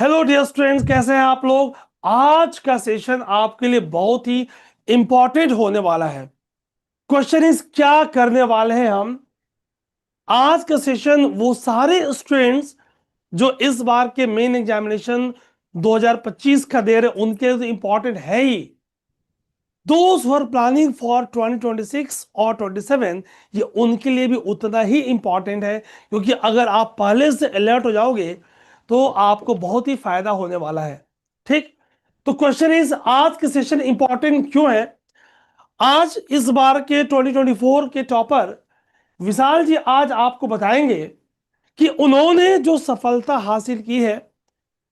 Hello dear students, कैसे हैं आप लोग। आज का सेशन आपके लिए बहुत ही इंपॉर्टेंट होने वाला है। क्वेश्चन इज क्या करने वाले हैं हम। आज का सेशन वो सारे स्टूडेंट्स जो इस बार के मेन एग्जामिनेशन 2025 का दे रहे उनके लिए इंपॉर्टेंट है ही। Those who are planning for 2026 और 27 ये उनके लिए भी उतना ही इंपॉर्टेंट है, क्योंकि अगर आप पहले से अलर्ट हो जाओगे तो आपको बहुत ही फायदा होने वाला है। ठीक, तो क्वेश्चन इज आज के सेशन इंपॉर्टेंट क्यों है। आज इस बार के 2024 के टॉपर विशाल जी आज आपको बताएंगे कि उन्होंने जो सफलता हासिल की है,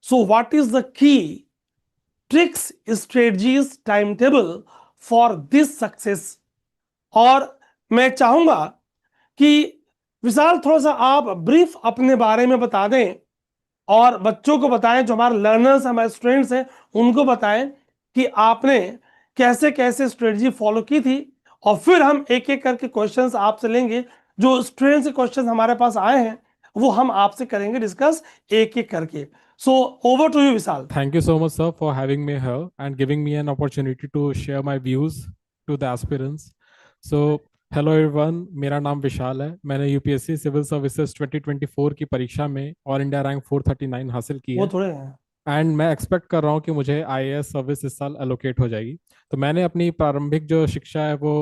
so what is the key tricks strategies time table for this success. और मैं चाहूंगा कि विशाल थोड़ा सा आप ब्रीफ अपने बारे में बता दें और बच्चों को बताएं, जो हमारे लर्नर्स हमारे स्टूडेंट्स हैं उनको बताएं कि आपने कैसे कैसे स्ट्रेटजी फॉलो की थी। और फिर हम एक एक करके क्वेश्चंस आपसे लेंगे। जो स्टूडेंट्स के क्वेश्चंस हमारे पास आए हैं वो हम आपसे करेंगे डिस्कस एक एक करके। So over to you Vishal. Thank you so much, sir, for having me here and giving me an opportunity to share my views to the aspirants. So, hello everyone, मेरा नाम विशाल है। मैंने यूपीएससी सिविल सर्विसेज 2024 की परीक्षा में all India rank 439 हासिल की वो है। थोड़े हैं। एंड मैं एक्सपेक्ट कर रहा हूँ कि मुझे आईएएस सर्विस इस साल एलोकेट हो जाएगी। तो मैंने अपनी प्रारंभिक जो शिक्षा है वो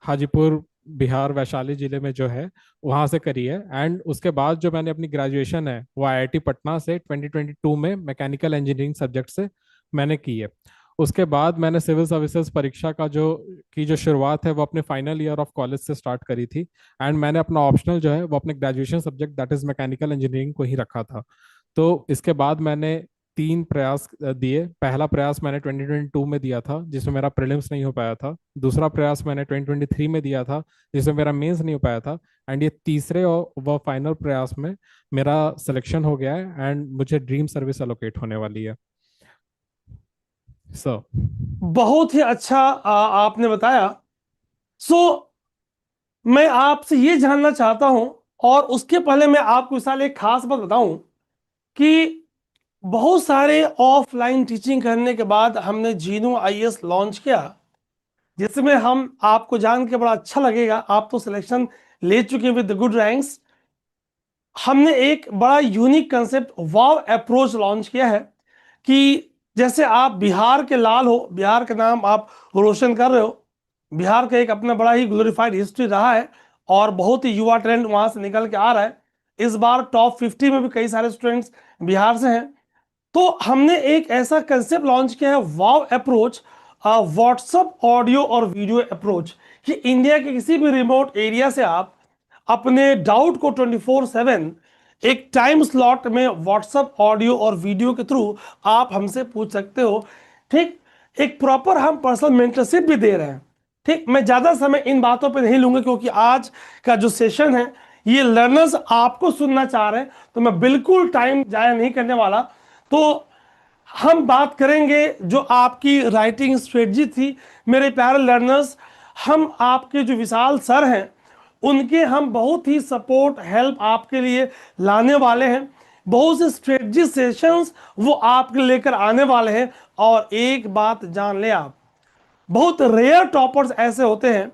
हाजीपुर बिहार वैशाली जिले में जो है वहाँ से करी है। एंड उसके बाद जो मैंने अपनी ग्रेजुएशन है वो आईआईटी पटना से 2022 में मैकेनिकल इंजीनियरिंग सब्जेक्ट से मैंने की है। उसके बाद मैंने सिविल सर्विसेज परीक्षा जो शुरुआत है वो अपने फाइनल ईयर ऑफ कॉलेज से स्टार्ट करी थी। एंड मैंने अपना ऑप्शनल जो है वो अपने graduation subject that is mechanical engineering को ही रखा था। तो इसके बाद मैंने तीन प्रयास दिए। पहला प्रयास मैंने 2022 में दिया था जिसमें मेरा प्रीलिम्स नहीं हो पाया था। दूसरा प्रयास मैंने 2023 में दिया था जिसमें मेरा मेंस नहीं हो पाया था। एंड ये तीसरे और व फाइनल प्रयास में मेरा सिलेक्शन हो गया है एंड मुझे ड्रीम सर्विस एलोकेट होने वाली है सर। बहुत ही अच्छा आपने बताया। सो मैं आपसे ये जानना चाहता हूं, और उसके पहले मैं आपको विशाल एक खास बात बताऊं कि बहुत सारे ऑफलाइन टीचिंग करने के बाद हमने जीनो आईएएस लॉन्च किया, जिसमें हम आपको जान के बड़ा अच्छा लगेगा, आप तो सिलेक्शन ले चुके विद गुड रैंक्स। हमने एक बड़ा यूनिक कंसेप्ट वाव अप्रोच लॉन्च किया है कि जैसे आप बिहार के लाल हो, बिहार का नाम आप रोशन कर रहे हो। बिहार का एक अपना बड़ा ही ग्लोरीफाइड हिस्ट्री रहा है और बहुत ही युवा ट्रेंड वहां से निकल के आ रहा है। इस बार टॉप 50 में भी कई सारे स्टूडेंट्स बिहार से हैं। तो हमने एक ऐसा कंसेप्ट लॉन्च किया है वाव अप्रोच, व्हाट्सएप ऑडियो और वीडियो अप्रोच, कि इंडिया के किसी भी रिमोट एरिया से आप अपने डाउट को 24/7 एक टाइम स्लॉट में व्हाट्सएप ऑडियो और वीडियो के थ्रू आप हमसे पूछ सकते हो। ठीक, एक प्रॉपर हम पर्सनल मेंटरशिप भी दे रहे हैं। ठीक, मैं ज्यादा समय इन बातों पे नहीं लूंगा क्योंकि आज का जो सेशन है ये लर्नर्स आपको सुनना चाह रहे हैं, तो मैं बिल्कुल टाइम जाया नहीं करने वाला। तो हम बात करेंगे जो आपकी राइटिंग स्ट्रेटजी थी मेरे प्यारे लर्नर्स। हम आपके जो विशाल सर हैं उनके हम बहुत ही सपोर्ट हेल्प आपके लिए लाने वाले हैं। बहुत से स्ट्रेटजी सेशंस वो आपके लेकर आने वाले हैं। और एक बात जान ले आप, बहुत रेयर टॉपर्स ऐसे होते हैं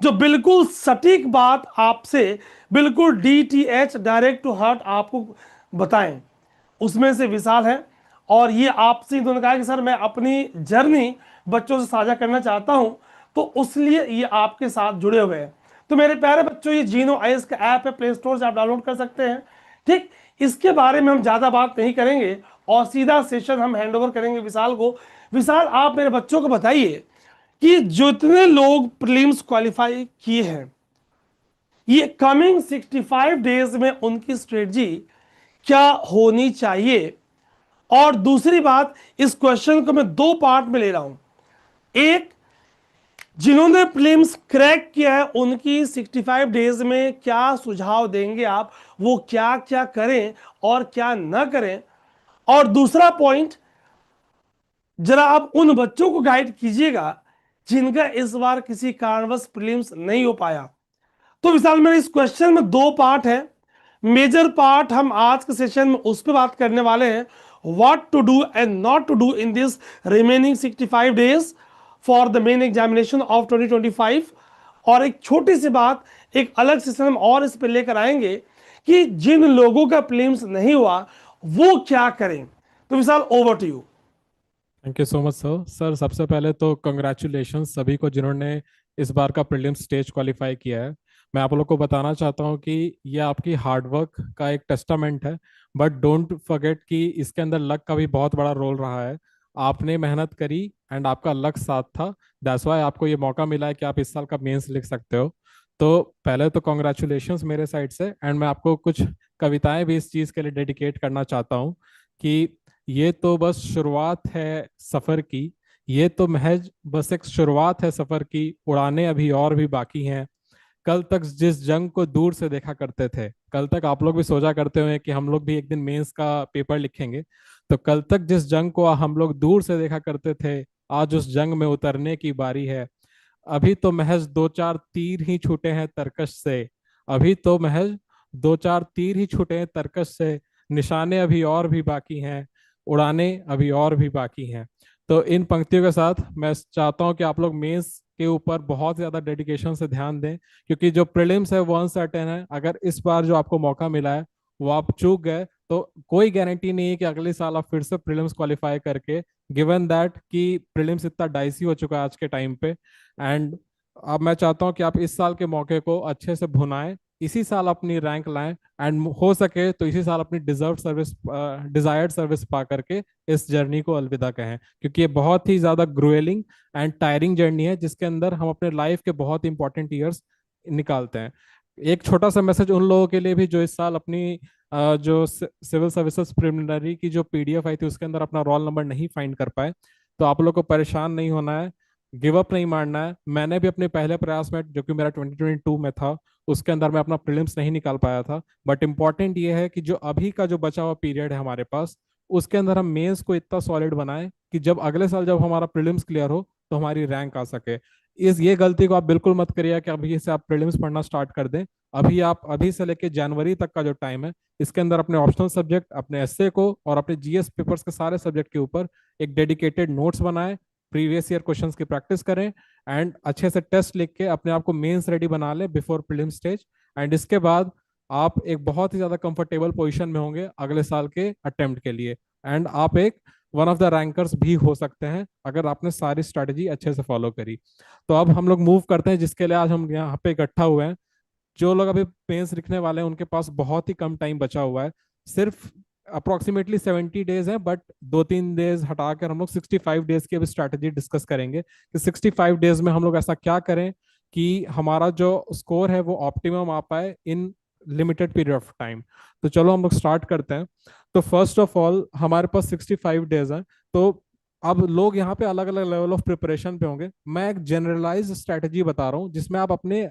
जो बिल्कुल सटीक बात आपसे बिल्कुल डीटीएच डायरेक्ट टू हार्ट आपको बताएं। उसमें से विशाल है। और ये आपसे इन्होंने कहा कि सर मैं अपनी जर्नी बच्चों से साझा करना चाहता हूं, तो उसलिए ये आपके साथ जुड़े हुए हैं। तो मेरे प्यारे बच्चों, ये जीनो आईएएस का ऐप है, प्ले स्टोर से आप डाउनलोड कर सकते हैं। ठीक, इसके बारे में हम ज्यादा बात नहीं करेंगे और सीधा सेशन हम हैंड ओवर करेंगे विशाल को। विशाल, आप मेरे बच्चों को बताइए कि जितने लोग प्रीलिम्स क्वालिफाई किए हैं, ये कमिंग 65 डेज में उनकी स्ट्रेटजी क्या होनी चाहिए। और दूसरी बात, इस क्वेश्चन को मैं दो पार्ट में ले रहा हूं। एक, जिन्होंने प्रीलिम्स क्रैक किया है उनकी 65 डेज में क्या सुझाव देंगे आप, वो क्या क्या करें और क्या ना करें। और दूसरा पॉइंट, जरा आप उन बच्चों को गाइड कीजिएगा जिनका इस बार किसी कारणवश प्रीलिम्स नहीं हो पाया। तो विशाल, मेरे इस क्वेश्चन में दो पार्ट है। मेजर पार्ट हम आज के सेशन में उस पर बात करने वाले हैं, what to do and not to do in this remaining 65 days for the main examination of 2025। और एक छोटी सी बात, एक अलग सेशन हम और इस पे लेकर आएंगे कि जिन लोगों का प्रीलिम्स नहीं हुआ वो क्या करें। तो Vishal, over to you. Thank you so much sir. Sir सबसे पहले तो कंग्रेचुलेशन सभी को जिन्होंने इस बार का प्रीलिम्स स्टेज क्वालिफाई किया है। मैं आप लोग को बताना चाहता हूँ कि ये आपकी हार्डवर्क का एक टेस्टामेंट है, बट डोंट फॉरगेट कि इसके अंदर लक का भी बहुत बड़ा रोल रहा है। आपने मेहनत करी एंड आपका लक साथ था, दैट्स वाई आपको ये मौका मिला है कि आप इस साल का मेंस लिख सकते हो। तो पहले तो कॉन्ग्रेचुलेशंस मेरे साइड से, एंड मैं आपको कुछ कविताएं भी इस चीज़ के लिए डेडिकेट करना चाहता हूँ कि ये तो बस शुरुआत है सफर की, ये तो महज बस एक शुरुआत है सफर की, उड़ाने अभी और भी बाकी हैं। कल तक जिस जंग को दूर से देखा करते थे, कल तक आप लोग भी सोचा करते हुए कि हम लोग भी एक दिन मेंस का पेपर लिखेंगे, तो कल तक जिस जंग को हम लोग दूर से देखा करते थे, आज उस जंग में उतरने की बारी है। अभी तो महज दो चार तीर ही छूटे हैं तरकश से, अभी तो महज दो चार तीर ही छूटे हैं तरकश से, निशाने अभी और भी बाकी हैं, उड़ाने अभी और भी बाकी हैं। तो इन पंक्तियों के साथ मैं चाहता हूं कि आप लोग मेंस के ऊपर बहुत ज्यादा डेडिकेशन से ध्यान दें, क्योंकि जो प्रीलिम्स है वो अनसर्टेन है। अगर इस बार जो आपको मौका मिला है वो आप चूक गए तो कोई गारंटी नहीं है कि अगले साल आप फिर से प्रीलिम्स क्वालिफाई करके, गिवन दैट कि प्रीलिम्स इतना डाइसी हो चुका है आज के टाइम पे। एंड अब मैं चाहता हूं कि आप इस साल के मौके को अच्छे से भुनाएं, इसी साल अपनी रैंक लाएं, एंड हो सके तो इसी साल अपनी डिजर्व सर्विस, डिजायर्ड सर्विस पा करके इस जर्नी को अलविदा कहें, क्योंकि ये बहुत ही ज्यादा ग्रोएलिंग एंड टायरिंग जर्नी है जिसके अंदर हम अपने लाइफ के बहुत इंपॉर्टेंट ईयर्स निकालते हैं। एक छोटा सा मैसेज उन लोगों के लिए भी जो इस साल अपनी जो सिविल सर्विसेज प्रिलिमिनरी की जो पीडीएफ आई थी उसके अंदर अपना रोल नंबर नहीं फाइंड कर पाए, तो आप लोग को परेशान नहीं होना है, गिव अप नहीं मारना है। मैंने भी अपने पहले प्रयास में, जो कि मेरा 2022 में था, उसके अंदर मैं अपना प्रीलिम्स नहीं निकाल पाया था, बट इम्पॉर्टेंट ये है कि जो अभी का जो बचा हुआ पीरियड है हमारे पास, उसके अंदर हम मेंस को इतना सॉलिड बनाएं कि जब अगले साल जब हमारा प्रीलिम्स क्लियर हो तो हमारी रैंक आ सके। इस ये गलती को आप बिल्कुल मत करिए कि अभी से आप प्रीलिम्स पढ़ना स्टार्ट कर दें। अभी आप अभी से लेके जनवरी तक का जो टाइम है, इसके अंदर अपने ऑप्शनल सब्जेक्ट, अपने एसए को और अपने जीएस पेपर्स के सारे सब्जेक्ट के ऊपर एक डेडिकेटेड नोट्स बनाएं, प्रीवियस ईयर क्वेश्चंस की प्रैक्टिस करें, एंड अच्छे से टेस्ट लिख के अपने आप को मेंस रेडी बना ले बिफोर प्रीलिम स्टेज। एंड इसके बाद आप एक बहुत ही ज्यादा कंफर्टेबल पोजीशन में होंगे अगले साल के अटेम्प्ट के लिए, एंड आप एक वन ऑफ द रैंकर्स भी हो सकते हैं अगर आपने सारी स्ट्रैटेजी अच्छे से फॉलो करी। तो अब हम लोग मूव करते हैं जिसके लिए आज हम यहाँ पे इकट्ठा हुए हैं। जो लोग अभी पेंस लिखने वाले हैं उनके पास बहुत ही कम टाइम बचा हुआ है, सिर्फ अप्रोक्सीमेटली 70 डेज है, बट 2-3 डेज हटाकर हम लोग 65 डेज की अभी स्ट्रैटेजी डिस्कस करेंगे कि 65 डेज में हम लोग ऐसा क्या करें कि हमारा जो स्कोर है वो ऑप्टिमम आ पाए in limited period of time. तो चलो हम लोग स्टार्ट करते हैं। तो फर्स्ट ऑफ ऑल हमारे पास 65 डेज है, तो अब लोग यहाँ पे अलग अलग लेवल ऑफ प्रिपरेशन पे होंगे। मैं एक जनरलाइज स्ट्रैटेजी बता रहा हूँ जिसमें आप अपने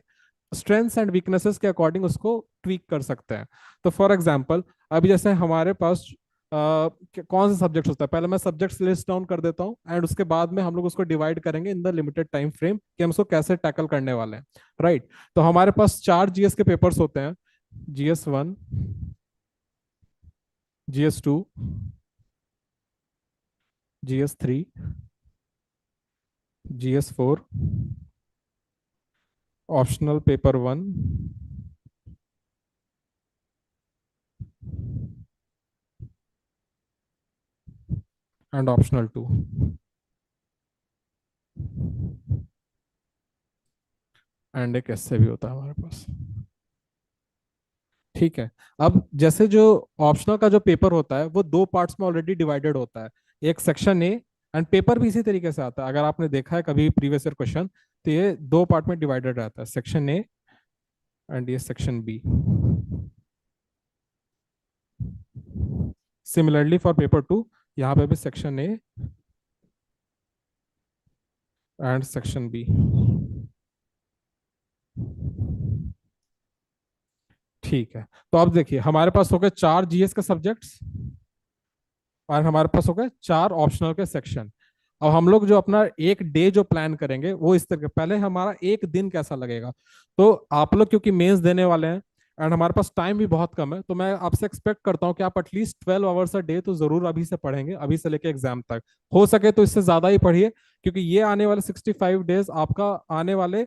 स्ट्रेंथ्स एंड वीकनेसेस के अकॉर्डिंग उसको ट्वीक कर सकते हैं। तो फॉर एग्जांपल अभी जैसे हमारे पास कौन से सब्जेक्ट्स होता है, पहले मैं सब्जेक्ट्स लिस्ट डाउन कर देता हूँ एंड उसके बाद में हम लोग उसको डिवाइड करेंगे in the limited time frame कि हम उसको कैसे टैकल करने वाले हैं। राइट, तो हमारे पास 4 जीएस के पेपर्स होते हैं, GS1, GS2, GS3, GS4, optional paper 1 and optional 2, and एक ऐसे भी होता है हमारे पास। ठीक है, अब जैसे जो ऑप्शनल का जो पेपर होता है वो 2 पार्ट्स में ऑलरेडी डिवाइडेड होता है, एक सेक्शन ए, एंड पेपर भी इसी तरीके से आता है, अगर आपने देखा है कभी प्रीवियस ईयर क्वेश्चन, तो ये 2 पार्ट में डिवाइडेड रहता है, सेक्शन ए एंड ये section B. Similarly for paper 2, यहाँ पे भी section A and section B. ठीक है, तो अब देखिए हमारे पास हो गए 4 जीएस के सब्जेक्ट्स और हमारे पास हो गए 4 ऑप्शनल के सेक्शन। अब हम लोग जो अपना एक डे जो प्लान करेंगे वो इस तरह, पहले हमारा एक दिन कैसा लगेगा। तो आप लोग क्योंकि मेंस देने वाले हैं, एंड हमारे पास टाइम भी बहुत कम है, तो मैं आपसे एक्सपेक्ट करता हूँ कि आप एटलीस्ट 12 आवर्स अ डे तो जरूर अभी से पढ़ेंगे, अभी से लेके एग्जाम तक। हो सके तो इससे ज्यादा ही पढ़िए, क्योंकि ये आने वाले 65 डेज आपका आने वाले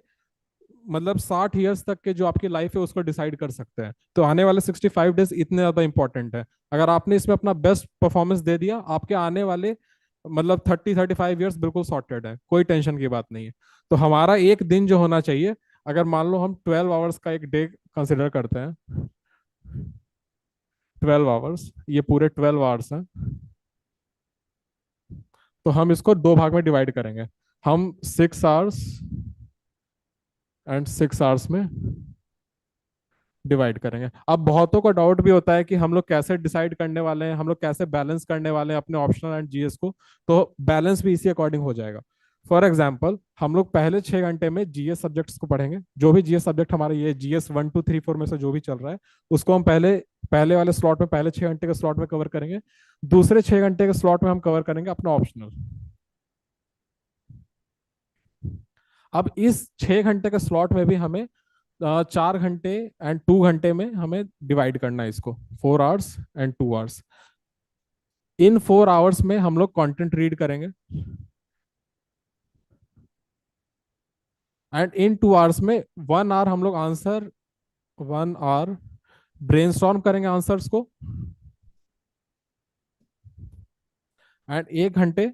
मतलब 60 ईयर्स तक के जो आपकी लाइफ है उसको डिसाइड कर सकते हैं। तो आने वाले 65 डेज इतने ज्यादा इंपॉर्टेंट है। अगर आपने इसमें अपना बेस्ट परफॉर्मेंस दे दिया, आपके आने वाले मतलब 30-35 ईयर्स बिल्कुल सॉर्टेड है, कोई टेंशन की बात नहीं है। तो हमारा एक दिन जो होना चाहिए, अगर मान लो हम 12 आवर्स का एक डे कंसिडर करते हैं, 12 आवर्स, ये पूरे 12 आवर्स हैं, तो हम इसको दो भाग में डिवाइड करेंगे। हम 6 आवर्स एंड 6 आवर्स में डिवाइड करेंगे। अब बहुतों को डाउट भी होता है कि हम लोग कैसे डिसाइड करने वाले हैं, हम लोग कैसे बैलेंस करने वाले हैं अपने ऑप्शनल एंड जीएस को। तो बैलेंस भी इसी अकॉर्डिंग हो जाएगा। फॉर एग्जाम्पल, हम लोग पहले 6 घंटे में जीएस सब्जेक्ट्स को पढ़ेंगे, जो भी जीएस सब्जेक्ट हमारे ये जीएस 1 2 3 4 में से जो भी चल रहा है, उसको हम पहले पहले वाले स्लॉट में, पहले 6 घंटे के स्लॉट में कवर करेंगे। दूसरे 6 घंटे के स्लॉट में हम कवर करेंगे अपना ऑप्शनल। अब इस 6 घंटे के स्लॉट में भी हमें 4 घंटे एंड 2 घंटे में हमें डिवाइड करना है इसको, 4 hours and 2 hours. In 4 hours में हम लोग कंटेंट रीड करेंगे, एंड इन 2 आवर्स में 1 आवर हम लोग आंसर, 1 आवर ब्रेनस्टॉर्म करेंगे आंसर्स को, एंड 1 घंटे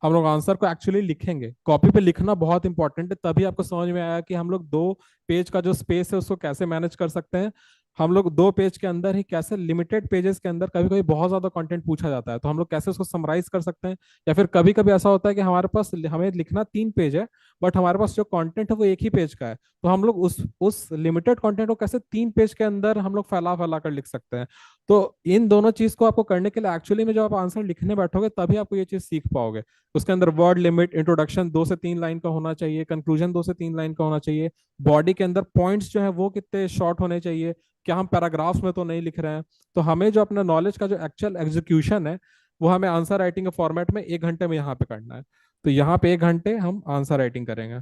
हम लोग आंसर को एक्चुअली लिखेंगे। कॉपी पे लिखना बहुत इंपॉर्टेंट है, तभी आपको समझ में आया कि हम लोग 2 पेज का जो स्पेस है उसको कैसे मैनेज कर सकते हैं। हम लोग 2 पेज के अंदर ही कैसे, लिमिटेड पेजेस के अंदर कभी कभी बहुत ज्यादा कंटेंट पूछा जाता है, तो हम लोग कैसे उसको समराइज कर सकते हैं। या फिर कभी कभी ऐसा होता है कि हमारे पास, हमें लिखना 3 पेज है, बट हमारे पास जो कंटेंट है वो एक ही पेज का है, तो हम लोग उस लिमिटेड कंटेंट को कैसे 3 पेज के अंदर हम लोग फैला फैला कर लिख सकते हैं। तो इन दोनों चीज को आपको करने के लिए एक्चुअली में जब आप आंसर लिखने बैठोगे तभी आपको ये चीज सीख पाओगे। उसके अंदर वर्ड लिमिट, इंट्रोडक्शन 2 से 3 लाइन का होना चाहिए, कंक्लूजन 2 से 3 लाइन का होना चाहिए। बॉडी के अंदर पॉइंट्स जो है वो कितने शॉर्ट होने चाहिए, क्या हम पैराग्राफ्स में तो नहीं लिख रहे हैं। तो हमें जो अपना नॉलेज का जो एक्चुअल एग्जीक्यूशन है वो हमें आंसर राइटिंग के फॉर्मेट में 1 घंटे में यहाँ पे करना है। तो यहाँ पे 1 घंटे हम आंसर राइटिंग करेंगे।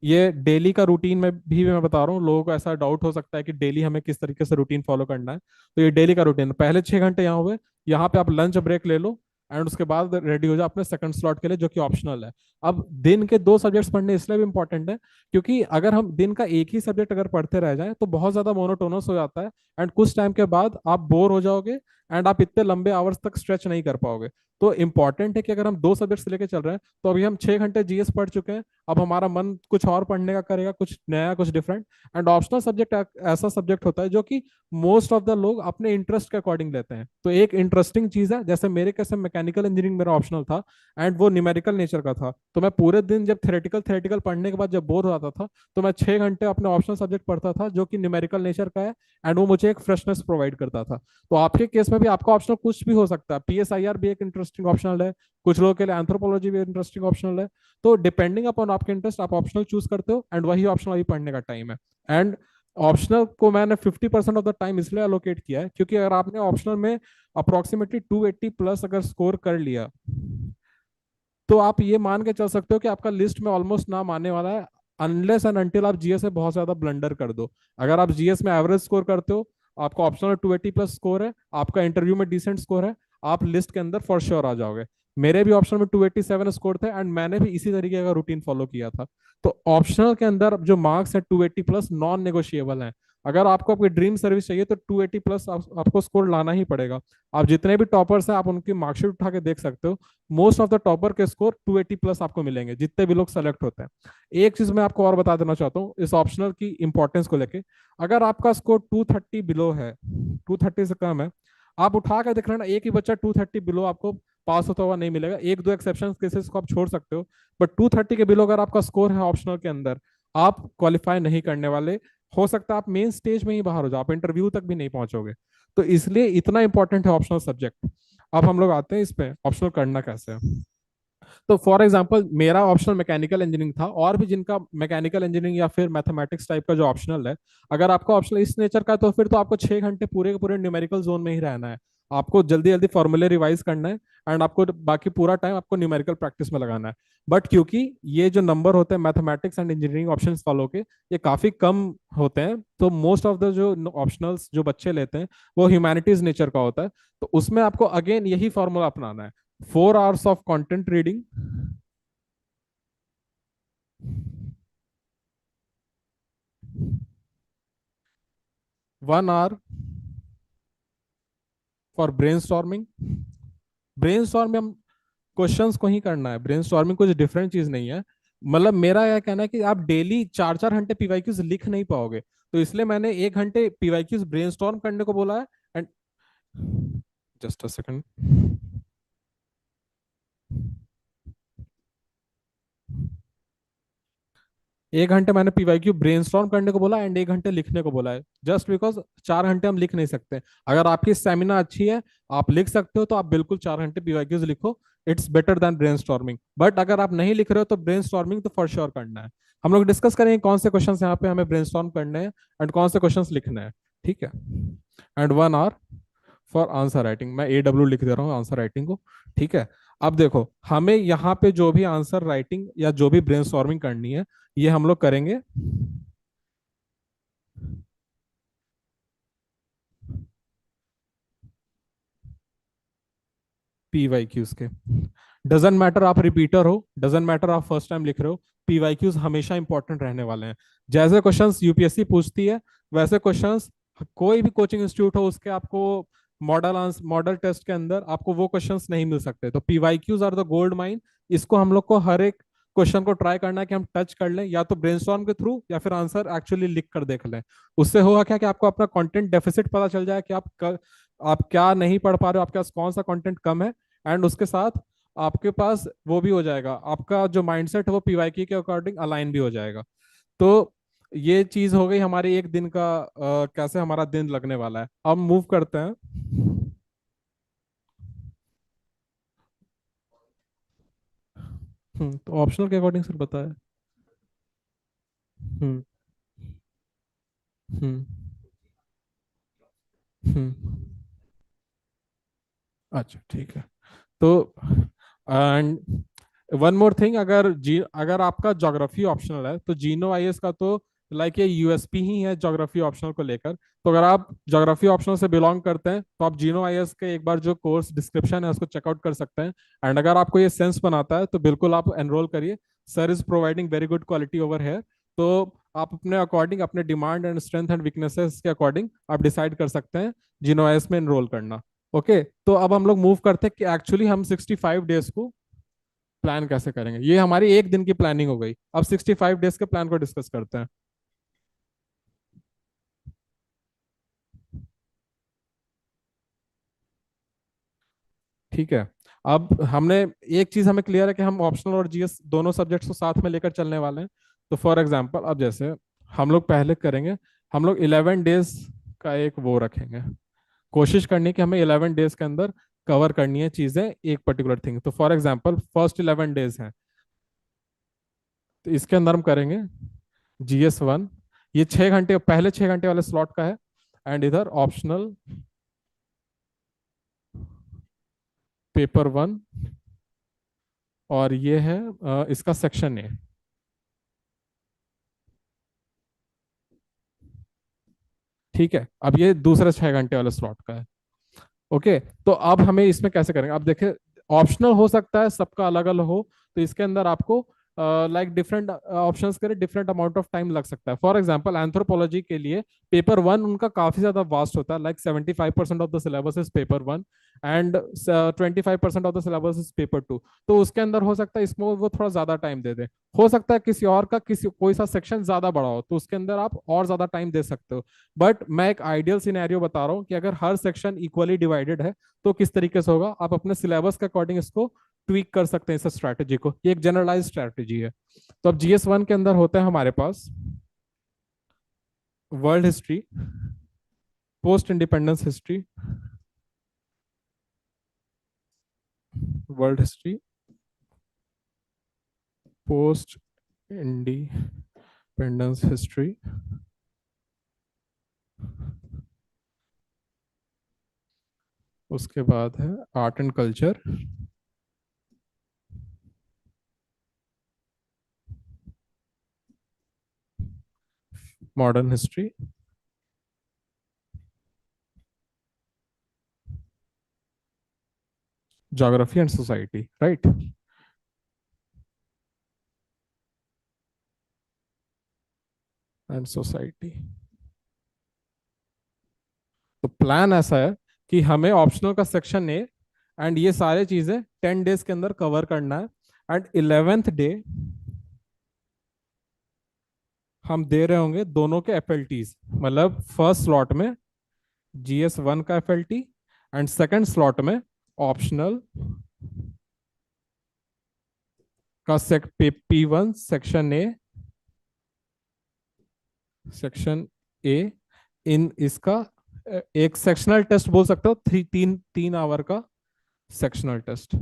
ये डेली का रूटीन में भी मैं बता रहा हूँ, लोगों को ऐसा डाउट हो सकता है कि डेली हमें किस तरीके से रूटीन फॉलो करना है। तो ये डेली का रूटीन, पहले 6 घंटे यहाँ हुए, यहाँ पे आप लंच ब्रेक ले लो, एंड उसके बाद रेडी हो जाओ अपने सेकंड स्लॉट के लिए जो कि ऑप्शनल है। अब दिन के 2 सब्जेक्ट्स पढ़ने इसलिए भी इंपॉर्टेंट है, क्योंकि अगर हम दिन का एक ही सब्जेक्ट अगर पढ़ते रह जाए तो बहुत ज्यादा मोनोटोनस हो जाता है, एंड कुछ टाइम के बाद आप बोर हो जाओगे, एंड आप इतने लंबे आवर्स तक स्ट्रेच नहीं कर पाओगे। तो इंपॉर्टेंट है कि अगर हम 2 सब्जेक्ट्स लेके चल रहे हैं, तो अभी हम 6 घंटे जीएस पढ़ चुके हैं, अब हमारा मन कुछ और पढ़ने का करेगा, कुछ नया, कुछ डिफरेंट। एंड ऑप्शनल सब्जेक्ट ऐसा सब्जेक्ट होता है जो कि मोस्ट ऑफ द लोग अपने इंटरेस्ट के अकॉर्डिंग लेते हैं। तो एक इंटरेस्टिंग चीज है, जैसे मेरे कैसे मैकेनिकल इंजीनियरिंग मेरा ऑप्शनल था, एंड वो न्यूमेरिकल नेचर का था, तो मैं पूरे दिन जब थेरेटिकल थेरेटिकल पढ़ने के बाद जब बोर हो जाता था, तो मैं 6 घंटे अपने ऑप्शनल सब्जेक्ट पढ़ता था जो कि न्यूमेरिकल नेचर का है, एंड वो मुझे एक फ्रेशनेस प्रोवाइड करता था। तो आपके केस में भी आपका ऑप्शनल कुछ भी हो सकता है, पीएसआईआर भी एक इंटरेस्टिंग ऑप्शनल है, कुछ लोगों के लिए एंथ्रोपोलॉजी भी इंटरेस्टिंग ऑप्शनल है। तो डिपेंडिंग अपॉन आपके इंटरेस्ट आप ऑप्शनल चूज करते हो, एंड वही ऑप्शनल अभी पढ़ने का टाइम है। एंड ऑप्शनल को मैंने 50% ऑफ द टाइम इसलिए अलोकेट किया है, क्योंकि अगर आपने ऑप्शनल में अप्रोक्सीमेटली 280 प्लस अगर स्कोर कर लिया, तो आप ये मान के चल सकते हो कि आपका लिस्ट में ऑलमोस्ट नाम आने वाला है, अनलेस एंड अनटिल आप जीएस में बहुत ज्यादा ब्लंडर कर दो। अगर आप जीएस में एवरेज स्कोर करते हो, आपका ऑप्शनल 280 प्लस स्कोर है, आपका इंटरव्यू में डिसेंट स्कोर है, आप लिस्ट के अंदर फॉर श्योर आ जाओगे। मेरे भी ऑप्शनल में 287 स्कोर थे, एंड मैंने भी इसी तरीके का रूटीन फॉलो किया था। तो ऑप्शनल के अंदर जो मार्क्स है 280 प्लस नॉन नेगोशिएबल है। अगर आपको आपकी ड्रीम सर्विस चाहिए तो 280 प्लस आपको स्कोर लाना ही पड़ेगा। आप जितने भी टॉपर्स हैं आप उनकी मार्कशीट उठा के देख सकते हो, मोस्ट ऑफ द टॉपर के स्कोर 280 प्लस आपको मिलेंगे जितने भी लोग सेलेक्ट होते हैं। एक चीज मैं आपको और बता देना चाहता हूँ इस ऑप्शनल की इंपॉर्टेंस को लेके, अगर आपका स्कोर 230 बिलो है, 230 से कम है, आप उठा कर देख लेना, एक ही बच्चा 230 बिलो आपको पास होता हुआ नहीं मिलेगा, एक दो एक्सेप्शन केसेस को आप छोड़ सकते हो, बट 230 के बिलो अगर आपका स्कोर है ऑप्शनल के अंदर, आप क्वालिफाई नहीं करने वाले। हो सकता है आप मेन स्टेज में ही बाहर हो जाओ, आप इंटरव्यू तक भी नहीं पहुंचोगे। तो इसलिए इतना इंपॉर्टेंट है ऑप्शनल सब्जेक्ट। अब हम लोग आते हैं इस पे ऑप्शनल करना कैसे है। तो फॉर एग्जांपल मेरा ऑप्शनल मैकेनिकल इंजीनियरिंग था, और भी जिनका मैकेनिकल इंजीनियरिंग या फिर मैथमेटिक्स टाइप का जो ऑप्शनल है, अगर आपका ऑप्शनल इस नेचर का है तो फिर तो आपको 6 घंटे पूरे के पूरे न्यूमेरिकल जोन में ही रहना है। आपको जल्दी जल्दी फॉर्मूले रिवाइज करना है, एंड आपको बाकी पूरा टाइम आपको न्यूमेरिकल प्रैक्टिस में लगाना है। बट क्योंकि ये जो नंबर होते हैं मैथमेटिक्स एंड इंजीनियरिंग ऑप्शन वालों के, ये काफी कम होते हैं, तो मोस्ट ऑफ द जो ऑप्शनल्स जो बच्चे लेते हैं वो ह्यूमैनिटीज नेचर का होता है। तो उसमें आपको अगेन यही फॉर्मूला अपनाना है। 4 hours of content reading, 1 hour for brain storming. Brain storm में हम क्वेश्चंस को ही करना है, ब्रेन स्टॉर्मिंग कुछ डिफरेंट चीज नहीं है। मतलब मेरा यह कहना है कि आप डेली 4 4 घंटे पीवाईक्यूज लिख नहीं पाओगे, तो इसलिए मैंने 1 घंटे पीवाईक्यूज ब्रेन स्टॉर्म करने को बोला है। एंड जस्ट अ सेकंड, 1 घंटे मैंने पीवाईक्यू ब्रेनस्टॉर्म करने को बोला एंड 1 घंटे लिखने को बोला है, जस्ट बिकॉज 4 घंटे हम लिख नहीं सकते। अगर आपकी स्टेमिना अच्छी है, आप लिख सकते हो, तो आप बिल्कुल 4 घंटे पीवाईक्यूज लिखो। It's better than brainstorming. But अगर आप नहीं लिख रहे हो तो ब्रेनस्टॉर्मिंग तो फॉर श्योर करना है। हम लोग डिस्कस करेंगे कौन से क्वेश्चन यहाँ पे हमें ब्रेनस्टॉर्म करने हैं एंड कौन से क्वेश्चन लिखने हैं। ठीक है। And 1 hour for answer writing, मैं AW लिख दे रहा हूँ आंसर राइटिंग को। ठीक है। अब देखो, हमें यहाँ पे जो भी आंसर राइटिंग या जो भी ब्रेनस्टॉर्मिंग करनी है, ये हम लोग करेंगे पीवाईक्यूज के। डजेंट मैटर आप रिपीटर हो, डजेंट मैटर आप फर्स्ट टाइम लिख रहे हो, पीवाईक्यूज हमेशा इंपॉर्टेंट रहने वाले हैं। जैसे क्वेश्चंस यूपीएससी पूछती है, वैसे क्वेश्चंस कोई भी कोचिंग इंस्टीट्यूट हो उसके आपको मॉडल टेस्ट के अंदर आपको वो क्वेश्चंस नहीं मिल सकते। तो PYQs are the gold mine. इसको हम लोग को हर एक क्वेश्चन को ट्राई करना है कि हम टच कर लें, या तो ब्रेनस्टॉर्म के थ्रू या फिर आंसर एक्चुअली लिख कर देख लें। उससे होगा क्या कि आपको अपना कंटेंट डेफिसिट पता चल जाए कि आप क्या नहीं पढ़ पा रहे हो, आपके पास कौन सा कंटेंट कम है। एंड उसके साथ आपके पास वो भी हो जाएगा, आपका जो माइंडसेट है वो पीवाईक्यू के अकॉर्डिंग अलाइन भी हो जाएगा। तो ये चीज हो गई हमारी एक दिन का, कैसे हमारा दिन लगने वाला है। अब मूव करते हैं। तो ऑप्शनल के अकॉर्डिंग सर बताया। हम्म। हम्म। हम्म। अच्छा ठीक है। तो एंड वन मोर थिंग, अगर आपका ज्योग्राफी ऑप्शनल है तो जीनो आईएस का तो लाइक ये यूएसपी ही है ज्योग्राफी ऑप्शनल को लेकर। तो अगर आप ज्योग्राफी ऑप्शनल से बिलोंग करते हैं तो आप जीनो आईएस के एक बार जो कोर्स डिस्क्रिप्शन है उसको चेकआउट कर सकते हैं। एंड अगर आपको ये सेंस बनाता है तो बिल्कुल आप एनरोल करिए। Sir is providing very good quality over here. तो आप अपने अकॉर्डिंग, अपने demand and strength and weaknesses के अकॉर्डिंग आप डिसाइड कर सकते हैं जीनो आईएस में एनरोल करना। ओके, तो अब हम लोग मूव करते हैं कि एक्चुअली हम 65 डेज को प्लान कैसे करेंगे। ये हमारी एक दिन की प्लानिंग हो गई, अब 65 डेज के प्लान को डिस्कस करते हैं। ठीक है। अब हमने एक चीज हमें क्लियर है कि हम ऑप्शनल और जीएस दोनों सब्जेक्ट्स को साथ में लेकर चलने वाले हैं। तो फॉर एग्जांपल, अब जैसे हम लोग पहले करेंगे, हम लोग 11 डेज का एक वो रखेंगे। कोशिश करनी है कि हमें 11 डेज के अंदर कवर करनी है चीजें, एक पर्टिकुलर थिंग। तो फॉर एग्जांपल फर्स्ट 11 डेज हैं, तो इसके अंदर हम करेंगे GS1। ये 6 घंटे, पहले 6 घंटे वाले स्लॉट का है। एंड इधर ऑप्शनल पेपर 1, और ये है इसका सेक्शन A। ठीक है, अब ये दूसरे 6 घंटे वाले स्लॉट का है। ओके, तो अब हमें इसमें कैसे करेंगे। अब देखिए, ऑप्शनल हो सकता है सबका अलग अलग हो, तो इसके अंदर आपको लाइक डिफरेंट ऑप्शंस के लिए डिफरेंट अमाउंट ऑफ टाइम लग सकता है। फॉर एग्जांपल एंथ्रोपोलॉजी के लिए पेपर 1 उनका काफी ज्यादा वास्ट होता है, like 75% of the syllabus is paper 1 and 25% of the syllabus is paper 2। तो उसके अंदर हो सकता है इसमें वो थोड़ा ज्यादा टाइम दे दे। हो सकता है किसी और का किसी कोई सा सेक्शन ज्यादा बड़ा हो तो उसके अंदर आप और ज्यादा टाइम दे सकते हो। बट मैं एक आइडियल सिनेरियो बता रहा हूँ कि अगर हर सेक्शन इक्वली डिवाइडेड है तो किस तरीके से होगा। आप अपने सिलेबस के अकॉर्डिंग इसको ट्वीक कर सकते हैं, इस स्ट्रैटेजी को। ये एक जनरलाइज स्ट्रैटेजी है। तो अब GS1 के अंदर होता है हमारे पास world history, post independence history, world history, post independence history, उसके बाद है art and culture, modern history, geography and society, right. And society. तो प्लान ऐसा है कि हमें ऑप्शनल का सेक्शन ए एंड ये सारे चीजें 10 डेज के अंदर कवर करना है। एंड 11th डे हम दे रहे होंगे दोनों के एफएलटीज, मतलब फर्स्ट स्लॉट में GS1 का एफएलटी एंड सेकंड स्लॉट में ऑप्शनल का P1 सेक्शन ए इन इसका एक सेक्शनल टेस्ट बोल सकते हो, 3 आवर का सेक्शनल टेस्ट।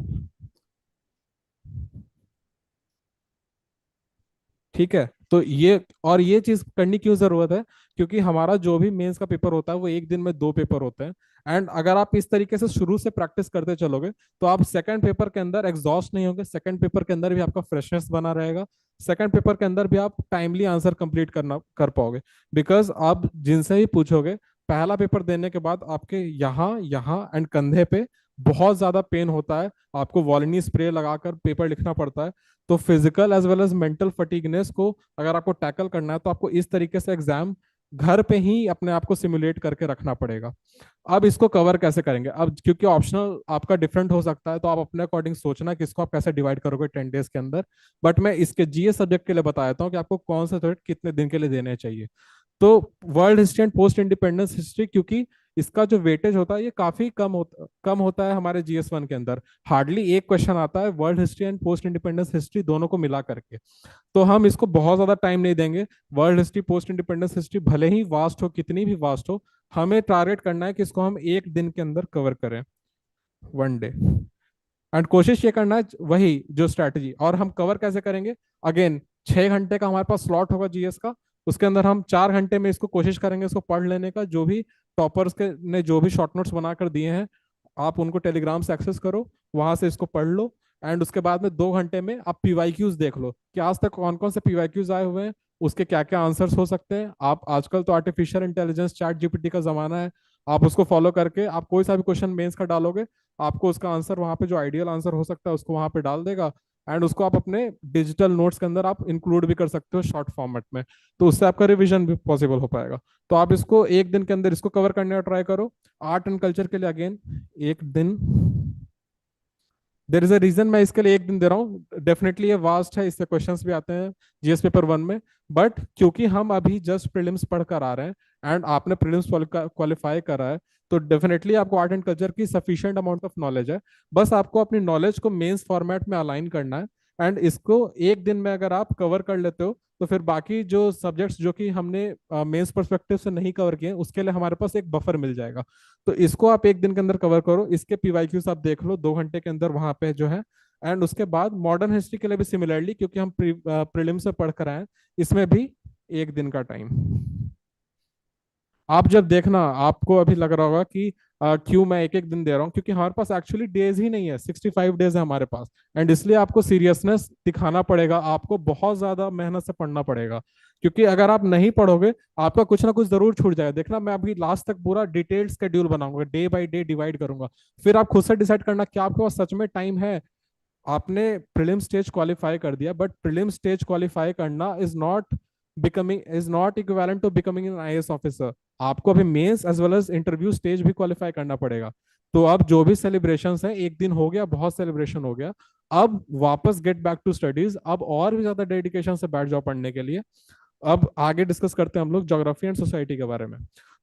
ठीक है, तो ये और ये चीज करनी क्यों जरूरत है, क्योंकि हमारा जो भी मेंस का पेपर होता है वो एक दिन में 2 पेपर होते हैं। एंड अगर आप इस तरीके से शुरू से प्रैक्टिस करते चलोगे तो आप सेकंड पेपर के अंदर एग्जॉस्ट नहीं होंगे, सेकंड पेपर के अंदर भी आपका फ्रेशनेस बना रहेगा, सेकंड पेपर के अंदर भी आप टाइमली आंसर कंप्लीट कर पाओगे। बिकॉज आप जिनसे ही पूछोगे, पहला पेपर देने के बाद आपके यहाँ यहाँ एंड कंधे पे बहुत ज्यादा पेन होता है, आपको वॉलिनी स्प्रे लगाकर पेपर लिखना पड़ता है। तो physical as well as mental fatigueness को अगर आपको टैकल करना है तो आपको इस तरीके से एग्जाम घर पे ही अपने आप को सिमुलेट करके रखना पड़ेगा। अब इसको कवर कैसे करेंगे, अब क्योंकि ऑप्शनल आपका डिफरेंट हो सकता है तो आप अपने अकॉर्डिंग सोचना कि इसको आप कैसे डिवाइड करोगे 10 डेज के अंदर। बट मैं इसके जीएस सब्जेक्ट के लिए बता देता हूँ कि आपको कौन सा सब्जेक्ट कितने दिन के लिए देने चाहिए। तो world history and post independence history, क्योंकि इसका जो वेटेज होता है ये काफी कम होता है हमारे GS1 के अंदर, हार्डली एक क्वेश्चन आता है world history and post independence history दोनों को मिला करके। तो हम इसको बहुत ज्यादा टाइम नहीं देंगे। World history post independence history भले ही वास्ट हो, कितनी भी वास्ट हो, हमें टारगेट करना है कि इसको हम एक दिन के अंदर कवर करें, 1 डे। एंड कोशिश ये करना है वही जो स्ट्रैटेजी, और हम कवर कैसे करेंगे, अगेन 6 घंटे का हमारे पास स्लॉट होगा जीएस का, उसके अंदर हम 4 घंटे में इसको कोशिश करेंगे इसको पढ़ लेने का। जो भी टॉपर्स के ने जो भी शॉर्ट नोट्स बनाकर दिए हैं आप उनको टेलीग्राम से एक्सेस करो, वहां से इसको पढ़ लो। एंड उसके बाद में 2 घंटे में आप पीवाईक्यूज देख लो कि आज तक कौन कौन से पीवाईक्यूज आए हुए हैं, उसके क्या क्या आंसर्स हो सकते हैं। आप आजकल तो आर्टिफिशियल इंटेलिजेंस चैट जीपीटी का जमाना है, आप उसको फॉलो करके आप कोई सा भी क्वेश्चन मेंस का डालोगे, आपको उसका आंसर वहां पे जो आइडियल आंसर हो सकता है उसको वहां पे डाल देगा। एंड उसको आप अपने डिजिटल नोट्स के अंदर आप इंक्लूड भी कर सकते हो शॉर्ट फॉर्मेट में, तो उससे आपका रिवीजन भी पॉसिबल हो पाएगा। तो आप इसको एक दिन के अंदर इसको कवर करने का ट्राई करो। आर्ट एंड कल्चर के लिए अगेन एक दिन, देर इज अ रीजन मैं इसके लिए एक दिन दे रहा हूँ। डेफिनेटली ये वास्ट है, इससे क्वेश्चंस भी आते हैं जीएस पेपर 1 में, बट क्योंकि हम अभी जस्ट प्रीलिम्स पढ़ कर आ रहे हैं एंड आपने प्रीलिम्स क्वालिफाई करा है, तो डेफिनेटली आपको आर्ट एंड कल्चर की सफिशिएंट अमाउंट ऑफ नॉलेज है। बस आपको अपनी नॉलेज को मेंस फॉर्मेट में अलाइन करना है। एंड इसको एक दिन में अगर आप कवर कर लेते हो तो फिर बाकी जो सब्जेक्ट्स जो कि हमने मेंस पर्सपेक्टिव से नहीं कवर किए उसके लिए हमारे पास एक बफर मिल जाएगा। तो इसको आप एक दिन के अंदर कवर करो, इसके पीवाईक्यूज आप देख लो 2 घंटे के अंदर वहां पे जो है। एंड उसके बाद मॉडर्न हिस्ट्री के लिए भी सिमिलरली, क्योंकि हम प्रीलिम से पढ़ कर आए हैं, इसमें भी एक दिन का टाइम। आप जब देखना आपको अभी लग रहा होगा कि क्यों मैं एक एक दिन दे रहा हूँ, क्योंकि हमारे पास एक्चुअली डेज ही नहीं है, 65 डेज है हमारे पास। एंड इसलिए आपको सीरियसनेस दिखाना पड़ेगा, आपको बहुत ज्यादा मेहनत से पढ़ना पड़ेगा, क्योंकि अगर आप नहीं पढ़ोगे आपका कुछ ना कुछ जरूर छूट जाएगा। देखना मैं अभी लास्ट तक पूरा डिटेल्ड स्केड्यूल बनाऊंगा, डे बाय डे डिवाइड करूंगा, फिर आप खुद से डिसाइड करना क्या आपके पास सच में टाइम है। आपने प्रीलिम स्टेज क्वालिफाई कर दिया, बट प्रीलिम स्टेज क्वालिफाई करना is not equivalent to becoming an IAS officer. आपको अभी mains as well as interview stage भी क्वालिफाई करना पड़ेगा। तो अब जो भी सेलिब्रेशंस हैं, एक दिन हो गया, बहुत सेलिब्रेशन हो गया, अब वापस गेट बैक टू स्टडीज, अब और भी ज्यादा डेडिकेशन से बैठ जाओ पढ़ने के लिए। अब आगे डिस्कस करते हैं हम लोग ज्योग्राफी एंड सोसाइटी के बारे में।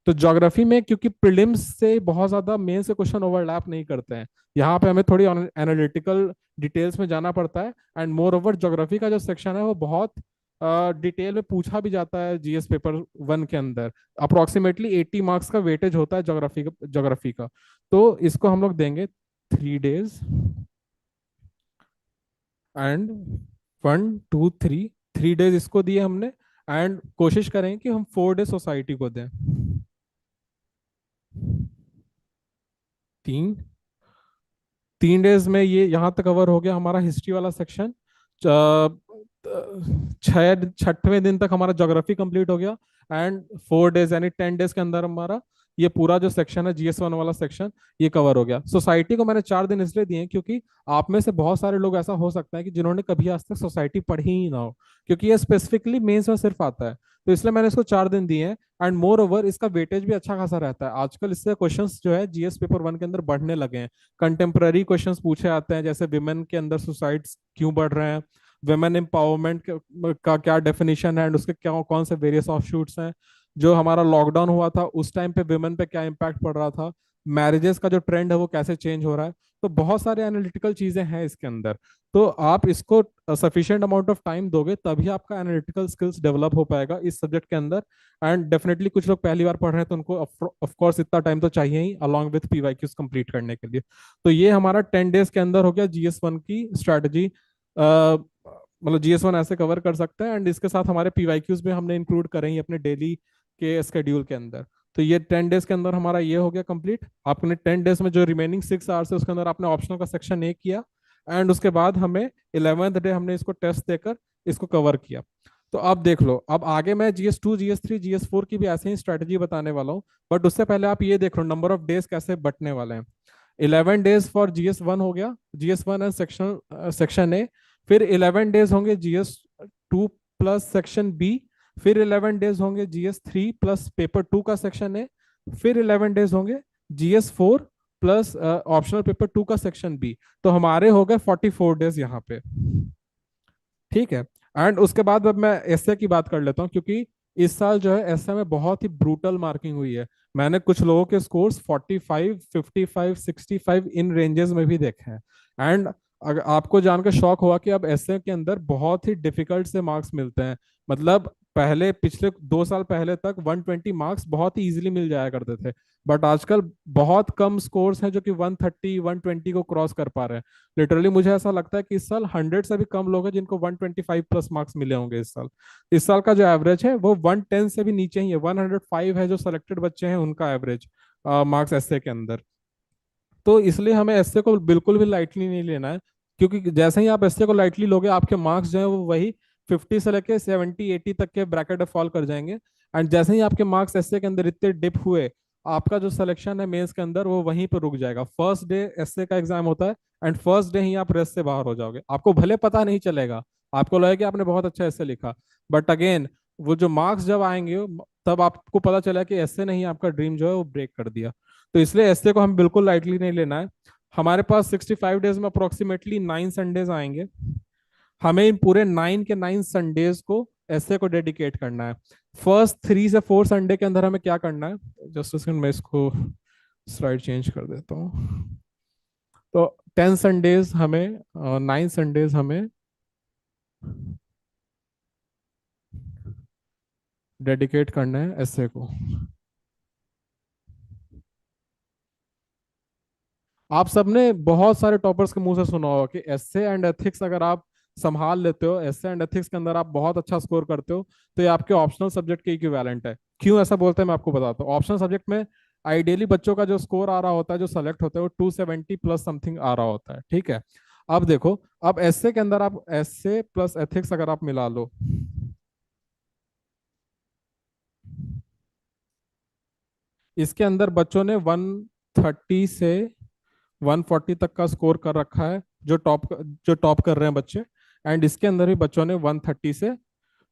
तो ज्योग्राफी में क्योंकि प्रीलिम्स से बहुत ज्यादा मेन से क्वेश्चन ओवरलैप नहीं करते हैं, यहाँ पे हमें थोड़ी एनालिटिकल डिटेल्स में जाना पड़ता है। एंड मोर ओवर ज्योग्राफी का जो सेक्शन है वो बहुत डिटेल में पूछा भी जाता है जीएस पेपर 1 के अंदर। अप्रोक्सीमेटली 80 मार्क्स का वेटेज होता है ज्योग्राफी का। तो इसको हम लोग देंगे 3 डेज एंड 1 2 3, 3 डेज इसको दिए हमने। एंड कोशिश करें कि हम 4 डे सोसाइटी को दें। तीन 3 डेज में ये यहाँ तक कवर हो गया हमारा हिस्ट्री वाला सेक्शन। छठवें दिन तक हमारा ज्योग्राफी कंप्लीट हो गया। एंड 4 डेज यानी 10 डेज के अंदर हमारा ये पूरा जो सेक्शन है GS1 वाला सेक्शन ये कवर हो गया। सोसाइटी को मैंने 4 दिन इसलिए दिए हैं क्योंकि आप में से बहुत सारे लोग ऐसा हो सकता है कि जिन्होंने कभी आज तक सोसाइटी पढ़ी ही ना हो, क्योंकि ये स्पेसिफिकली मेंस में सिर्फ आता है। तो इसलिए मैंने इसको 4 दिन दिए हैं। एंड मोर ओवर इसका वेटेज भी अच्छा खासा रहता है। आजकल इससे क्वेश्चंस जो है GS पेपर 1 के अंदर बढ़ने लगे हैं। कंटेम्प्ररी क्वेश्चंस पूछे आते हैं, जैसे विमेन के अंदर सुसाइड्स क्यों बढ़ रहे हैं, विमेन एम्पावरमेंट का क्या डेफिनेशन है एंड उसके क्या कौन से वेरियस ऑफशूट्स हैं, जो हमारा लॉकडाउन हुआ था उस टाइम पे विमेन पे क्या इम्पैक्ट पड़ रहा था, मैरिजेस का जो ट्रेंड है वो कैसे चेंज हो रहा है। तो बहुत सारे एनालिटिकल चीजें हैं इसके अंदर। तो आप इसको सफिशिएंट अमाउंट ऑफ टाइम दोगे तभी आपका एनालिटिकल स्किल्स डेवलप हो पाएगा इस सब्जेक्ट के अंदर। एंड डेफिनेटली कुछ लोग पहली बार पढ़ रहे हैं तो उनको ऑफ कोर्स इतना टाइम तो चाहिए ही अलॉन्ग विथ PYQs कंप्लीट करने के लिए। तो ये हमारा 10 डेज के अंदर हो गया GS1 की स्ट्रैटेजी। मतलब GS1 ऐसे कवर कर सकते हैं एंड इसके साथ हमारे PYQs भी हमने इंक्लूड करें ही अपने डेली के स्केड्यूल के अंदर। तो ये 10 डेज के अंदर हमारा ये हो गया कंप्लीट। आपने 10 डेज में जो रिमेनिंग 6 आवर्स है उसके अंदर आपने ऑप्शनल का सेक्शन ए किया। एंड उसके बाद हमें 11वें डे हमने इसको टेस्ट देकर इसको कवर किया। तो अब देख लो, अब आगे मैं GS2 GS3 GS4 की भी ऐसे ही स्ट्रेटजी बताने वाला हूँ। बट उससे पहले आप ये देख लो नंबर ऑफ डेज कैसे बटने वाले हैं। 11 डेज फॉर GS1 हो गया, GS1 एंड सेक्शन ए। फिर 11 डेज होंगे GS2 प्लस सेक्शन बी। फिर 11 डेज होंगे GS3 प्लस पेपर 2 का सेक्शन ए। फिर 11 डेज होंगे GS4 प्लस ऑप्शनल पेपर 2 का सेक्शन बी। तो हमारे हो गए 44 डेज यहाँ पे। ठीक है। एंड उसके बाद अब मैं एसए की बात कर लेता हूँ, क्योंकि इस साल जो है एसए में बहुत ही ब्रूटल मार्किंग हुई है। मैंने कुछ लोगों के स्कोर्स 45 55 65 इन रेंजेस में भी देखे हैं। एंड अगर आपको जानकर शॉक हुआ कि अब एसए के अंदर बहुत ही डिफिकल्ट से मार्क्स मिलते हैं। मतलब पहले पिछले 2 साल पहले तक 120 मार्क्स बहुत ही इजीली मिल जाया करते थे। बट आजकल बहुत कम स्कोर्स हैं जो कि 130 120 को क्रॉस कर पा रहे हैं। लिटरली मुझे ऐसा लगता है कि इस साल 100 से भी कम लोग हैं जिनको 125 प्लस मार्क्स मिले होंगे इस साल। इस साल का जो एवरेज है वो 110 से भी नीचे ही है, 105 है जो सिलेक्टेड बच्चे हैं उनका एवरेज मार्क्स एसए के अंदर। तो इसलिए हमें एसए को बिल्कुल भी लाइटली नहीं लेना है, क्योंकि जैसे ही आप एसए को लाइटली लोगे आपके मार्क्स जो है वो वही 50 से लेके 70 80 तक के ब्रैकेट में फॉल कर जाएंगे। एंड जैसे ही आपके मार्क्स एसए के अंदर इतने डिप हुए, आपका जो सिलेक्शन है मेंस के अंदर वो वहीं पर रुक जाएगा। फर्स्ट डे एसए का एग्जाम होता है एंड फर्स्ट डे ही आप रेस से बाहर हो जाओगे। आपको भले पता नहीं चलेगा, आपको लगेगा कि आपने बहुत अच्छा एसए लिखा, बट अगेन वो जो मार्क्स जब आएंगे तब आपको पता चला कि एसए ने ही आपका ड्रीम जो है वो ब्रेक कर दिया। तो इसलिए एसए को हम बिल्कुल लाइटली नहीं लेना है। हमारे पास 65 डेज में अप्रोक्सीमेटली 9 संडेज आएंगे। हमें इन पूरे 9 के 9 संडेज को एसए को डेडिकेट करना है। फर्स्ट 3 से 4 संडे के अंदर हमें क्या करना है, जस्ट सेकंड मैं इसको स्लाइड चेंज कर देता हूँ। तो 10 संडेज हमें 9 संडेज हमें डेडिकेट करना है एसए को। आप सबने बहुत सारे टॉपर्स के मुंह से सुना होगा कि एसए एंड एथिक्स अगर आप संभाल लेते हो, एसए एंड एथिक्स के अंदर आप बहुत अच्छा स्कोर करते हो, तो ये आपके ऑप्शनल सब्जेक्ट के इक्विवेलेंट है। क्यों ऐसा बोलते हैं मैं आपको बताता हूँ। ऑप्शनल सब्जेक्ट में आइडियली बच्चों का जो स्कोर आ रहा होता है, जो सेलेक्ट होता है, वो 270 प्लस समथिंग आ रहा होता है। ठीक है। अब देखो, अब एसए के अंदर आप एसए प्लस एथिक्स अगर आप मिला लो, इसके अंदर बच्चों ने 130 से 140 तक का स्कोर कर रखा है, जो टॉप कर रहे हैं बच्चे। एंड इसके अंदर भी बच्चों ने 130 से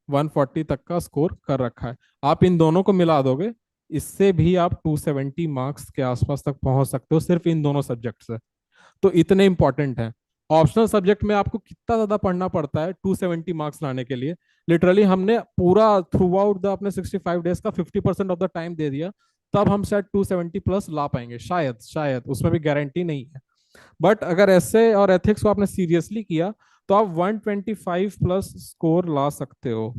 140 तक का स्कोर कर रखा है। आप इन दोनों को मिला दोगे, इससे भी आप 270 मार्क्स के आसपास तक पहुंच सकते हो सिर्फ इन दोनों सब्जेक्ट से। तो इतने इंपॉर्टेंट है। ऑप्शनल सब्जेक्ट में आपको कितना ज्यादा पढ़ना पड़ता है 270 मार्क्स लाने के लिए। लिटरली हमने पूरा थ्रू आउट द अपने 65 डेज का 50% ऑफ द टाइम दे दिया, तब हम शायद 270 प्लस ला पाएंगे, शायद शायद, उसमें भी गारंटी नहीं है। बट अगर एसए और एथिक्स को आपने सीरियसली किया तो आप 125 प्लस स्कोर ला सकते हो।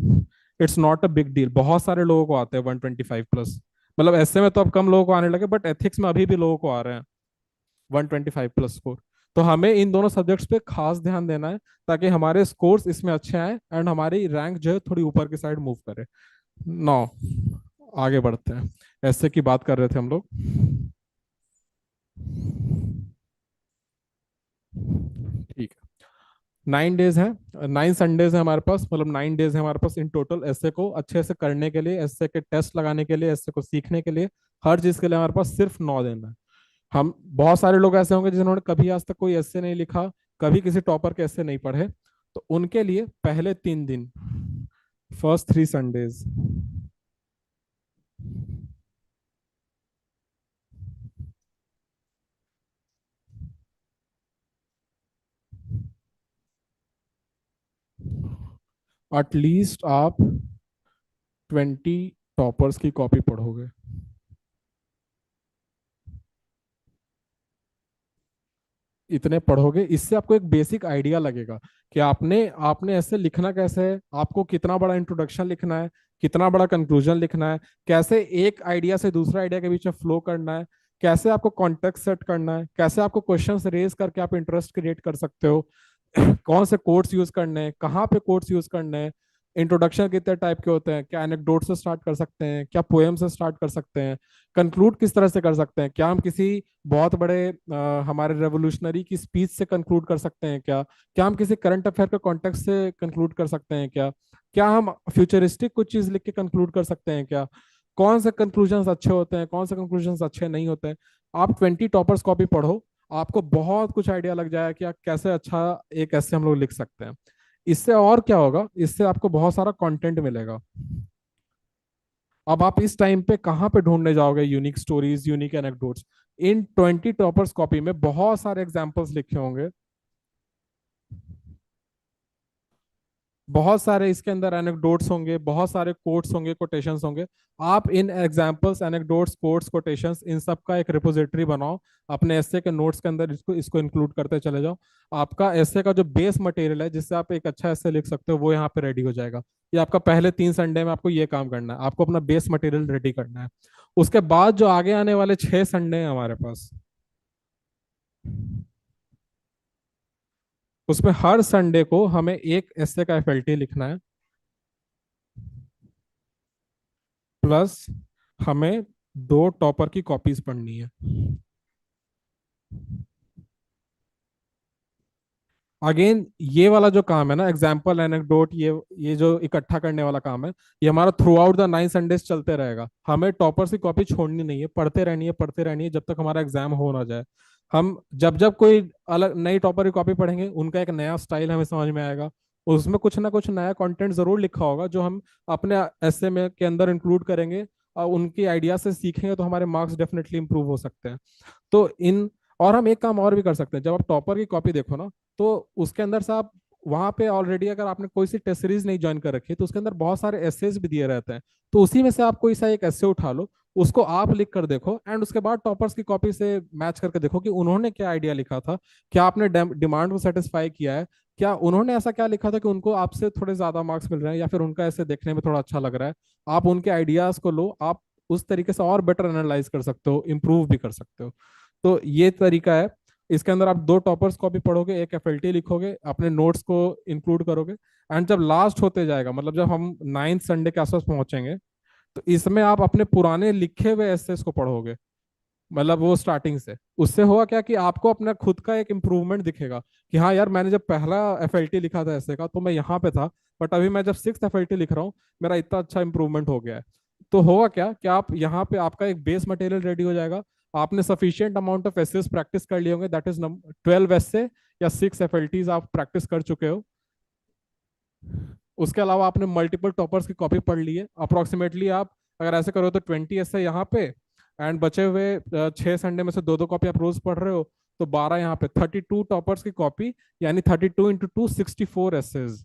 It's not a big deal. बहुत सारे लोगों को आते हैं 125 प्लस। मतलब एसए में तो अब कम लोगों को आने लगे, बट एथिक्स में अभी भी लोगों को आ रहे हैं 125 प्लस स्कोर। तो हमें इन दोनों सब्जेक्ट्स पे खास ध्यान देना है ताकि हमारे स्कोर्स इसमें अच्छे आए एंड हमारी रैंक जो है थोड़ी ऊपर की साइड मूव करे। नौ, आगे बढ़ते हैं। एसए की बात कर रहे थे हम लोग। ठीक है, 9 डेज हैं, 9 संडेज है हमारे पास, मतलब 9 डेज है हमारे पास इन टोटल ऐसे को अच्छे से करने के लिए, ऐसे के टेस्ट लगाने के लिए, ऐसे को सीखने के लिए, हर चीज के लिए हमारे पास सिर्फ 9 दिन है। हम बहुत सारे लोग ऐसे होंगे जिन्होंने कभी आज तक कोई ऐसे नहीं लिखा, कभी किसी टॉपर के ऐसे नहीं पढ़े, तो उनके लिए पहले 3 दिन, फर्स्ट 3 संडेज, एटलीस्ट आप 20 टॉपर्स की कॉपी पढ़ोगे। इतने पढ़ोगे, इससे आपको एक बेसिक आइडिया लगेगा कि आपने आपने ऐसे लिखना कैसे है, आपको कितना बड़ा इंट्रोडक्शन लिखना है, कितना बड़ा कंक्लूजन लिखना है, कैसे एक आइडिया से दूसरा आइडिया के बीच में फ्लो करना है, कैसे आपको कॉन्टेक्स्ट सेट करना है, कैसे आपको क्वेश्चंस रेज करके आप इंटरेस्ट क्रिएट कर सकते हो, कौन से कोट्स यूज करने हैं, कहाँ पे कोट्स यूज करने हैं, इंट्रोडक्शन कितने टाइप के होते हैं, क्या एनेक्डोट से स्टार्ट कर सकते हैं, क्या पोएम से स्टार्ट कर सकते हैं, कंक्लूड किस तरह से कर सकते हैं, क्या हम किसी बहुत बड़े हमारे रेवोल्यूशनरी की स्पीच से कंक्लूड कर सकते हैं, क्या क्या हम किसी करंट अफेयर के कॉन्टेक्स्ट से कंक्लूड कर सकते हैं, क्या क्या हम फ्यूचरिस्टिक कुछ चीज लिख के कंक्लूड कर सकते हैं, क्या कौन से कंक्लूजन्स अच्छे होते हैं, कौन से कंक्लूजन्स अच्छे नहीं होते हैं। आप 20 टॉपर्स कॉपी पढ़ो, आपको बहुत कुछ आइडिया लग जाएगा कि आप कैसे अच्छा एक ऐसे हम लोग लिख सकते हैं। इससे और क्या होगा, इससे आपको बहुत सारा कंटेंट मिलेगा। अब आप इस टाइम पे कहाँ पे ढूंढने जाओगे यूनिक स्टोरीज, यूनिक एनेक्डोट्स? इन 20 टॉपर्स कॉपी में बहुत सारे एग्जाम्पल्स लिखे होंगे, बहुत सारे इसके अंदर एनेक्डोट्स होंगे, बहुत सारे कोट्स होंगे, कोटेशंस होंगे। आप इन एग्जाम्पल्स, एनेक्डोट्स, कोट्स, कोटेशंस, इन सब का एक रिपोजिटरी बनाओ, अपने एस्से के नोट्स के अंदर इसको इसको इंक्लूड करते चले जाओ। आपका एस्से का जो बेस मटेरियल है जिससे आप एक अच्छा एस्से लिख सकते हो, वो यहाँ पे रेडी हो जाएगा। ये आपका पहले 3 संडे में आपको ये काम करना है, आपको अपना बेस मटेरियल रेडी करना है। उसके बाद जो आगे आने वाले 6 संडे हैं हमारे पास, उसमें हर संडे को हमें एक एस्से का एफएलटी लिखना है, प्लस हमें 2 टॉपर की कॉपीज पढ़नी है। अगेन ये वाला जो काम है ना, एग्जाम्पल, एनेक्डोट, ये जो इकट्ठा करने वाला काम है, ये हमारा थ्रू आउट द 9 संडेज चलते रहेगा। हमें टॉपर्स की कॉपी छोड़नी नहीं है, पढ़ते रहनी है, पढ़ते रहनी है, जब तक हमारा एग्जाम हो ना जाए। हम जब जब कोई अलग नई टॉपर की कॉपी पढ़ेंगे, उनका एक नया स्टाइल हमें समझ में आएगा, उसमें कुछ ना कुछ नया कंटेंट जरूर लिखा होगा जो हम अपने एस्से में के अंदर इंक्लूड करेंगे, और उनकी आइडिया से सीखेंगे तो हमारे मार्क्स डेफिनेटली इंप्रूव हो सकते हैं। तो इन और हम एक काम और भी कर सकते हैं, जब आप टॉपर की कॉपी देखो ना, तो उसके अंदर से आप वहां पे ऑलरेडी अगर आपने कोई सी टेस्ट सीरीज नहीं ज्वाइन कर रखी है, तो उसके अंदर बहुत सारे एसेस भी दिए रहते हैं। तो उसी में से आप कोई सा एक एसे उठा लो, उसको आप लिख कर देखो, एंड उसके बाद टॉपर्स की कॉपी से मैच करके देखो कि उन्होंने क्या आइडिया लिखा था, क्या आपने डिमांड को सेटिस्फाई किया है, क्या उन्होंने ऐसा क्या लिखा था कि उनको आपसे थोड़े ज्यादा मार्क्स मिल रहे हैं, या फिर उनका ऐसे देखने में थोड़ा अच्छा लग रहा है। आप उनके आइडियाज को लो, आप उस तरीके से और बेटर एनालाइज कर सकते हो, इंप्रूव भी कर सकते हो। तो ये तरीका है। इसके अंदर आप 2 टॉपर्स कॉपी पढ़ोगे, एक एफएलटी लिखोगे, अपने नोट्स को इंक्लूड करोगे, एंड जब लास्ट होते जाएगा, मतलब जब हम 9 संडे के आसपास पहुंचेंगे, तो इसमें आप अपने पुराने लिखे हुए एसेस को पढ़ोगे, मतलब वो स्टार्टिंग से। उससे हुआ क्या कि आपको अपना खुद का एक इम्प्रूवमेंट दिखेगा कि हाँ यार, मैंने जब पहला एफएलटी लिखा था ऐसे का तो मैं यहाँ पे था, बट अभी मैं जब 6th एफएलटी लिख रहा हूँ, मेरा इतना अच्छा इंप्रूवमेंट हो गया है। तो होगा क्या कि आप यहाँ पे आपका एक बेस मटेरियल रेडी हो जाएगा, आपने sufficient amount of essays practice कर लिए होंगे, दैट इज 12 एसे या 6 एफएलटीज आप प्रैक्टिस कर चुके हो। उसके अलावा आपने मल्टीपल टॉपर्स की कॉपी पढ़ ली है, अप्रोक्सीमेटली आप अगर ऐसे करो तो 20 ऐसे यहाँ पे, एंड बचे हुए 6 संडे में से 2 2 कॉपी आप रोज पढ़ रहे हो, तो 12 यहाँ पे, 32 टॉपर्स की कॉपी, यानी 32 × 2 64 एसेज।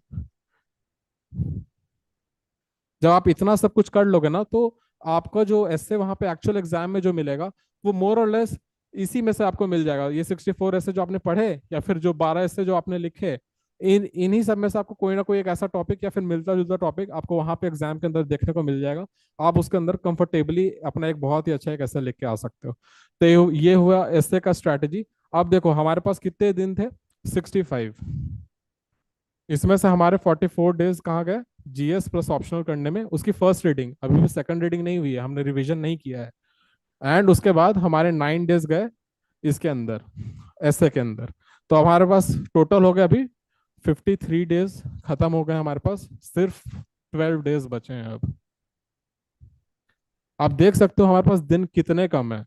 जब आप इतना सब कुछ कर लोगे ना, तो आपका जो एसे वहां पे एक्चुअल एग्जाम में जो मिलेगा, वो मोर और लेस इसी में से आपको मिल जाएगा। ये 64 एसे जो आपने पढ़े, या फिर जो 12 एसे जो आपने लिखे, इन्हीं सब में से आपको कोई ना कोई एक ऐसा टॉपिक या फिर मिलता जुलता टॉपिक आपको वहां पे एग्जाम के अंदर देखने को मिल जाएगा। आप उसके अंदर कंफर्टेबली अपना एक बहुत ही अच्छा एक ऐसा लिख के आ सकते हो। तो ये हुआ एसे का स्ट्रैटेजी। अब देखो हमारे पास कितने दिन थे, 65। इसमें से हमारे 44 डेज कहाँ गए, जीएस प्लस ऑप्शनल करने में। उसकी फर्स्ट रीडिंग, अभी भी सेकंड रीडिंग नहीं हुई है, हमने रिवीजन नहीं किया है। एंड उसके बाद हमारे 9 डेज गए इसके अंदर, ऐसे के अंदर। तो हमारे पास टोटल हो गया अभी 53 डेज खत्म हो गए हमारे पास, सिर्फ 12 डेज बचे हैं अब। आप देख सकते हो हमारे पास दिन कितने कम है।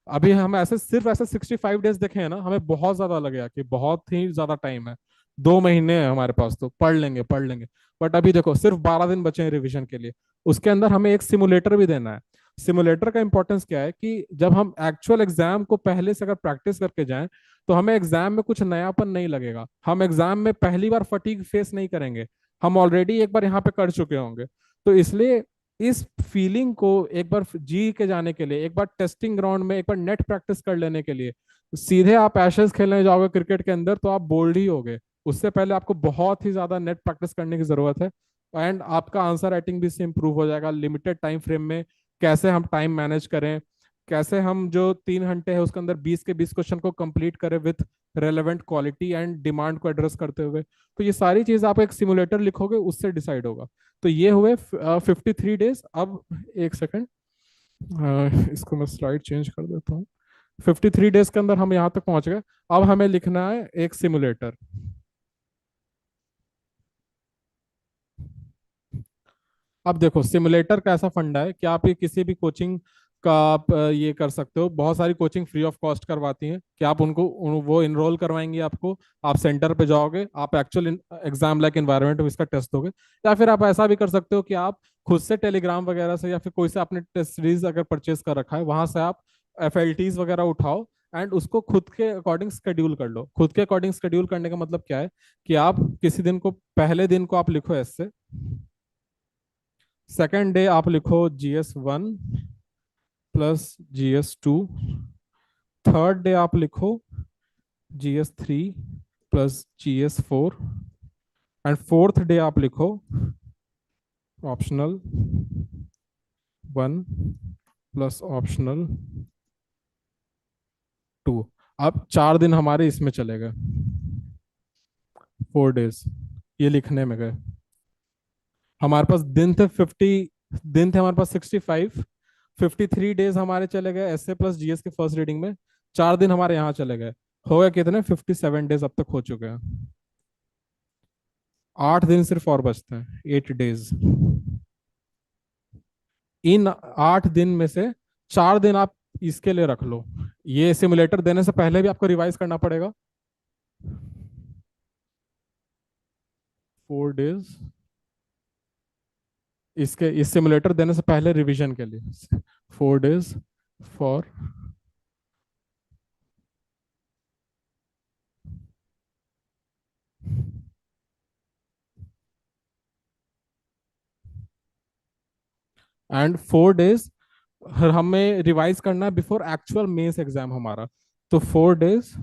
अभी हम ऐसे सिर्फ ऐसे 65 डेज देखे हैं ना, हमें बहुत ज्यादा लगेगा कि बहुत ही ज्यादा टाइम है, 2 महीने हैं हमारे पास तो पढ़ लेंगे पढ़ लेंगे। बट अभी देखो सिर्फ 12 दिन बचे हैं रिवीजन के लिए। उसके अंदर हमें एक सिमुलेटर भी देना है। सिमुलेटर का इंपॉर्टेंस क्या है कि जब हम एक्चुअल एग्जाम को पहले से अगर प्रैक्टिस करके जाएं तो हमें एग्जाम में कुछ नयापन नहीं लगेगा, हम एग्जाम में पहली बार फटीग फेस नहीं करेंगे, हम ऑलरेडी एक बार यहाँ पे कर चुके होंगे। तो इसलिए इस फीलिंग को एक बार जी के जाने के लिए, एक बार टेस्टिंग ग्राउंड में एक बार नेट प्रैक्टिस कर लेने के लिए, सीधे आप एशेज खेलने जाओगे क्रिकेट के अंदर तो आप बोल्ड ही होगे। उससे पहले आपको बहुत ही ज्यादा नेट प्रैक्टिस करने की जरूरत है। एंड आपका आंसर राइटिंग भी इससे इंप्रूव हो जाएगा। लिमिटेड टाइम फ्रेम में कैसे हम टाइम मैनेज करें, कैसे हम जो 3 घंटे है उसके अंदर 20 के 20 क्वेश्चन को कंप्लीट करें with relevant quality and demand को एड्रेस करते हुए। तो ये सारी चीज आप एक सिमुलेटर लिखोगे उससे डिसाइड होगा। तो ये हुए 53 डेज। अब एक सेकंड, इसको मैं स्लाइड चेंज कर देता हूँ। 53 डेज के अंदर हम यहाँ तक पहुंच गए। अब हमें लिखना है एक सिमुलेटर। अब देखो सिमुलेटर का ऐसा फंडा है कि आप ये किसी भी कोचिंग का आप ये कर सकते हो। बहुत सारी कोचिंग फ्री ऑफ कॉस्ट करवाती हैं कि आप उनको वो इनरोल करवाएंगे आपको, आप सेंटर पे जाओगे, आप एक्चुअल एग्जाम लाइक एनवायरनमेंट में इसका टेस्ट दोगे। या फिर आप ऐसा भी कर सकते हो कि आप खुद से टेलीग्राम वगैरह से या फिर कोई से आपने टेस्ट सीरीज अगर परचेज कर रखा है वहां से आप FLTs वगैरह उठाओ एंड उसको खुद के अकॉर्डिंग शेड्यूल कर लो। खुद के अकॉर्डिंग शेड्यूल करने का मतलब क्या है कि आप किसी दिन को, पहले दिन को आप लिखो ऐसे, सेकेंड डे आप लिखो GS1 plus GS2, third day आप लिखो GS3 plus GS4, and fourth day आप लिखो ऑप्शनल 1 प्लस ऑप्शनल 2। अब 4 दिन हमारे इसमें चले गए, 4 डेज ये लिखने में गए। हमारे पास दिन थे 50, दिन थे हमारे पास 65। 53 डेज हमारे चले गए ऐसे प्लस GS के फर्स्ट रीडिंग में। 4 दिन हमारे यहाँ चले गए, हो गए कितने, 57 डेज अब तक हो चुके हैं। 8 दिन सिर्फ और बचते हैं, 8 डेज। इन 8 दिन में से 4 दिन आप इसके लिए रख लो। ये सिमुलेटर देने से पहले भी आपको रिवाइज करना पड़ेगा। 4 डेज इसके, इस सिमुलेटर देने से पहले रिवीजन के लिए, 4 डेज फॉर एंड 4 डेज हमें रिवाइज करना है बिफोर एक्चुअल मेंस एग्जाम हमारा। तो 4 डेज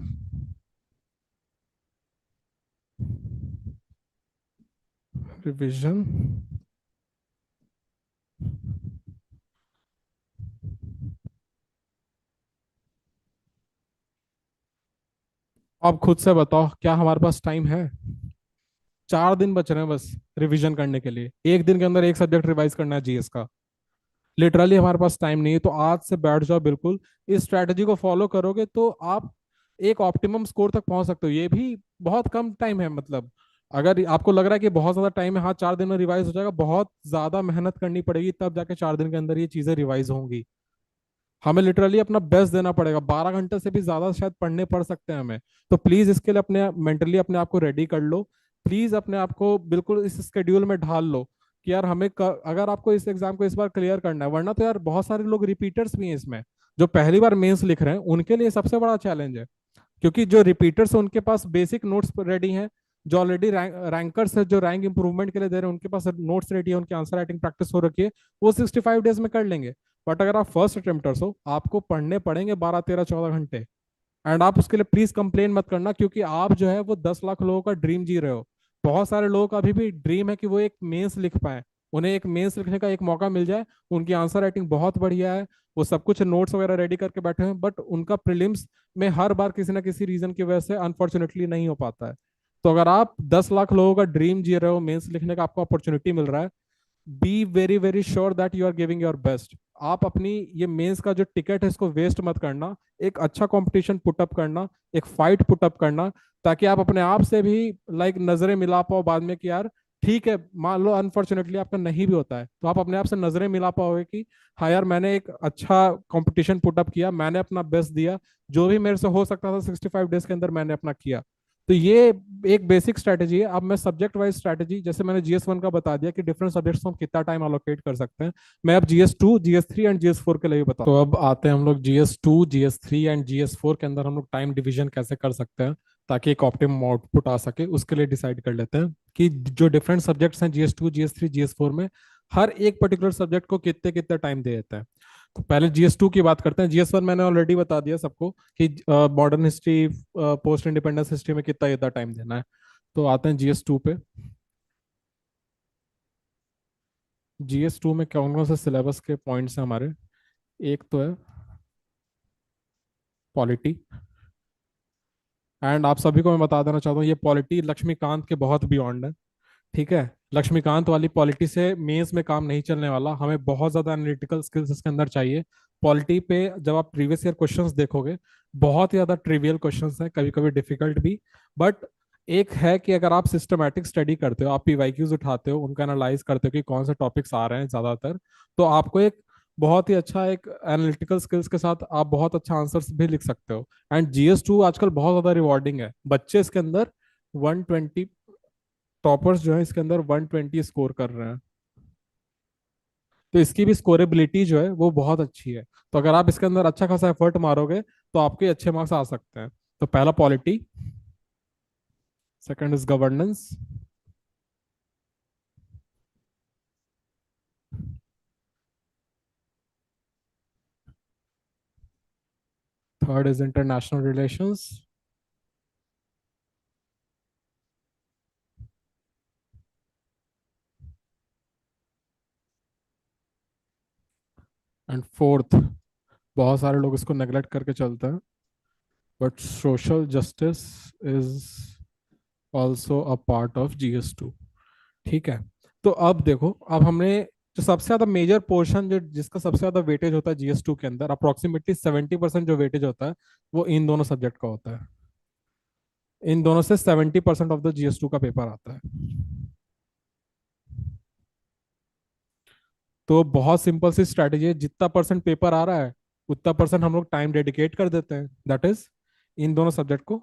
रिवीजन। अब खुद से बताओ क्या हमारे पास टाइम है? 4 दिन बच रहे हैं बस रिवीजन करने के लिए। एक दिन के अंदर एक सब्जेक्ट रिवाइज करना है GS का। लिटरली हमारे पास टाइम नहीं है, तो आज से बैठ जाओ बिल्कुल। इस स्ट्रैटेजी को फॉलो करोगे तो आप एक ऑप्टिमम स्कोर तक पहुंच सकते हो। ये भी बहुत कम टाइम है, मतलब अगर आपको लग रहा है कि बहुत ज्यादा टाइम है, हाँ 4 दिन में रिवाइज हो जाएगा, बहुत ज्यादा मेहनत करनी पड़ेगी तब जाके 4 दिन के अंदर ये चीजें रिवाइज होंगी। हमें लिटरली अपना बेस्ट देना पड़ेगा, 12 घंटे से भी ज्यादा शायद पढ़ने पड़ सकते हैं हमें। तो प्लीज इसके लिए अपने मेंटली अपने आप को रेडी कर लो। प्लीज अपने आप को बिल्कुल इस स्केड्यूल में ढाल लो कि यार अगर आपको इस एग्जाम को इस बार क्लियर करना है, वरना तो यार बहुत सारे लोग रिपीटर्स भी हैं इसमें, जो पहली बार मेंस लिख रहे हैं उनके लिए सबसे बड़ा चैलेंज है। क्योंकि जो रिपीटर्स हैं उनके पास बेसिक नोट्स रेडी हैं, जो ऑलरेडी रैंकर्स है जो रैंक इंप्रूवमेंट के लिए दे रहे हैं उनके पास नोट्स रेडी है, उनकी आंसर राइटिंग प्रैक्टिस हो रखी है, वो 65 डेज में कर लेंगे। बट अगर आप फर्स्ट अटेम्प्टर्स हो, आपको पढ़ने पड़ेंगे 12 13 14 घंटे। एंड आप उसके लिए प्लीज कंप्लेन मत करना, क्योंकि आप जो है वो 10 लाख लोगों का ड्रीम जी रहे हो। बहुत सारे लोगों का अभी भी ड्रीम है कि वो एक मेंस लिख पाए, उन्हें एक मेंस लिखने का एक मौका मिल जाए। उनकी आंसर राइटिंग बहुत बढ़िया है, वो सब कुछ नोट्स वगैरह रेडी करके बैठे हैं, बट उनका प्रीलिम्स में हर बार किसी ना किसी रीजन की वजह से अनफॉर्चुनेटली नहीं हो पाता है। तो अगर आप 10 लाख लोगों का ड्रीम जी रहे हो, मेंस लिखने का आपको अपॉर्चुनिटी मिल रहा है, be very very sure that you are giving your best. आप अपनी ये मेंस का जो टिकट है इसको वेस्ट मत करना, एक अच्छा कंपटीशन पुटअप करना, एक फाइट पुटअप करना, ताकि आप अपने आप से भी लाइक नजरें मिला पाओ बाद में कि यार ठीक है, मान लो अनफॉर्चुनेटली आपका नहीं भी होता है तो आप अपने आप से नजरें मिला पाओगे कि हाँ यार मैंने एक अच्छा कंपटीशन पुटअप किया, मैंने अपना बेस्ट दिया, जो भी मेरे से हो सकता था 65 डेज के अंदर मैंने अपना किया। तो ये एक बेसिक स्ट्रैटेजी है। अब मैं सब्जेक्ट वाइज स्ट्रैटेजी, जैसे मैंने जीएस 1 का बता दिया कि डिफरेंट सब्जेक्ट्स में हम कितना टाइम अलोकेट कर सकते हैं, मैं अब जीएस 2, जीएस 3 एंड जीएस 4 के लिए भी बता। तो अब आते हैं हम लोग जीएस 2, जीएस 3 एंड जीएस 4 के अंदर हम लोग टाइम डिवीजन कैसे कर सकते हैं ताकि एक ऑप्टिमम आउटपुट आ सके, उसके लिए डिसाइड कर लेते हैं कि जो डिफरेंट सब्जेक्ट्स हैं जीएस 2, जीएस 3, जीएस 4 में, हर एक पर्टिकुलर सब्जेक्ट को कितने कितने टाइम दे देते हैं। तो पहले जीएस 2 की बात करते हैं। जीएस 1 मैंने ऑलरेडी बता दिया सबको कि modern history, post independence history में कितना कितना टाइम देना है। तो आते हैं जीएस 2 पे। जीएस 2 में कौन कौन से सिलेबस के पॉइंट्स हैं हमारे? एक तो है पॉलिटी, एंड आप सभी को मैं बता देना चाहता हूँ ये पॉलिटी लक्ष्मीकांत के बहुत बियॉन्ड है। ठीक है, लक्ष्मीकांत वाली पॉलिटी से मेंस में काम नहीं चलने वाला, हमें बहुत ज्यादा एनालिटिकल स्किल्स इसके अंदर चाहिए। पॉलिटी पे जब आप प्रीवियस ईयर क्वेश्चंस देखोगे, बहुत ही ज्यादा ट्रिवियल क्वेश्चंस हैं, कभी कभी डिफिकल्ट भी, बट एक है कि अगर आप सिस्टमैटिक स्टडी करते हो, आप पीवाईक्यूज उठाते हो, उनका एनालाइज करते हो कि कौन से टॉपिक्स आ रहे हैं ज्यादातर, तो आपको एक बहुत ही अच्छा एक एनालिटिकल स्किल्स के साथ आप बहुत अच्छा आंसर्स भी लिख सकते हो। एंड जीएस 2 आजकल बहुत ज्यादा रिवॉर्डिंग है, बच्चे इसके अंदर 120, टॉपर्स जो है इसके अंदर 120 स्कोर कर रहे हैं। तो इसकी भी स्कोरेबिलिटी जो है वो बहुत अच्छी है। तो अगर आप इसके अंदर अच्छा खासा एफर्ट मारोगे तो आपके अच्छे मार्क्स आ सकते हैं। तो पहला polity, second is governance, third is international relations, and fourth, बहुत सारे लोग इसको नेग्लेक्ट करके चलते हैं, but social justice is also a part of GS 2। ठीक है, तो अब देखो, अब हमने जो सबसे ज्यादा मेजर पोर्शन, जो जिसका सबसे ज्यादा वेटेज होता है जीएस 2 के अंदर, अप्रोक्सीमेटली 70% जो वेटेज होता है वो इन दोनों सब्जेक्ट का होता है। इन दोनों से 70% ऑफ द जीएस 2 का पेपर आता है। तो बहुत सिंपल सी स्ट्रैटेजी है, जितना परसेंट पेपर आ रहा है उतना परसेंट हम लोग टाइम डेडिकेट कर देते हैं, दैट इज इन दोनों सब्जेक्ट को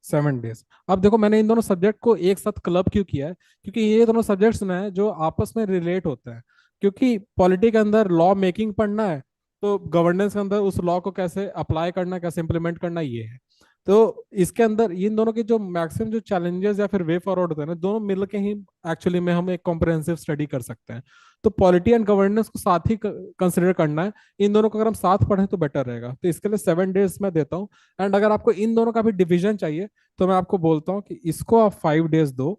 7 डेज। अब देखो, मैंने इन दोनों सब्जेक्ट को एक साथ क्लब क्यों किया है, क्योंकि ये दोनों सब्जेक्ट्स ना है जो आपस में रिलेट होते हैं। क्योंकि पॉलिटी के अंदर लॉ मेकिंग पढ़ना है, तो गवर्नेंस के अंदर उस लॉ को कैसे अप्लाई करना, कैसे इंप्लीमेंट करना, ये है। तो इसके अंदर इन दोनों के जो मैक्सिमम जो चैलेंजेस या फिर वे फॉरवर्ड होते हैं ना, दोनों मिलके ही एक्चुअली में हम एक कॉम्प्रहेंसिव स्टडी कर सकते हैं। तो पॉलिटी एंड गवर्नेंस को साथ ही कंसिडर करना है। इन दोनों को अगर हम साथ पढ़ें तो बेटर रहेगा, तो इसके लिए 7 डेज मैं देता हूँ। एंड अगर आपको इन दोनों का भी डिवीजन चाहिए तो मैं आपको बोलता हूँ कि इसको आप 5 डेज दो,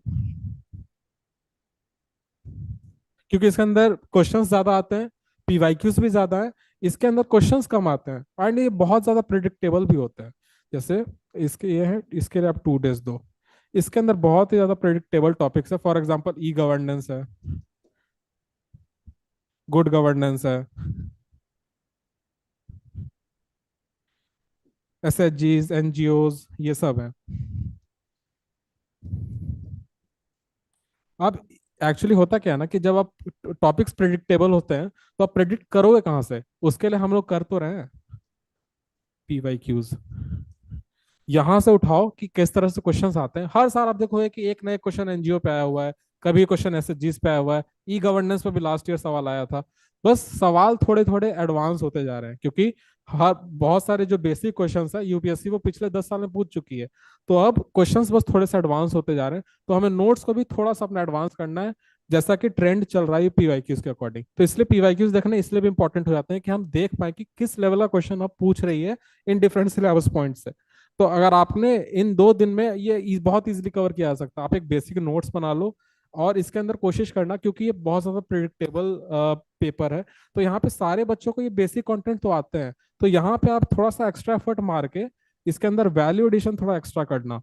क्योंकि इसके अंदर क्वेश्चंस ज्यादा आते हैं, पीवाईक्यूज भी ज्यादा है, इसके अंदर क्वेश्चंस कम आते हैं, एंड ये बहुत ज्यादा प्रिडिक्टेबल भी होते हैं। जैसे इसके ये है, इसके लिए आप 2 डेज दो। इसके अंदर बहुत ही ज्यादा प्रिडिक्टेबल टॉपिक्स है, फॉर एग्जांपल ई गवर्नेंस है, गुड गवर्नेंस है, एसएचजीज, एनजीओज, ये सब है। अब एक्चुअली होता क्या है ना कि जब आप टॉपिक्स प्रिडिक्टेबल होते हैं तो आप प्रिडिक्ट करोगे कहाँ से? उसके लिए हम लोग कर तो रहे हैं पीवाईक्यूज। यहां से उठाओ कि किस तरह से क्वेश्चंस आते हैं। हर साल आप देखोगे कि एक नया क्वेश्चन एनजीओ पे आया हुआ है, कभी क्वेश्चन एसएचजीस पे आया हुआ है, ई गवर्नेंस पे भी लास्ट ईयर सवाल आया था। बस सवाल थोड़े थोड़े एडवांस होते जा रहे हैं, क्योंकि हर बहुत सारे जो बेसिक क्वेश्चंस है यूपीएससी वो पिछले 10 साल में पूछ चुकी है। तो अब क्वेश्चंस बस थोड़े से एडवांस होते जा रहे हैं, तो हमें नोट्स को भी थोड़ा सा अपना एडवांस करना है, जैसा कि ट्रेंड चल रहा है पीवाईक्यूज के अकॉर्डिंग। तो इसलिए पीवाईक्यूज देखना इसलिए भी इंपॉर्टेंट हो जाते हैं कि हम देख पाए कि किस लेवल का क्वेश्चन आप पूछ रही है इन डिफरेंट सिलेबस पॉइंट से। तो अगर आपने इन 2 दिन में ये बहुत इजीली कवर किया जा सकता है, आप एक बेसिक नोट्स बना लो और इसके अंदर कोशिश करना, क्योंकि ये बहुत ज्यादा प्रिडिक्टेबल पेपर है। तो यहाँ पे सारे बच्चों को ये बेसिक कंटेंट तो आते हैं, तो यहाँ पे आप थोड़ा सा एक्स्ट्रा एफर्ट मार के इसके अंदर वैल्यू एडिशन थोड़ा एक्स्ट्रा करना।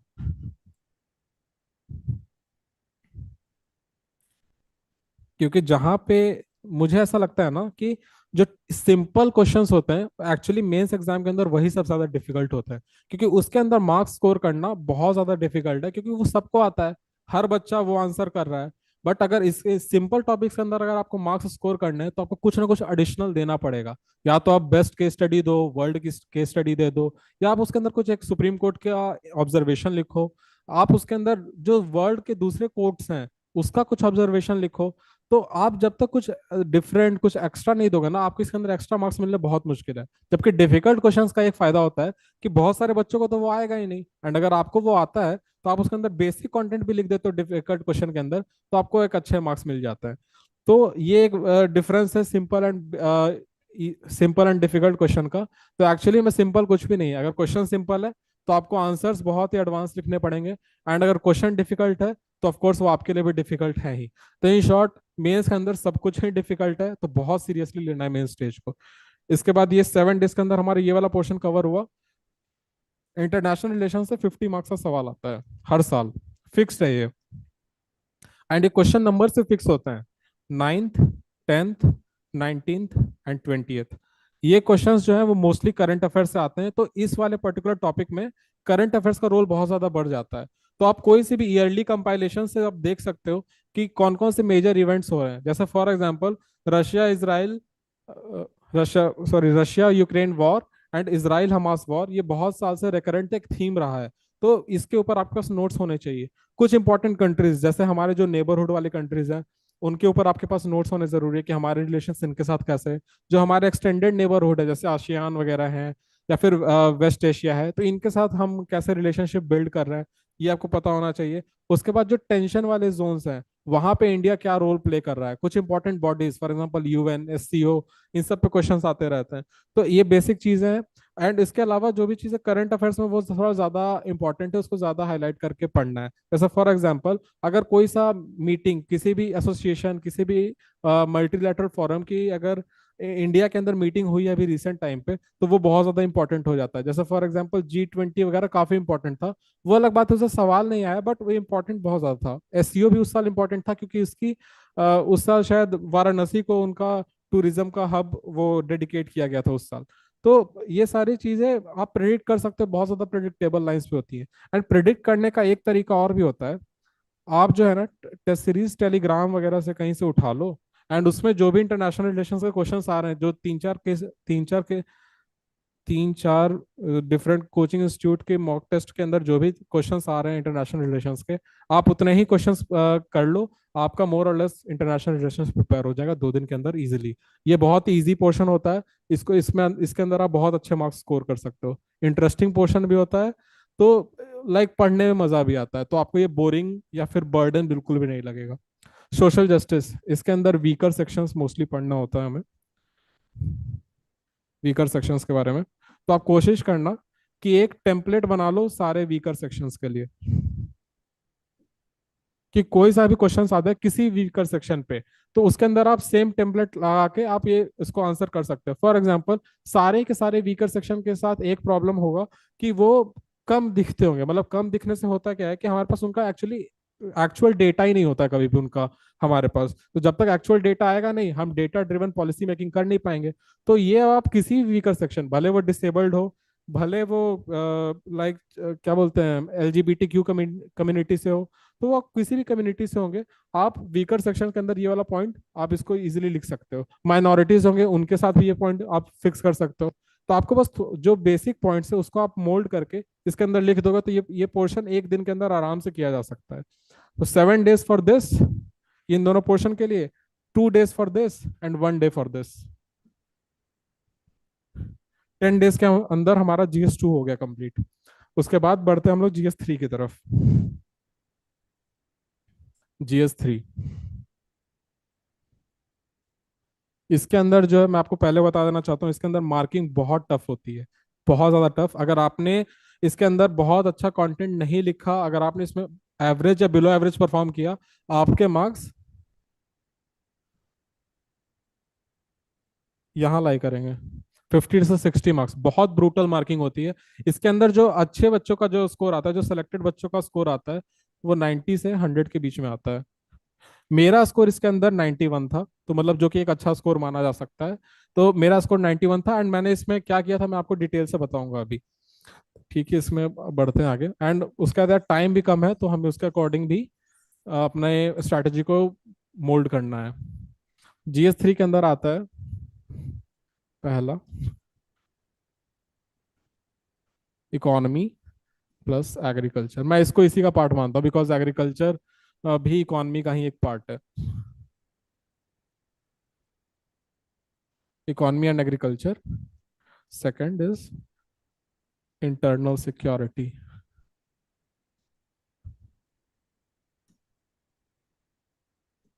क्योंकि जहाँ पे मुझे ऐसा लगता है ना कि जो सिंपल क्वेश्चंस होते हैं एक्चुअली मेंस एग्जाम के अंदर वही सबसे ज्यादा डिफिकल्ट होता है, क्योंकि उसके अंदर मार्क्स स्कोर करना बहुत ज्यादा डिफिकल्ट है, क्योंकि वो सबको आता है, हर बच्चा वो आंसर कर रहा है। बट अगर इसके सिंपल टॉपिक्स के अंदर अगर आपको मार्क्स स्कोर करने हैं तो आपको कुछ ना कुछ एडिशनल देना पड़ेगा। या तो आप बेस्ट केस स्टडी दो, वर्ल्ड की केस स्टडी दे दो, या आप उसके अंदर कुछ एक सुप्रीम कोर्ट का ऑब्जर्वेशन लिखो, आप उसके अंदर जो वर्ल्ड के दूसरे कोर्ट्स हैं उसका कुछ ऑब्जर्वेशन लिखो। तो आप जब तक कुछ डिफरेंट कुछ एक्स्ट्रा नहीं दोगे ना, आपको इसके अंदर एक्स्ट्रा मार्क्स मिलने बहुत मुश्किल है। जबकि डिफिकल्ट क्वेश्चंस का एक फायदा होता है कि बहुत सारे बच्चों को तो वो आएगा ही नहीं, एंड अगर आपको वो आता है तो आप उसके अंदर बेसिक कंटेंट भी लिख देते हो डिफिकल्ट क्वेश्चन के अंदर, तो आपको एक अच्छे मार्क्स मिल जाता है। तो ये एक डिफरेंस है सिंपल एंड डिफिकल्ट क्वेश्चन का। तो एक्चुअली में सिंपल कुछ भी नहीं है, अगर क्वेश्चन सिंपल है तो आपको आंसर्स बहुत ही एडवांस लिखने पड़ेंगे, एंड अगर क्वेश्चन डिफिकल्ट है तो ऑफ कोर्स वो आपके लिए भी डिफिकल्ट है ही। तो इन शॉर्ट मेंस के अंदर सब कुछ ही डिफिकल्ट है, तो बहुत सीरियसली लेना है मेन स्टेज को। इसके बाद ये 7 डेज के अंदर हमारा ये वाला पोर्शन कवर हुआ। इंटरनेशनल रिलेशन से 50 मार्क्स का सवाल आता है हर साल, फिक्स्ड है ये, एंड ये क्वेश्चन नंबर से फिक्स होते हैं, 9th, 10th, 19th and 20th। ये क्वेश्चंस जो है वो मोस्टली करंट अफेयर्स से आते हैं, तो इस वाले पर्टिकुलर टॉपिक में करंट अफेयर्स का रोल बहुत ज्यादा बढ़ जाता है। तो आप कोई सी भी ईयरली कंपाइलेशन से आप देख सकते हो कि कौन कौन से मेजर इवेंट्स हो रहे हैं। जैसे for example Russia Israel Russia Ukraine war and Israel Hamas war, ये बहुत साल से रिकरेंट एक थीम रहा है। तो इसके ऊपर आपके पास नोट्स होने चाहिए। कुछ इंपॉर्टेंट कंट्रीज जैसे हमारे जो नेबरहुड वाले कंट्रीज हैं उनके ऊपर आपके पास नोट्स होने जरूरी है कि हमारे रिलेशन इनके साथ कैसे है। जो हमारे एक्सटेंडेड नेबरहुड है जैसे आसियान वगैरह हैं, या फिर वेस्ट एशिया है, तो इनके साथ हम कैसे रिलेशनशिप बिल्ड कर रहे हैं, ये आपको पता होना चाहिए। उसके बाद जो टेंशन वाले जोन्स हैं वहां पे इंडिया क्या रोल प्ले कर रहा है, कुछ important bodies for example UN, SCO, इन सब पे क्वेश्चंस आते रहते हैं। तो ये बेसिक चीजें हैं। एंड इसके अलावा जो भी चीजें करंट अफेयर्स में वो थोड़ा ज्यादा इंपॉर्टेंट है, उसको ज्यादा हाईलाइट करके पढ़ना है। जैसे फॉर एग्जांपल अगर कोई सा मीटिंग किसी भी एसोसिएशन, किसी भी मल्टीलैटरल फोरम की अगर इंडिया के अंदर मीटिंग हुई है अभी रिसेंट टाइम पे, तो वो बहुत ज्यादा इंपॉर्टेंट हो जाता है। जैसे फॉर एग्जांपल G20 वगैरह काफी इंपॉर्टेंट था, वो अलग बात है उससे सवाल नहीं आया, बट वो इंपॉर्टेंट बहुत ज्यादा था। एससीओ भी उस साल इंपॉर्टेंट था क्योंकि उसकी उस साल शायद वाराणसी को उनका टूरिज्म का हब वो डेडिकेट किया गया था उस साल। तो ये सारी चीजें आप प्रिडिक्ट कर सकते हो, बहुत ज्यादा प्रिडिक्टेबल लाइंस पे होती है। एंड प्रिडिक्ट करने का एक तरीका और भी होता है, आप जो है ना टेस्ट सीरीज टेलीग्राम वगैरह से कहीं से उठा लो, एंड उसमें जो भी इंटरनेशनल रिलेशंस के क्वेश्चंस आ रहे हैं, जो तीन चार डिफरेंट कोचिंग इंस्टीट्यूट के मॉक टेस्ट के अंदर जो भी क्वेश्चंस आ रहे हैं इंटरनेशनल रिलेशंस के, आप उतने ही क्वेश्चंस कर लो, आपका मोर और लेस इंटरनेशनल रिलेशंस प्रिपेयर हो जाएगा 2 दिन के अंदर इजीली। ये बहुत ही इजी पोर्शन होता है, इसको इसमें इसके अंदर आप बहुत अच्छे मार्क्स स्कोर कर सकते हो। इंटरेस्टिंग पोर्शन भी होता है, तो लाइक पढ़ने में मजा भी आता है, तो आपको ये बोरिंग या फिर बर्डन बिल्कुल भी नहीं लगेगा। सोशल जस्टिस, इसके अंदर वीकर सेक्शंस मोस्टली पढ़ना होता है हमें, वीकर सेक्शंस के बारे में। तो आप कोशिश करना कि एक टेम्पलेट बना लो सारे वीकर सेक्शंस के लिए, कि कोई सा भी क्वेश्चन आता है किसी वीकर सेक्शन पे, तो उसके अंदर आप सेम टेम्पलेट लगा के आप ये इसको आंसर कर सकते हो। फॉर एग्जांपल सारे के सारे वीकर सेक्शन के साथ एक प्रॉब्लम होगा कि वो कम दिखते होंगे। मतलब कम दिखने से होता क्या है कि हमारे पास उनका एक्चुअल डेटा ही नहीं होता कभी भी उनका हमारे पास। तो जब तक एक्चुअल डेटा आएगा नहीं, हम डेटा ड्रिवन पॉलिसी मेकिंग कर नहीं पाएंगे। तो ये आप किसी वीकर सेक्शन, भले वो डिसेबल्ड हो, भले वो लाइक क्या बोलते हैं LGBTQ कम्युनिटी से हो, तो वो किसी भी कम्युनिटी से होंगे, आप वीकर सेक्शन के अंदर ये वाला पॉइंट आप इसको इजीली लिख सकते हो। माइनॉरिटीज होंगे उनके साथ भी ये पॉइंट आप फिक्स कर सकते हो। तो आपको बस जो बेसिक पॉइंट्स है उसको आप मोल्ड करके इसके अंदर लिख दोगे, तो ये पोर्शन एक दिन के अंदर आराम से किया जा सकता है। तो 7 डेज फॉर दिस, इन दोनों पोर्शन के लिए, 2 days for this and 1 day for this. 10 days के अंदर हमारा GS2 हो गया कंप्लीट। उसके बाद बढ़ते हैं हम लोग GS3 की तरफ। GS3, इसके अंदर जो है मैं आपको पहले बता देना चाहता हूँ, इसके अंदर मार्किंग बहुत टफ होती है, बहुत ज्यादा टफ। अगर आपने इसके अंदर बहुत अच्छा कंटेंट नहीं लिखा, अगर आपने इसमें एवरेज या बिलो एवरेज परफॉर्म किया, आपके मार्क्स यहाँ लाई करेंगे। 50 से 60 मार्क्स बहुत ब्रूटल मार्किंग होती है। इसके अंदर जो अच्छे बच्चों का जो स्कोर आता है, जो सिलेक्टेड बच्चों का स्कोर आता है, वो 90 से 100 के बीच में आता है। मेरा स्कोर इसके अंदर 91 था, तो मतलब जो कि एक अच्छा स्कोर माना जा सकता है। तो मेरा स्कोर 91 था, एंड मैंने इसमें क्या किया था मैं आपको डिटेल से बताऊंगा अभी। ठीक है, इसमें बढ़ते हैं आगे। एंड उसके बाद टाइम भी कम है, तो हमें उसके अकॉर्डिंग भी अपने स्ट्रैटेजी को मोल्ड करना है। GS3 के अंदर आता है पहला, इकोनॉमी प्लस एग्रीकल्चर। मैं इसको इसी का पार्ट मानता हूँ, बिकॉज एग्रीकल्चर भी इकोनॉमी का ही एक पार्ट है। Economy and agriculture. Second is internal security.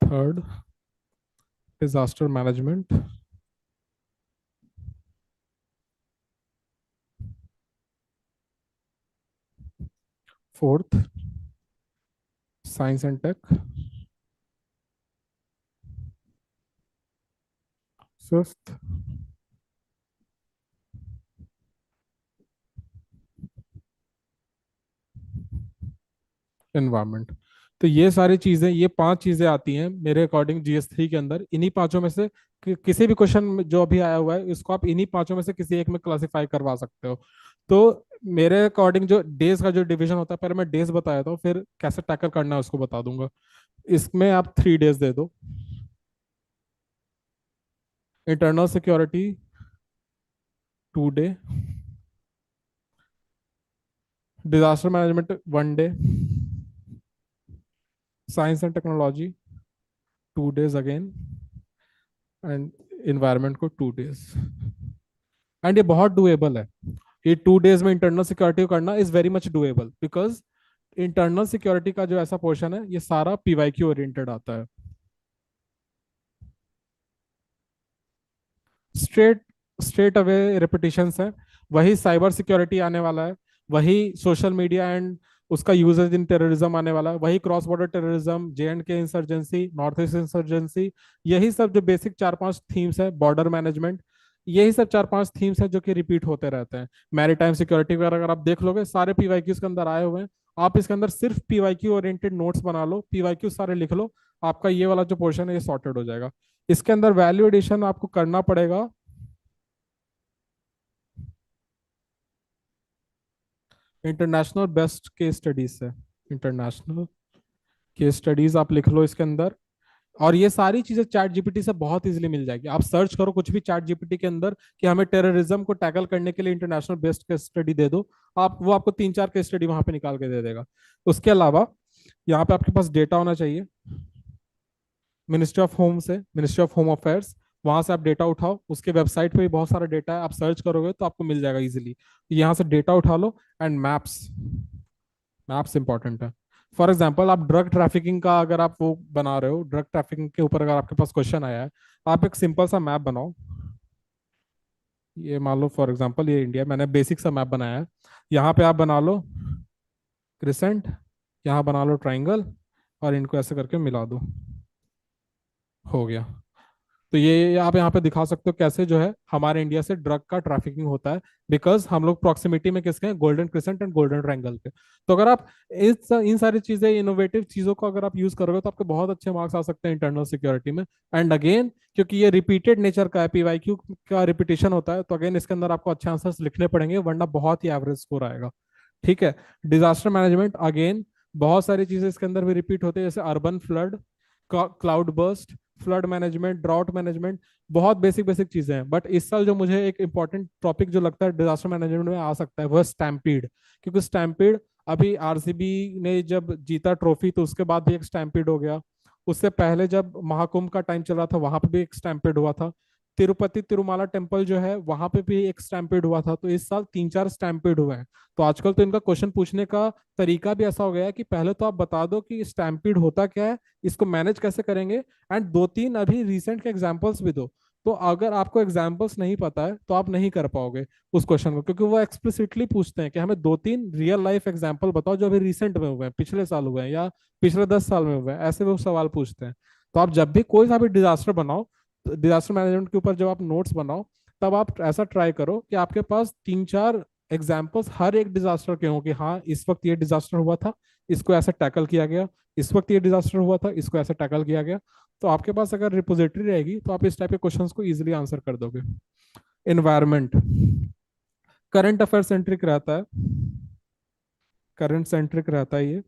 Third, disaster management. Fourth, science and tech. Fifth, environment. तो ये सारी चीजें, ये 5 चीजें आती हैं मेरे अकॉर्डिंग GS3 के अंदर। इन्हीं पांचों में से किसी भी क्वेश्चन जो अभी आया हुआ है, इसको आप इन्हीं पांचों में से किसी एक में क्लासिफाई करवा सकते हो। तो मेरे अकॉर्डिंग जो डेज का जो डिवीजन होता है, पहले मैं डेज बताया था, फिर कैसे टैकल करना है उसको बता दूंगा। इसमें आप 3 डेज दे दो। Internal security 2 day. Disaster management 1 day. Science and technology 2 days again. And environment को 2 डेज। एंड ये बहुत डुएबल है। ये 2 डेज में इंटरनल सिक्योरिटी को करना is very much doable, because internal security का जो ऐसा पोर्शन है, ये सारा PYQ ओरिएंटेड आता है। स्ट्रेट स्ट्रेट अवे रिपीटिशंस है। वही साइबर सिक्योरिटी आने वाला है, वही सोशल मीडिया एंड उसका यूजेज इन टेररिज्म आने वाला है, वही cross border terrorism, JNK insurgency, north east insurgency. यही सब जो बेसिक 4-5 थीम्स है, बॉर्डर मैनेजमेंट, यही सब 4-5 थीम्स है जो कि रिपीट होते रहते हैं। मैरीटाइम सिक्योरिटी वगैरह अगर आप देख लोगे, सारे PYQs के अंदर आए हुए हैं। आप इसके अंदर सिर्फ PYQ ओरिएंटेड नोट्स बना लो, PYQ सारे लिख लो, आपका ये वाला जो पोर्शन है ये सॉर्टेड हो जाएगा। इसके अंदर वैल्यू एडिशन आपको करना पड़ेगा। इंटरनेशनल बेस्ट केस स्टडीज है। इंटरनेशनल केस स्टडीज आप लिख लो इसके अंदर। और ये सारी चीजें चैट जीपीटी से बहुत इजीली मिल जाएगी। आप सर्च करो कुछ भी चैट जीपीटी के अंदर कि हमें टेररिज्म को टैकल करने के लिए इंटरनेशनल बेस्ट केस स्टडी दे दो, आप वो आपको 3-4 केस स्टडी वहां पे निकाल के दे देगा। उसके अलावा यहाँ पे आपके पास डेटा होना चाहिए। मिनिस्ट्री ऑफ होम से, मिनिस्ट्री ऑफ होम अफेयर्स, वहां से आप डेटा उठाओ। उसके वेबसाइट पे भी बहुत सारा डेटा है, आप सर्च करोगे तो आपको मिल जाएगा इजीली। यहाँ से डेटा उठा लो। एंड मैप्स, मैप्स इंपॉर्टेंट है। फॉर एग्जाम्पल, आप ड्रग ट्रैफिकिंग का अगर आप वो बना रहे हो, ड्रग ट्रैफिकिंग के ऊपर अगर आपके पास क्वेश्चन आया है, आप एक सिंपल सा मैप बनाओ। ये मान लो फॉर एग्जांपल ये इंडिया, मैंने बेसिक सा मैप बनाया है। यहाँ पे आप बना लो क्रिसेंट, यहाँ बना लो ट्राइंगल, और इनको ऐसे करके मिला दो, हो गया। तो ये आप यहाँ पे दिखा सकते हो कैसे जो है हमारे इंडिया से ड्रग का ट्रैफिकिंग होता है, बिकॉज हम लोग प्रॉक्सिमिटी में किसके हैं, golden crescent and golden triangle के। तो अगर आप इन सारी चीजें, इनोवेटिव चीजों को अगर आप यूज करोगे, तो आपके बहुत अच्छे मार्क्स आ सकते हैं इंटरनल सिक्योरिटी में। एंड अगेन, क्योंकि ये रिपीटेड नेचर का है, PYQ का रिपीटेशन होता है, तो अगेन इसके अंदर आपको अच्छे आंसर्स लिखने पड़ेंगे, वरना बहुत ही एवरेज स्कोर आएगा। ठीक है। डिजास्टर मैनेजमेंट, अगेन बहुत सारी चीजें इसके अंदर भी रिपीट होती है, जैसे urban flood, cloud burst, flood management, drought management. बहुत बेसिक बेसिक चीजें हैं। बट इस साल जो मुझे एक इंपॉर्टेंट टॉपिक जो लगता है डिजास्टर मैनेजमेंट में आ सकता है, वह स्टैम्पीड। क्योंकि स्टैम्पीड, अभी RCB ने जब जीता ट्रॉफी, तो उसके बाद भी एक स्टैम्पीड हो गया। उससे पहले जब महाकुंभ का टाइम चल रहा था, वहां पे भी एक स्टैम्पीड हुआ था। तिरुपति तिरुमाला टेम्पल जो है, वहां पे भी एक स्टैम्पीड हुआ था। तो इस साल 3-4 स्टैम्पीड हुए हैं। तो आजकल तो इनका क्वेश्चन पूछने का तरीका भी ऐसा हो गया है कि पहले तो आप बता दो कि स्टैम्पीड होता क्या है, इसको मैनेज कैसे करेंगे, एंड 2-3 अभी रिसेंट के एग्जांपल्स भी दो। तो अगर आपको एग्जांपल्स नहीं पता है, तो आप नहीं कर पाओगे उस क्वेश्चन को, क्योंकि वो एक्सप्लिसिटली पूछते हैं कि हमें 2-3 रियल लाइफ एग्जांपल बताओ जो अभी रिसेंट में हुए हैं, पिछले साल हुए हैं या पिछले 10 साल में हुए हैं, ऐसे वो सवाल पूछते हैं। तो आप जब भी कोई सा भी डिजास्टर बनाओ, डिजास्टर मैनेजमेंट के ऊपर जब आप नोट्स बनाओ, तब आप ऐसा ट्राई करो कि आपके पास 3-4 एग्जाम्पल्स हर एक डिजास्टर के हों, कि हाँ इस वक्त ये डिजास्टर हुआ था, इसको ऐसे टैकल किया गया, इस वक्त ये डिजास्टर हुआ था, इसको ऐसे टैकल किया गया। तो आपके पास अगर रिपोजिटरी रहेगी तो आप इस टाइप के क्वेश्चंस को इजीली आंसर कर दोगे। एनवायरमेंट करंट अफेयर सेंट्रिक रहता है, करंट सेंट्रिक रहता है ये।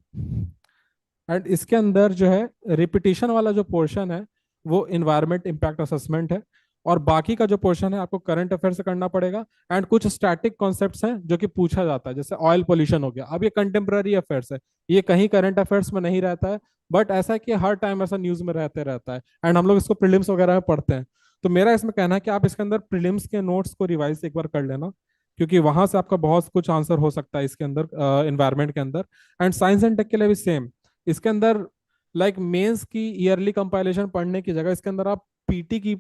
एंड इसके अंदर जो है रिपीटिशन वाला जो पोर्शन है वो इन्वायरमेंट इम्पैक्ट असेसमेंट है, और बाकी का जो पोर्शन है आपको करंट अफेयर से करना पड़ेगा। एंड कुछ स्टैटिक कॉन्सेप्ट्स हैं जो कि पूछा जाता है, जैसे ऑयल पोल्यूशन हो गया, अब ये कंटेम्प्रेरी अफेयर्स है, ये कहीं करंट अफेयर्स में नहीं रहता है, बट ऐसा है कि हर टाइम ऐसा न्यूज में रहते रहता है, एंड हम लोग इसको प्रीलिम्स वगैरह में पढ़ते हैं। तो मेरा इसमें कहना है कि आप इसके अंदर प्रीलिम्स के नोट्स को रिवाइज एक बार कर लेना, क्योंकि वहां से आपका बहुत कुछ आंसर हो सकता है इसके अंदर, इन्वायरमेंट के अंदर। एंड साइंस एंड टेक के लिए भी सेम, इसके अंदर लाइक मेंस की ईयरली कंपाइलेशन पढ़ने की जगह इसके अंदर आप पीटी की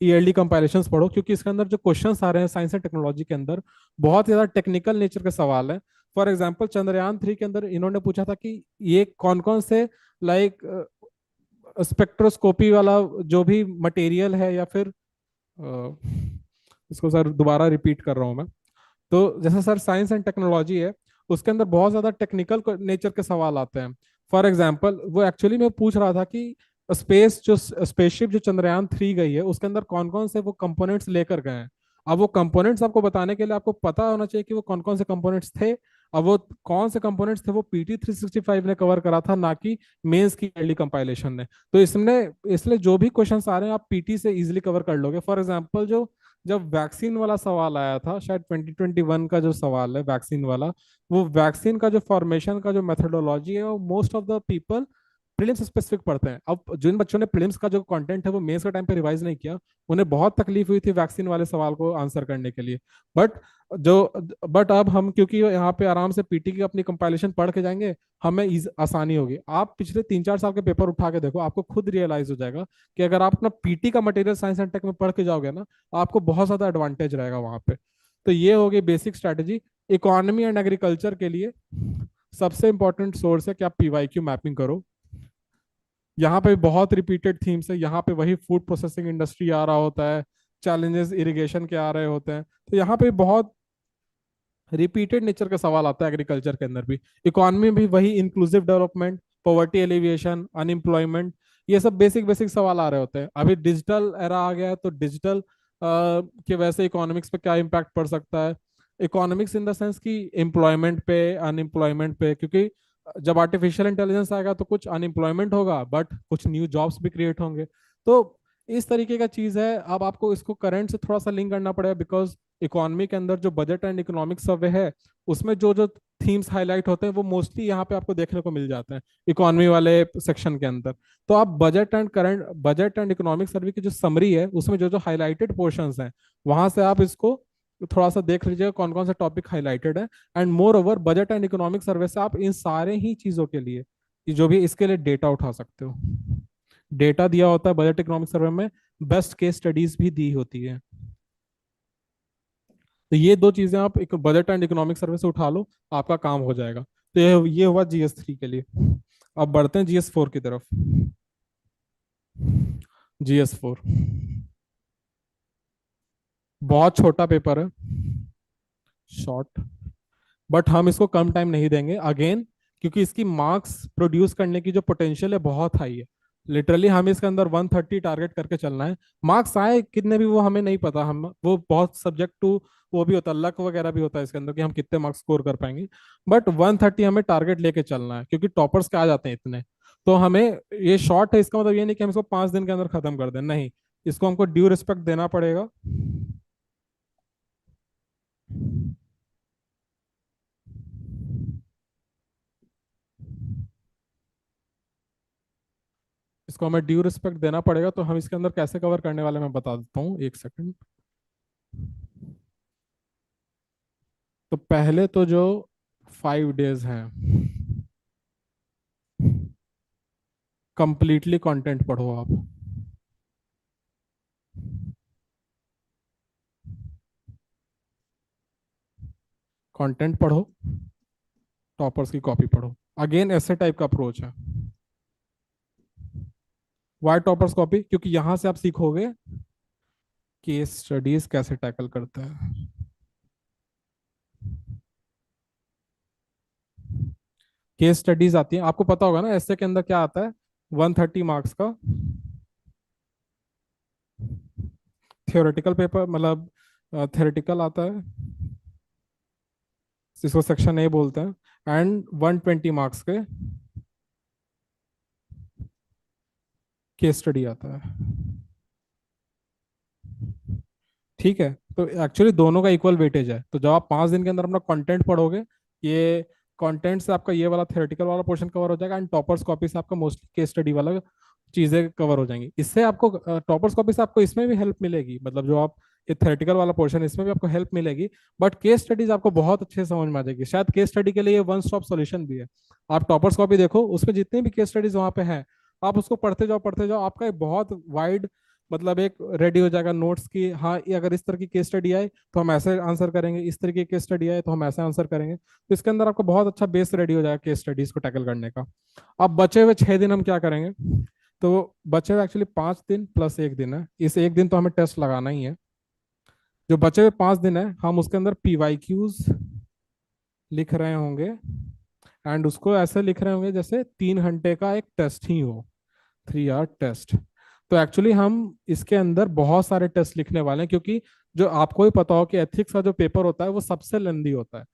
ईयरली कंपाइलेशंस पढ़ो, क्योंकि इसके अंदर जो क्वेश्चंस आ रहे हैं साइंस एंड टेक्नोलॉजी के अंदर बहुत ज्यादा टेक्निकल नेचर के सवाल है। फॉर एग्जांपल चंद्रयान 3 के अंदर इन्होंने पूछा था कि ये कौन कौन से लाइक स्पेक्ट्रोस्कोपी वाला जो भी मटेरियल है, या फिर अ, इसको सर दोबारा रिपीट कर रहा हूँ मैं। तो जैसे सर साइंस एंड टेक्नोलॉजी है, उसके अंदर बहुत ज्यादा टेक्निकल नेचर के सवाल आते हैं। फॉर एग्जाम्पल वो एक्चुअली मैं पूछ रहा था कि स्पेसशिप जो चंद्रयान 3 गई है उसके अंदर कौन कौन से वो कंपोनेंट्स लेकर गए हैं। अब वो कंपोनेंट्स आपको बताने के लिए आपको पता होना चाहिए कि वो कौन कौन से कंपोनेंट्स थे। अब वो कौन से कंपोनेंट्स थे वो PT 365 ने कवर करा था, ना कि मेंस की अर्ली कंपाइलेशन ने। तो इसमें इसलिए जो भी क्वेश्चंस आ रहे हैं आप पीटी से इजीली कवर कर लोगे। फॉर एग्जांपल जो जब वैक्सीन वाला सवाल आया था, शायद 2021 का जो सवाल है वैक्सीन वाला, वो वैक्सीन का जो फॉर्मेशन का जो मेथोडोलॉजी है वो most of the people prelims specific पढ़ते हैं। अब जिन बच्चों ने प्रीलिम्स का जो कंटेंट है वो मेंस के टाइम पे रिवाइज नहीं किया, उन्हें बहुत तकलीफ हुई थी वैक्सीन वाले सवाल को आंसर करने के लिए। बट जो बट अब हम क्योंकि यहाँ पे आराम से पीटी की अपनी कंपाइलेशन पढ़ के जाएंगे, हमें आसानी होगी। आप पिछले 3-4 साल के पेपर उठा के देखो, आपको खुद रियलाइज हो जाएगा कि अगर आप अपना पीटी का मटेरियल साइंस एंड टेक में पढ़ के जाओगे ना, आपको बहुत ज्यादा एडवांटेज रहेगा वहां पे। तो ये होगी basic strategy. Economy and agriculture के लिए सबसे इंपॉर्टेंट सोर्स है कि आप पीवाईक्यू मैपिंग करो। यहाँ पे बहुत रिपीटेड थीम्स है, यहाँ पे वही फूड प्रोसेसिंग इंडस्ट्री आ रहा होता है, चैलेंजेस इरिगेशन के आ रहे होते हैं, तो यहाँ पे बहुत रिपीटेड नेचर का सवाल आता है एग्रीकल्चर के अंदर भी। इकोनॉमी भी वही inclusive development, poverty alleviation, unemployment, ये सब बेसिक बेसिक सवाल आ रहे होते हैं। अभी डिजिटल एरा आ गया है, तो डिजिटल के वैसे इकोनॉमिक्स पे क्या इम्पैक्ट पड़ सकता है। इकोनॉमिक्स इन द सेंस कि एम्प्लॉयमेंट पे, अनएम्प्लॉयमेंट पे, क्योंकि जब आर्टिफिशियल इंटेलिजेंस आएगा तो कुछ अनएम्प्लॉयमेंट होगा बट कुछ न्यू जॉब्स भी क्रिएट होंगे। तो इस तरीके का चीज है। अब आपको इसको करंट से थोड़ा सा लिंक करना पड़ेगा, बिकॉज इकोनॉमी के अंदर जो बजट एंड इकोनॉमिक सर्वे है उसमें जो जो थीम्स हाईलाइट होते हैं वो मोस्टली यहाँ पे आपको देखने को मिल जाते हैं इकोनॉमी वाले सेक्शन के अंदर। तो आप बजट एंड इकोनॉमिक सर्वे की जो समरी है उसमें जो जो हाईलाइटेड पोर्शंस हैं वहां से आप इसको थोड़ा सा देख लीजिएगा कौन कौन सा टॉपिक हाईलाइटेड है। And more over budget and economic survey से आप इन सारे ही चीजों के लिए कि जो भी इसके लिए डेटा उठा सकते हो। डेटा दिया होता है बजट इकोनॉमिक सर्वे में, बेस्ट केस स्टडीज भी दी होती है। तो ये दो चीजें आप एक बजट एंड इकोनॉमिक सर्वे से उठा लो, आपका काम हो जाएगा। तो ये हुआ GS 3 के लिए। अब बढ़ते हैं GS 4 की तरफ। GS 4 बहुत छोटा पेपर है, शॉर्ट, बट हम इसको कम टाइम नहीं देंगे अगेन, क्योंकि इसकी मार्क्स प्रोड्यूस करने की जो पोटेंशियल है बहुत हाई है। लिटरली हमें इसके अंदर 130 टारगेट करके चलना है। मार्क्स आए कितने भी वो हमें नहीं पता, हम वो बहुत सब्जेक्ट टू वो भी होता है, लक वगैरह भी होता है इसके अंदर कि हम कितने मार्क्स स्कोर कर पाएंगे। बट 130 हमें टारगेट लेके चलना है, क्योंकि टॉपर्स के आ जाते हैं इतने। तो हमें ये शॉर्ट है, इसका मतलब ये नहीं कि हम इसको 5 दिन के अंदर खत्म कर दें, नहीं, इसको हमको ड्यू रिस्पेक्ट देना पड़ेगा। इसको हमें ड्यू रिस्पेक्ट देना पड़ेगा। तो हम इसके अंदर कैसे कवर करने वाले मैं बता देता हूँ, एक सेकंड। तो पहले तो जो 5 डेज हैं कंप्लीटली कंटेंट पढ़ो आप। कंटेंट पढ़ो, टॉपर्स की कॉपी पढ़ो। अगेन ऐसे टाइप का अप्रोच है। Why toppers copy? क्योंकि यहां से आप सीखोगे केस स्टडीज कैसे टैकल करता है। केस स्टडीज आती है, आपको पता होगा ना ऐसे के अंदर क्या आता है, 130 मार्क्स का थियोरेटिकल पेपर, मतलब थियोरेटिकल आता है, जिसको सेक्शन ए बोलते हैं, एंड 120 मार्क्स के केस स्टडी आता है। ठीक है, तो एक्चुअली दोनों का इक्वल वेटेज है। तो जब आप 5 दिन के अंदर अपना कंटेंट पढ़ोगे, ये कंटेंट से आपका ये वाला थ्योरेटिकल वाला पोर्शन कवर हो जाएगा, एंड टॉपर्स कॉपी से आपका मोस्टली केस स्टडी वाला चीजें कवर हो जाएंगी। इससे आपको टॉपर्स कॉपी से आपको इसमें भी हेल्प मिलेगी, मतलब जो आप ये थ्योरेटिकल वाला पोर्शन इसमें भी आपको हेल्प मिलेगी। बट केस स्टडीज आपको बहुत अच्छे से समझ में आ जाएगी, शायद केस स्टडी के लिए ये वन स्टॉप सॉल्यूशन भी है। आप टॉपर्स कॉपी देखो, उसमें जितने भी केस स्टडीज वहां पे हैं, आप उसको पढ़ते जाओ, आपका एक बहुत वाइड मतलब एक रेडी हो जाएगा नोट्स की। हाँ, ये अगर इस तरह की केस स्टडी आए तो हम ऐसे आंसर करेंगे, इस तरह की केस स्टडी आए तो हम ऐसे आंसर करेंगे। तो इसके अंदर आपको बहुत अच्छा बेस रेडी हो जाएगा केस स्टडीज को टैकल करने का। अब बचे हुए 6 दिन हम क्या करेंगे? तो बचे हुए एक्चुअली 5 दिन प्लस 1 दिन है, इस एक दिन तो हमें टेस्ट लगाना ही है। जो बचे हुए 5 दिन है, हम उसके अंदर पीवाईक्यूज लिख रहे होंगे, एंड उसको ऐसे लिख रहे होंगे जैसे 3 घंटे का एक टेस्ट ही हो, 3 आवर टेस्ट। तो एक्चुअली हम इसके अंदर बहुत सारे टेस्ट लिखने वाले हैं, क्योंकि जो आपको ही पता हो कि एथिक्स का जो पेपर होता है वो सबसे लेंदी होता है,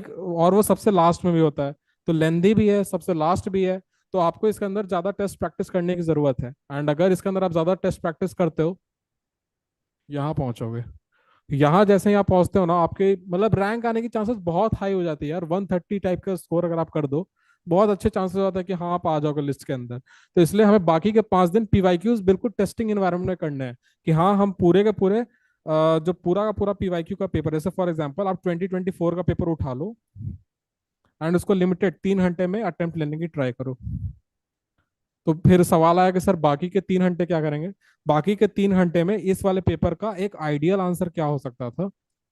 और वो सबसे लास्ट में भी होता है। तो लेंदी भी है, सबसे लास्ट भी है। तो आपको इसके अंदर ज्यादा टेस्ट प्रैक्टिस करने की जरूरत है, एंड अगर इसके अंदर आप ज्यादा टेस्ट प्रैक्टिस करते हो, यहाँ पहुंचोगे। यहाँ जैसे ही आप पहुंचते हो ना, आपके मतलब रैंक आने की चांसेस बहुत हाई हो जाती है यार। 130 टाइप का स्कोर अगर आप कर दो, बहुत अच्छे चांसेस हो जाता है कि हाँ आप आ जाओगे लिस्ट के अंदर। तो इसलिए हमें बाकी के 5 दिन पीवाईक्यूज बिल्कुल टेस्टिंग एनवायरनमेंट में करने हैं, कि हाँ हम पूरे के पूरे जो पूरा का पूरा पीवाईक्यू का पेपर, जैसे फॉर एग्जांपल आप 2024 का पेपर उठा लो, एंड उसको लिमिटेड 3 घंटे में अटेम्प्ट लेने की ट्राई करो। तो फिर सवाल आया कि सर बाकी के 3 घंटे क्या करेंगे? बाकी के 3 घंटे में इस वाले पेपर का एक आइडियल आंसर क्या हो सकता था,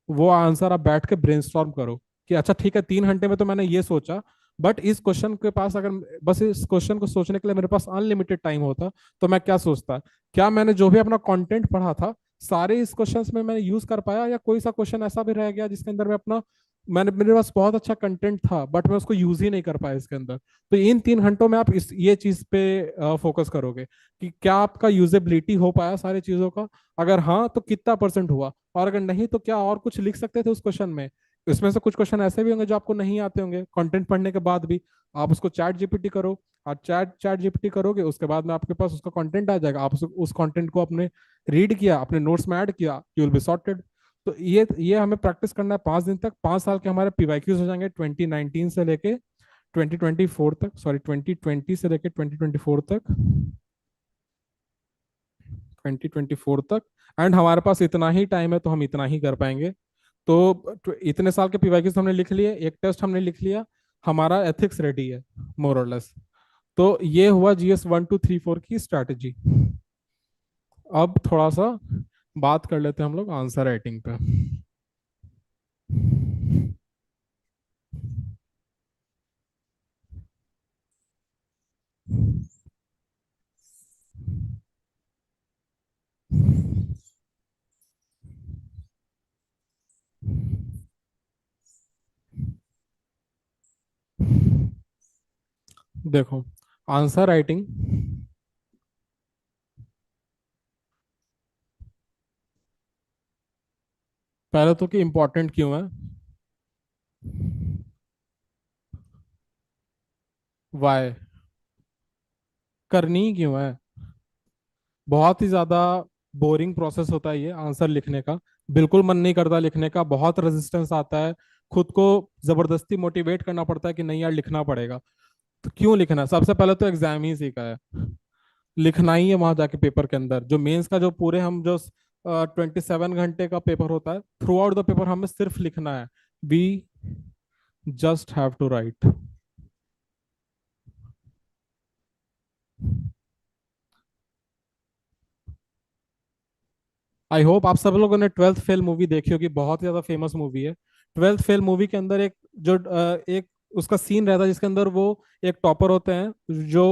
वो आंसर आप बैठ के ब्रेनस्टॉर्म करो। कि अच्छा ठीक है, 3 घंटे में तो मैंने ये सोचा, बट इस क्वेश्चन के पास अगर बस इस क्वेश्चन को सोचने के लिए मेरे पास अनलिमिटेड टाइम होता, तो मैं क्या सोचता? क्या मैंने जो भी अपना कंटेंट पढ़ा था, सारे इस क्वेश्चंस में मैंने यूज कर पाया, या कोई सा क्वेश्चन ऐसा भी रह गया जिसके अंदर मैं अपना, मेरे पास बहुत अच्छा कंटेंट था बट मैं उसको यूज ही नहीं कर पाया इसके अंदर। तो इन 3 घंटों में आप इस ये चीज पे फोकस करोगे कि क्या आपका यूजेबिलिटी हो पाया सारी चीजों का। अगर हाँ, तो कितना परसेंट हुआ, और अगर नहीं तो क्या और कुछ लिख सकते थे उस क्वेश्चन में। इसमें से कुछ क्वेश्चन ऐसे भी होंगे जो आपको नहीं आते होंगे कंटेंट पढ़ने के बाद भी। आप उसको चैट जीपीटी करो, आप चैट जीपीटी करोगे, उसके बाद में आपके पास उसका कंटेंट आ जाएगा। आप उस कंटेंट को अपने रीड किया, अपने नोट्स में ऐड किया, यू विल बी सॉर्टेड। तो ये हमें प्रैक्टिस करना है 5 दिन तक। 5 साल के हमारे पीवाईक्यूज हो जाएंगे 2019 से लेके 2024 तक, सॉरी 2020 से लेके 2024 तक, 2024 तक। एंड हमारे पास इतना ही टाइम है तो हम इतना ही कर पाएंगे। तो इतने साल के पीवाईक्यूज हमने लिख लिए, एक टेस्ट हमने लिख लिया, हमारा एथिक्स रेडी है मोर और लेस। तो ये हुआ GS 1 2 3 4 की स्ट्रैटेजी। अब थोड़ा सा बात कर लेते हैं हम लोग आंसर राइटिंग पे। देखो, आंसर राइटिंग पहले तो कि इम्पोर्टेंट क्यों है, वाई, करनी ही क्यों है। बहुत ही ज्यादा बोरिंग प्रोसेस होता है ये आंसर लिखने का, बिल्कुल मन नहीं करता लिखने का, बहुत रेजिस्टेंस आता है, खुद को जबरदस्ती मोटिवेट करना पड़ता है कि नहीं यार लिखना पड़ेगा। तो क्यों लिखना? सबसे पहले तो एग्जाम ही सीखा है, लिखना ही है वहां जाके पेपर के अंदर। जो मेंस का जो पूरे हम जो 27 घंटे का पेपर होता है, थ्रू आउट द पेपर हमें सिर्फ लिखना है। We just have to write. I hope आप सब लोगों ने ट्वेल्थ फेल मूवी देखी होगी, बहुत ही ज्यादा फेमस मूवी है। ट्वेल्थ फेल मूवी के अंदर एक जो एक उसका सीन रहता है जिसके अंदर वो एक टॉपर होते हैं जो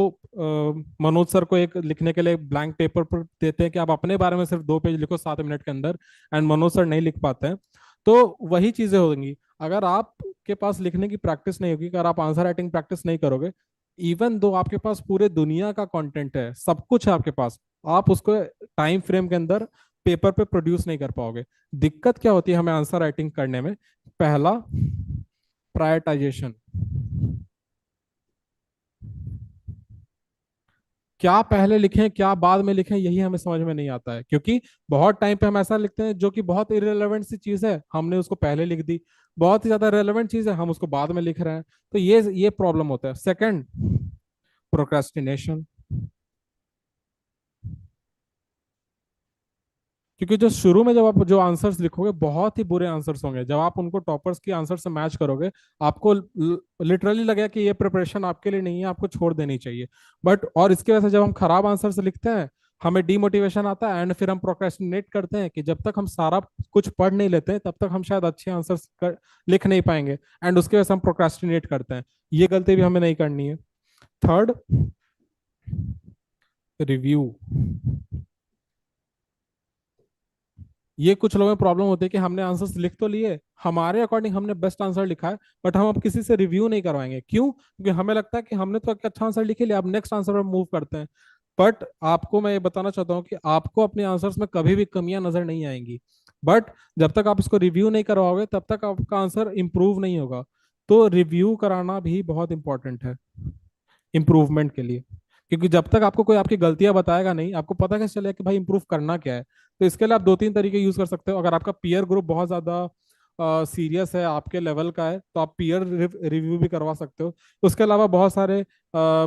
मनोज सर को एक लिखने के लिए ब्लैंक पेपर पर देते हैं कि आप अपने बारे में सिर्फ 2 पेज लिखो 7 मिनट के अंदर, एंड मनोज सर नहीं लिख पाते हैं। तो वही चीजें होंगी। अगर आप आपके पास लिखने की प्रैक्टिस नहीं होगी, अगर आप आंसर राइटिंग प्रैक्टिस नहीं करोगे, इवन दो आपके पास पूरे दुनिया का कंटेंट है, सब कुछ है आपके पास, आप उसको टाइम फ्रेम के अंदर पेपर पे प्रोड्यूस नहीं कर पाओगे। दिक्कत क्या होती है हमें आंसर राइटिंग करने में? पहला, प्रायोरिटाइजेशन। क्या पहले लिखें क्या बाद में लिखें, यही हमें समझ में नहीं आता है, क्योंकि बहुत टाइम पे हम ऐसा लिखते हैं जो कि बहुत इरेलेवेंट सी चीज है, हमने उसको पहले लिख दी। बहुत ही ज्यादा रेलेवेंट चीज है, हम उसको बाद में लिख रहे हैं। तो ये प्रॉब्लम होता है। Second, procrastination. क्योंकि जो शुरू में जब आप जो आंसर्स लिखोगे, बहुत ही बुरे आंसर्स होंगे, जब आप उनको टॉपर्स की आंसर से मैच करोगे, आपको लिटरली लगेगा कि ये प्रिपरेशन आपके लिए नहीं है, आपको छोड़ देनी चाहिए। बट और इसकी वजह से जब हम खराब आंसर्स लिखते हैं, हमें डीमोटिवेशन आता है, एंड फिर हम प्रोक्रेस्टिनेट करते हैं कि जब तक हम सारा कुछ पढ़ नहीं लेते हैं, तब तक हम शायद अच्छे आंसर्स लिख नहीं पाएंगे, एंड उसकी वजह से हम प्रोक्रेस्टिनेट करते हैं। ये गलती भी हमें नहीं करनी है। Third, review. ये कुछ लोगों में प्रॉब्लम होती है कि हमने आंसर्स लिख तो लिए, हमारे अकॉर्डिंग हमने बेस्ट आंसर लिखा है, बट हम अब किसी से रिव्यू नहीं करवाएंगे। क्यों? क्योंकि हमें लगता है कि हमने तो एक अच्छा आंसर लिख ही लिया, अब नेक्स्ट आंसर पर मूव करते हैं। बट आपको मैं ये बताना चाहता हूँ कि आपको अपने आंसर्स में कभी भी कमियां नजर नहीं आएंगी, बट जब तक आप इसको रिव्यू नहीं करवाओगे, तब तक आपका आंसर इंप्रूव नहीं होगा। तो रिव्यू कराना भी बहुत इंपॉर्टेंट है इम्प्रूवमेंट के लिए, क्योंकि जब तक आपको कोई आपकी गलतियां बताएगा नहीं, आपको पता कैसे चलेगा कि भाई इंप्रूव करना क्या है। तो इसके लिए आप दो तीन तरीके यूज कर सकते हो। अगर आपका पीयर ग्रुप बहुत ज्यादा सीरियस है, आपके लेवल का है, तो आप पीयर रिव्यू भी करवा सकते हो। उसके अलावा बहुत सारे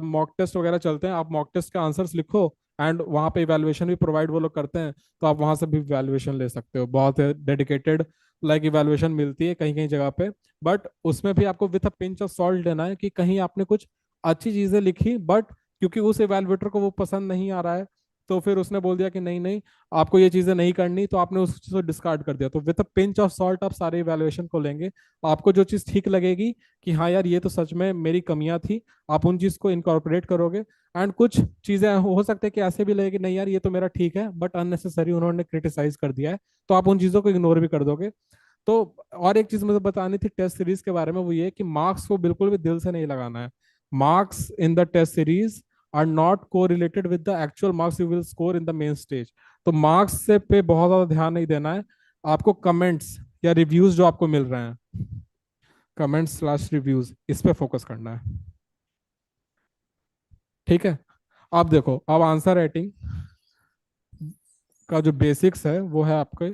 मॉक टेस्ट वगैरह चलते हैं, आप मॉक टेस्ट के आंसर्स लिखो, एंड वहाँ पे इवेलुएशन भी प्रोवाइड वो लोग करते हैं, तो आप वहाँ से भी इवेलुएशन ले सकते हो। बहुत डेडिकेटेड लाइक इवेलुएशन मिलती है कहीं कहीं जगह पे, बट उसमें भी आपको with a pinch of salt लेना है कि कहीं आपने कुछ अच्छी चीजें लिखी, बट क्योंकि उस इवेलुएटर को वो पसंद नहीं आ रहा है, तो फिर उसने बोल दिया कि नहीं नहीं, आपको ये चीजें नहीं करनी, तो आपने उस चीज को डिस्कार्ड कर दिया। तो with a pinch of salt आप सारे इवेलुएशन को लेंगे, आपको जो चीज ठीक लगेगी कि हाँ यार ये तो सच में मेरी कमियां थी, आप उन चीज को इनकॉर्पोरेट करोगे। एंड कुछ चीजें हो सकते हैं कि ऐसे भी लगे कि नहीं यार ये तो मेरा ठीक है, बट अननेसेसरी उन्होंने क्रिटिसाइज कर दिया है, तो आप उन चीजों को इग्नोर भी कर दोगे। तो और एक चीज मुझे बतानी थी टेस्ट सीरीज के बारे में, वो ये कि मार्क्स को बिल्कुल भी दिल से नहीं लगाना है। Marks in the test series are not correlated with the actual marks you will score in the main stage. तो मार्क्स से पे बहुत ज्यादा ध्यान नहीं देना है, आपको कमेंट्स या रिव्यूज जो आपको मिल रहे हैं, कमेंट्स स्लैश रिव्यूज, इस पे फोकस करना है। ठीक है? अब देखो, अब आंसर राइटिंग का जो बेसिक्स है वो है आपके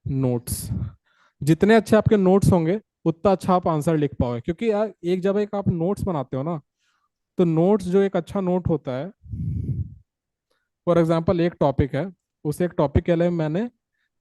नोट्स। जितने अच्छे आपके नोट्स होंगे, उतना अच्छा आप आंसर लिख पाओगे, क्योंकि यार एक जब एक आप नोट्स बनाते हो ना, तो नोट्स जो एक अच्छा नोट होता है, फॉर एग्जाम्पल एक टॉपिक है, उस एक टॉपिक के लिए मैंने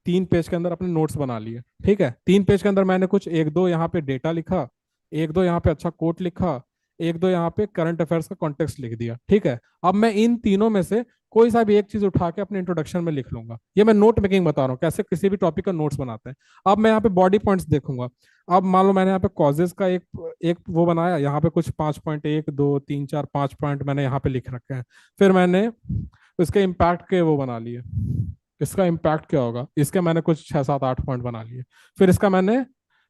3 पेज के अंदर अपने नोट्स बना लिए। ठीक है, 3 पेज के अंदर मैंने कुछ एक दो यहाँ पे डेटा लिखा, एक दो यहाँ पे अच्छा कोट लिखा, एक दो यहाँ पे करंट अफेयर्स का कॉन्टेक्स्ट लिख दिया। ठीक है, अब मैं इन तीनों में से कोई सा भी एक चीज उठा के अपने इंट्रोडक्शन में लिख लूंगा। ये मैं नोट मेकिंग बता रहा हूँ, कैसे किसी भी टॉपिक का नोट्स बनाते हैं। अब मैं यहाँ पे बॉडी पॉइंट्स देखूंगा। अब मान लो मैंने यहाँ पे कॉजेज का एक एक वो बनाया, यहाँ पे कुछ 5 पॉइंट, 1 2 3 4 5 पॉइंट मैंने यहाँ पे लिख रखे हैं। फिर मैंने उसके इम्पैक्ट के वो बना लिए, इसका इम्पैक्ट क्या होगा, इसके मैंने कुछ 6 7 8 पॉइंट बना लिए। फिर इसका मैंने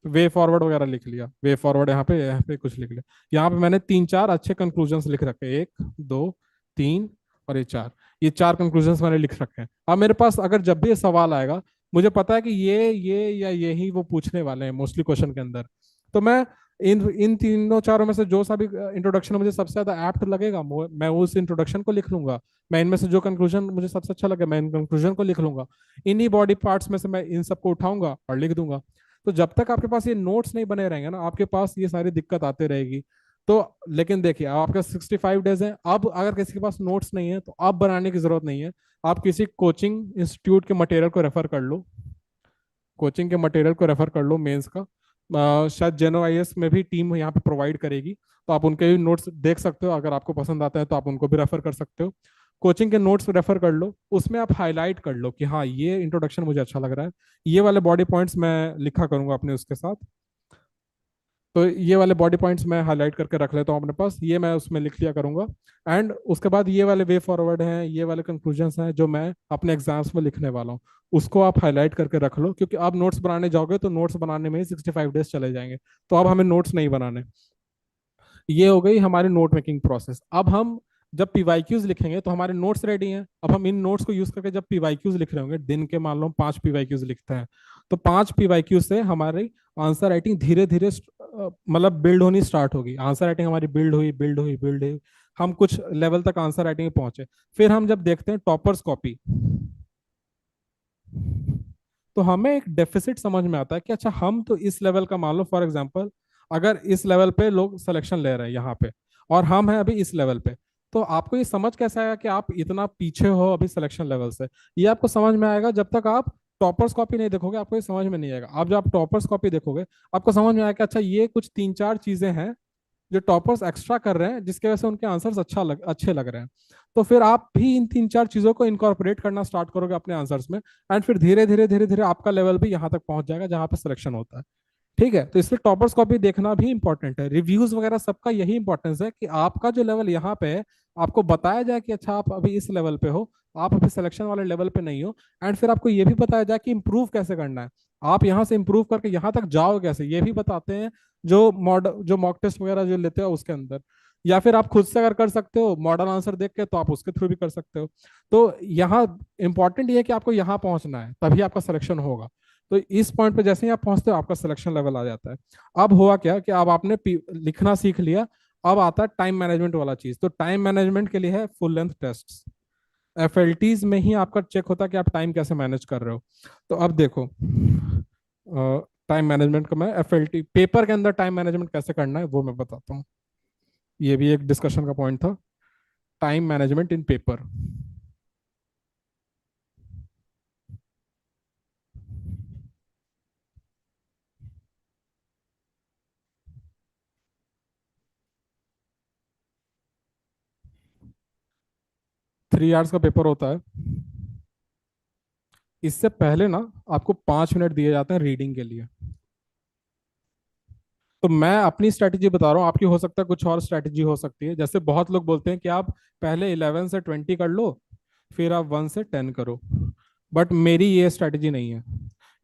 वे फॉरवर्ड वगैरह लिख लिया, वे फॉरवर्ड यहाँ पे कुछ लिख लिया। यहाँ पे मैंने 3 4 अच्छे कंक्लूजन्स लिख रखे, 1 2 3 और ये 4, ये 4 कंक्लूजन्स मैंने लिख रखे हैं। अब मेरे पास अगर जब भी ये सवाल आएगा, मुझे पता है कि ये या यही वो पूछने वाले हैं मोस्टली क्वेश्चन के अंदर, तो मैं इन इन तीनों चारों में से जो सा भी इंट्रोडक्शन मुझे सबसे ज्यादा एप्ट लगेगा, मैं उस इंट्रोडक्शन को लिख लूंगा। मैं इनमें से जो कंक्लूजन मुझे सबसे अच्छा लगे, मैं इन कंक्लूजन को लिख लूंगा। इन्हीं बॉडी पार्ट्स में से मैं इन सबको उठाऊंगा और लिख दूंगा। तो जब तक आपके पास ये नोट्स नहीं बने रहेंगे ना, आपके पास ये सारी दिक्कत आते रहेगी। तो लेकिन देखिए, अब आपका 65 डेज है, अब अगर किसी के पास नोट्स नहीं है, तो अब बनाने की जरूरत नहीं है। आप किसी कोचिंग इंस्टीट्यूट के मटेरियल को रेफर कर लो, कोचिंग के मटेरियल को रेफर कर लो मेंस का। शायद जेनो आईएएस में भी टीम यहाँ पे प्रोवाइड करेगी, तो आप उनके भी नोट्स देख सकते हो। अगर आपको पसंद आता है तो आप उनको भी रेफर कर सकते हो। कोचिंग के नोट्स रेफर कर लो, उसमें आप हाईलाइट कर लो कि हाँ ये इंट्रोडक्शन मुझे अच्छा लग रहा है, ये वाले बॉडी पॉइंट्स मैं लिखा करूंगा अपने उसके साथ। तो ये वाले बॉडी पॉइंट्स मैं हाईलाइट करके रख लेता हूँ अपने पास, ये मैं उसमें लिख लिया करूंगा। एंड उसके बाद ये वाले वे फॉरवर्ड हैं, ये वाले कंक्लूजन्स हैं जो मैं अपने एग्जाम्स में लिखने वाला हूँ, उसको आप हाईलाइट करके रख लो, क्योंकि आप नोट्स बनाने जाओगे तो नोट्स बनाने में ही 65 डेज चले जाएंगे। तो अब हमें नोट्स नहीं बनाने। ये हो गई हमारी नोट मेकिंग प्रोसेस। अब हम जब पीवाईक्यूज लिखेंगे तो हमारे नोट्स रेडी हैं। अब हम इन नोट्स को यूज करके जब पीवाईक्यूज लिख रहे होंगे, दिन के मान लो हम 5 पीवाईक्यूज लिखते हैं, तो 5 पीवाईक्यूज से हमारी आंसर राइटिंग धीरे धीरे मतलब बिल्ड होनी स्टार्ट होगी। आंसर राइटिंग हमारी बिल्ड हुई, बिल्ड हुई, बिल्ड हुई, हम कुछ लेवल तक आंसर राइटिंग में पहुंचे। फिर हम जब देखते हैं टॉपर्स कॉपी, तो हमें एक डेफिसिट समझ में आता है कि अच्छा, हम तो इस लेवल का, मान लो फॉर एग्जांपल अगर इस लेवल पे लोग सिलेक्शन ले रहे हैं यहाँ पे, और हम हैं अभी इस लेवल पे, तो आपको ये समझ कैसे आएगा कि आप इतना पीछे हो अभी सिलेक्शन लेवल से? ये आपको समझ में आएगा जब तक आप टॉपर्स कॉपी नहीं देखोगे, आपको ये समझ में नहीं आएगा। आप जब आप टॉपर्स कॉपी देखोगे, आपको समझ में आएगा अच्छा, ये कुछ 3-4 चीजें हैं जो टॉपर्स एक्स्ट्रा कर रहे हैं, जिसके वजह से उनके आंसर्स अच्छे लग रहे हैं। तो फिर आप भी इन 3-4 चीजों को इनकॉर्पोरेट करना स्टार्ट करोगे अपने आंसर्स में, एंड फिर धीरे धीरे धीरे धीरे आपका लेवल भी यहाँ तक पहुंच जाएगा जहां पे सिलेक्शन होता है। ठीक है, तो इसलिए टॉपर्स को भी देखना भी इंपॉर्टेंट है। रिव्यूज वगैरह सबका यही इंपॉर्टेंस है कि आपका जो लेवल यहाँ पे है, आपको बताया जाए कि अच्छा, आप अभी इस लेवल पे हो, आप अभी सिलेक्शन वाले लेवल पे नहीं हो। एंड फिर आपको ये भी बताया जाए कि इंप्रूव कैसे करना है, आप यहाँ से इंप्रूव करके यहाँ तक जाओ कैसे, ये भी बताते हैं जो मॉक टेस्ट वगैरह जो लेते हो उसके अंदर। या फिर आप खुद से अगर कर सकते हो मॉडल आंसर देख के, तो आप उसके थ्रू भी कर सकते हो। तो यहाँ इंपॉर्टेंट ये है कि आपको यहाँ पहुंचना है, तभी आपका सिलेक्शन होगा। तो इस पॉइंट पे जैसे ही आप पहुंचते हो, आपका सिलेक्शन लेवल आ जाता है। अब हुआ क्या कि अब आपने लिखना सीख लिया, अब आता है टाइम मैनेजमेंट वाला चीज। तो टाइम मैनेजमेंट के लिए है फुल लेंथ टेस्ट। एफएलटीज में ही आपका चेक होता है कि आप टाइम कैसे मैनेज कर रहे हो। तो अब देखो, टाइम मैनेजमेंट का मैं एफएलटी पेपर के अंदर टाइम मैनेजमेंट कैसे करना है वो मैं बताता हूँ। ये भी एक डिस्कशन का पॉइंट था, टाइम मैनेजमेंट इन पेपर। 3 आवर्स का पेपर होता है। इससे पहले ना आपको 5 मिनट दिए जाते हैं रीडिंग के लिए। तो मैं अपनी स्ट्रैटेजी बता रहा हूँ, आपकी हो सकता है कुछ और स्ट्रैटेजी हो सकती है। जैसे बहुत लोग बोलते हैं कि आप पहले 11 से 20 कर लो, फिर आप 1 से 10 करो। बट मेरी ये स्ट्रैटेजी नहीं है।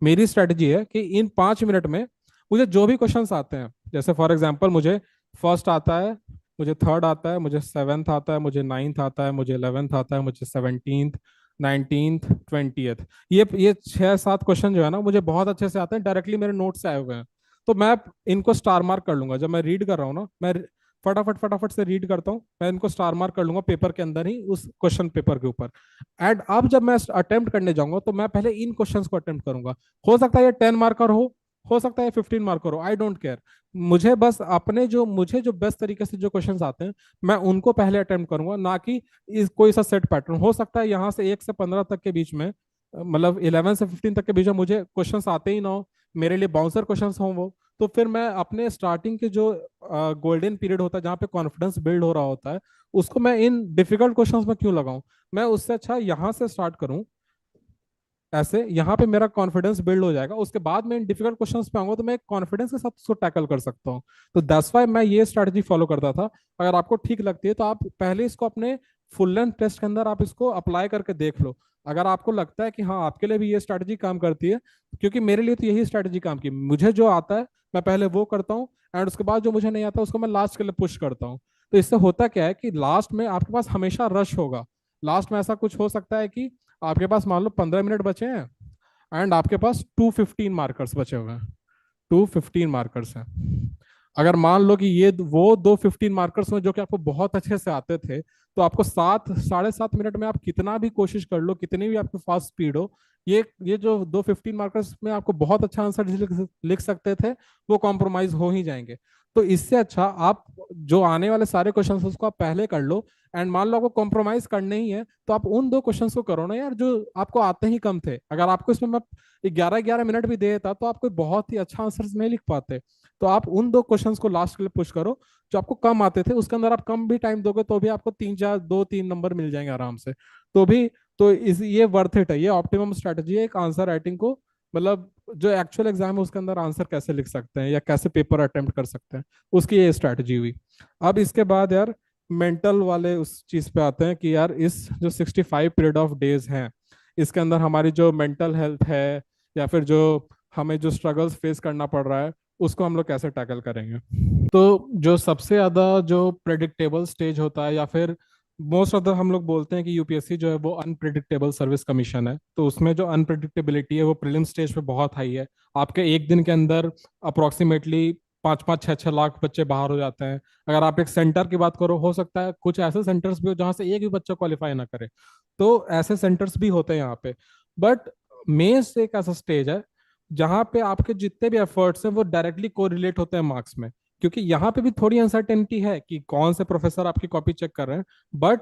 मेरी स्ट्रैटेजी है कि इन 5 मिनट में मुझे जो भी क्वेश्चंस आते हैं, जैसे फॉर एग्जांपल मुझे फर्स्ट आता है, मुझे थर्ड आता है, मुझे सेवेंथ आता है, मुझे नाइन्थ आता है, मुझे 11th आता है, मुझे 17th, 19th, 20th, ये 6-7 क्वेश्चन जो है ना, मुझे बहुत अच्छे से आते हैं, डायरेक्टली मेरे नोट से आए हुए हैं। तो मैं इनको स्टार मार्क कर लूंगा। जब मैं रीड कर रहा हूँ ना, मैं फटाफट फटाफट से रीड करता हूँ, मैं इनको स्टार मार्क कर लूंगा पेपर के अंदर ही, उस क्वेश्चन पेपर के ऊपर। एंड अब जब मैं अटेम्प्ट करने जाऊंगा, तो मैं पहले इन क्वेश्चंस को अटेम्प्ट करूंगा। हो सकता है ये 10 मार्कर हो सकता है 15 मार्कर हो, आई डोंट केयर। मुझे बस अपने जो मुझे जो बेस्ट तरीके से जो क्वेश्चंस आते हैं, मैं उनको पहले अटेम्प्ट करूंगा, ना कि इस कोई सा सेट पैटर्न। हो सकता है यहाँ से 1 से 15 तक के बीच में, मतलब 11 से 15 तक के बीच में मुझे क्वेश्चंस आते ही ना हो, मेरे लिए बाउंसर क्वेश्चंस हों वो। तो फिर मैं अपने स्टार्टिंग के जो गोल्डन पीरियड होता है, जहाँ पे कॉन्फिडेंस बिल्ड हो रहा होता है, उसको मैं इन डिफिकल्ट क्वेश्चंस में क्यों लगाऊं? मैं उससे अच्छा यहाँ से स्टार्ट करूं, ऐसे यहाँ पे मेरा कॉन्फिडेंस बिल्ड हो जाएगा, उसके बाद मैं इन डिफिकल्ट क्वेश्चंस पे आऊंगा तो मैं कॉन्फिडेंस के साथ उसको टैकल कर सकता हूँ। तो दैट्स व्हाई मैं ये स्ट्रैटेजी फॉलो करता था। अगर आपको ठीक लगती है तो आप पहले इसको अपने फुल लेंथ टेस्ट के अंदर आप इसको अप्लाई करके देख लो। अगर आपको लगता है कि हाँ, आपके लिए भी ये स्ट्रैटेजी काम करती है, क्योंकि मेरे लिए तो यही स्ट्रैटेजी काम की। मुझे जो आता है मैं पहले वो करता हूँ, एंड उसके बाद जो मुझे नहीं आता उसको मैं लास्ट के लिए पुश करता हूँ। तो इससे होता क्या है कि लास्ट में आपके पास हमेशा रश होगा। लास्ट में ऐसा कुछ हो सकता है कि आपके पास मान लो 15 मिनट बचे हैं, एंड आपके पास 215 मार्कर्स बचे हुए हैं। 215 मार्कर्स हैं। अगर मान लो कि ये वो 2 15 मार्कर्स में जो कि आपको बहुत अच्छे से आते थे, तो आपको 7 साढ़े 7 मिनट में आप कितना भी कोशिश कर लो, कितनी भी आपके फास्ट स्पीड हो, ये जो 2 15 मार्कर्स में आपको बहुत अच्छा आंसर लिख सकते थे, वो कॉम्प्रोमाइज हो ही जाएंगे। तो इससे अच्छा आप जो आने वाले सारे क्वेश्चंस उसको आप पहले कर लो। एंड मान लो आपको कॉम्प्रोमाइज करने ही है, तो आप उन 2 क्वेश्चंस को करो ना यार, जो आपको आते ही कम थे। अगर आपको इसमें मैं 11-11 मिनट भी दे देता, तो आप कोई बहुत ही अच्छा आंसर नहीं लिख पाते। तो आप उन 2 क्वेश्चंस को लास्ट के लिए पुश करो, जो आपको कम आते थे। उसके अंदर आप कम भी टाइम दोगे तो भी आपको 3-4 2-3 नंबर मिल जाएंगे आराम से। तो भी तो इस ये वर्थ इट है, ये ऑप्टिमम स्ट्रेटजी है एक आंसर राइटिंग को मतलब जो एक्चुअल एग्जाम है उसके अंदर आंसर कैसे लिख सकते हैं या कैसे पेपर अटेम्प्ट कर सकते हैं, उसकी ये स्ट्रैटेजी हुई। अब इसके बाद यार मेंटल वाले उस चीज पे आते हैं कि यार इस जो 65 पीरियड ऑफ डेज हैं, इसके अंदर हमारी जो मेंटल हेल्थ है या फिर जो हमें जो स्ट्रगल्स फेस करना पड़ रहा है, उसको हम लोग कैसे टैकल करेंगे। तो जो सबसे ज्यादा जो प्रेडिक्टेबल स्टेज होता है, या फिर मोस्ट ऑफ द हम लोग बोलते हैं कि यूपीएससी जो है वो अनप्रिडिक्टेबल सर्विस कमीशन है, तो उसमें जो अनप्रिडिक्टेबिलिटी है वो प्रीलिम स्टेज पे बहुत हाई है। आपके एक दिन के अंदर अप्रोक्सीमेटली 5-5 6-6 लाख बच्चे बाहर हो जाते हैं। अगर आप एक सेंटर की बात करो, हो सकता है कुछ ऐसे सेंटर्स भी हो जहाँ से एक भी बच्चा क्वालिफाई ना करे, तो ऐसे सेंटर्स भी होते हैं यहाँ पे। बट मेंस एक ऐसा स्टेज है जहाँ पे आपके जितने भी एफर्ट्स हैं वो डायरेक्टली कोरिलेट होते हैं मार्क्स में, क्योंकि यहाँ पे भी थोड़ी अनसर्टेनिटी है कि कौन से प्रोफेसर आपकी कॉपी चेक कर रहे हैं। बट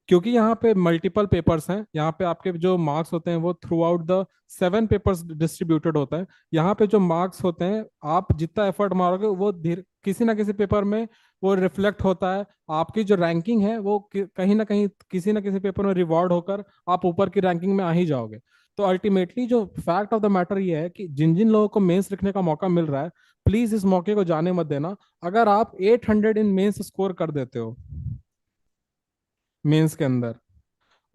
क्योंकि यहाँ पे मल्टीपल पेपर्स हैं, यहाँ पे आपके जो मार्क्स होते हैं वो through out the 7 papers distributed होता है। यहाँ पे जो मार्क्स होते हैं, आप जितना एफर्ट मारोगे वो धीरे किसी ना किसी पेपर में वो रिफ्लेक्ट होता है। आपकी जो रैंकिंग है वो कहीं ना कहीं किसी ना किसी पेपर में रिवॉर्ड होकर आप ऊपर की रैंकिंग में आ ही जाओगे। तो अल्टीमेटली जो फैक्ट ऑफ द मैटर ये है कि जिन जिन लोगों को मेंस लिखने का मौका मिल रहा है, प्लीज इस मौके को जाने मत देना। अगर आप 800 इन मेंस स्कोर कर देते हो मेंस के अंदर,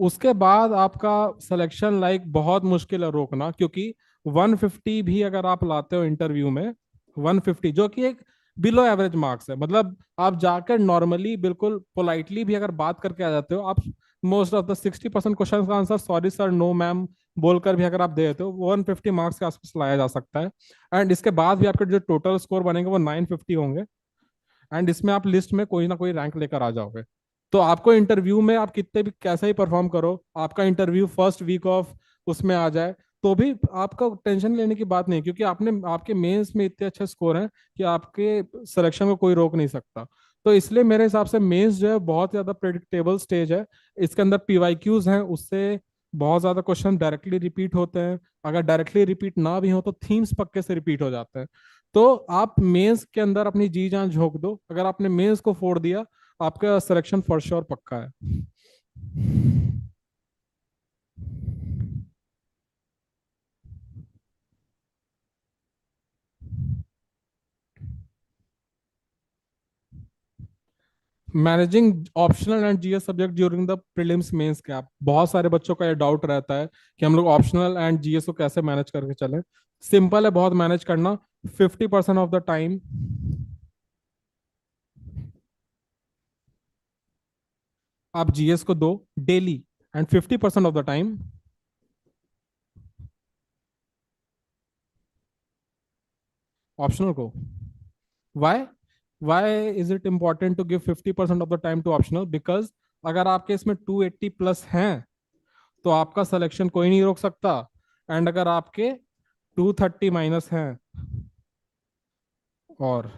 उसके बाद आपका सिलेक्शन लाइक बहुत मुश्किल है रोकना, क्योंकि 150 भी अगर आप लाते हो इंटरव्यू में, 150 जो कि एक बिलो एवरेज मार्क्स है, मतलब आप जाकर नॉर्मली बिल्कुल पोलाइटली भी अगर बात करके आ जाते हो, आप मोस्ट ऑफ द 60% क्वेश्चन का answer sorry sir no ma'am बोलकर भी अगर आप दे देते हो, 150 मार्क्स के आसपास लाया जा सकता है। एंड इसके बाद भी आपके जो टोटल स्कोर बनेंगे वो 950 होंगे, एंड इसमें आप लिस्ट में कोई ना कोई रैंक लेकर आ जाओगे। तो आपको इंटरव्यू में आप कितने भी कैसे ही परफॉर्म करो, आपका इंटरव्यू फर्स्ट वीक ऑफ उसमें आ जाए, तो भी आपका टेंशन लेने की बात नहीं, क्योंकि आपने आपके मेंस में इतने अच्छे स्कोर हैं कि आपके सिलेक्शन को कोई रोक नहीं सकता। तो इसलिए मेरे हिसाब से मेंस जो है बहुत ज्यादा प्रेडिक्टेबल स्टेज है। इसके अंदर पीवाईक्यूज हैं, उससे बहुत ज्यादा क्वेश्चन डायरेक्टली रिपीट होते हैं। अगर डायरेक्टली रिपीट ना भी हो तो थीम्स पक्के से रिपीट हो जाते हैं। तो आप मेंस के अंदर अपनी जी जान झोंक दो, अगर आपने मेंस को फोड़ दिया, आपका सिलेक्शन फॉर श्योर पक्का है। Managing optional and GS subject during the prelims mains के, आप बहुत सारे बच्चों का ये डाउट रहता है कि हम लोग ऑप्शनल एंड जीएस को कैसे मैनेज करके चले। सिंपल है बहुत मैनेज करना। 50% ऑफ द टाइम आप जीएस को दो daily, and 50% of the time optional को। Why why is it important to give 50% of the time to optional? Because अगर आपके इसमें 280 प्लस हैं तो आपका सिलेक्शन कोई नहीं रोक सकता। एंड अगर आपके 230 माइनस हैं, और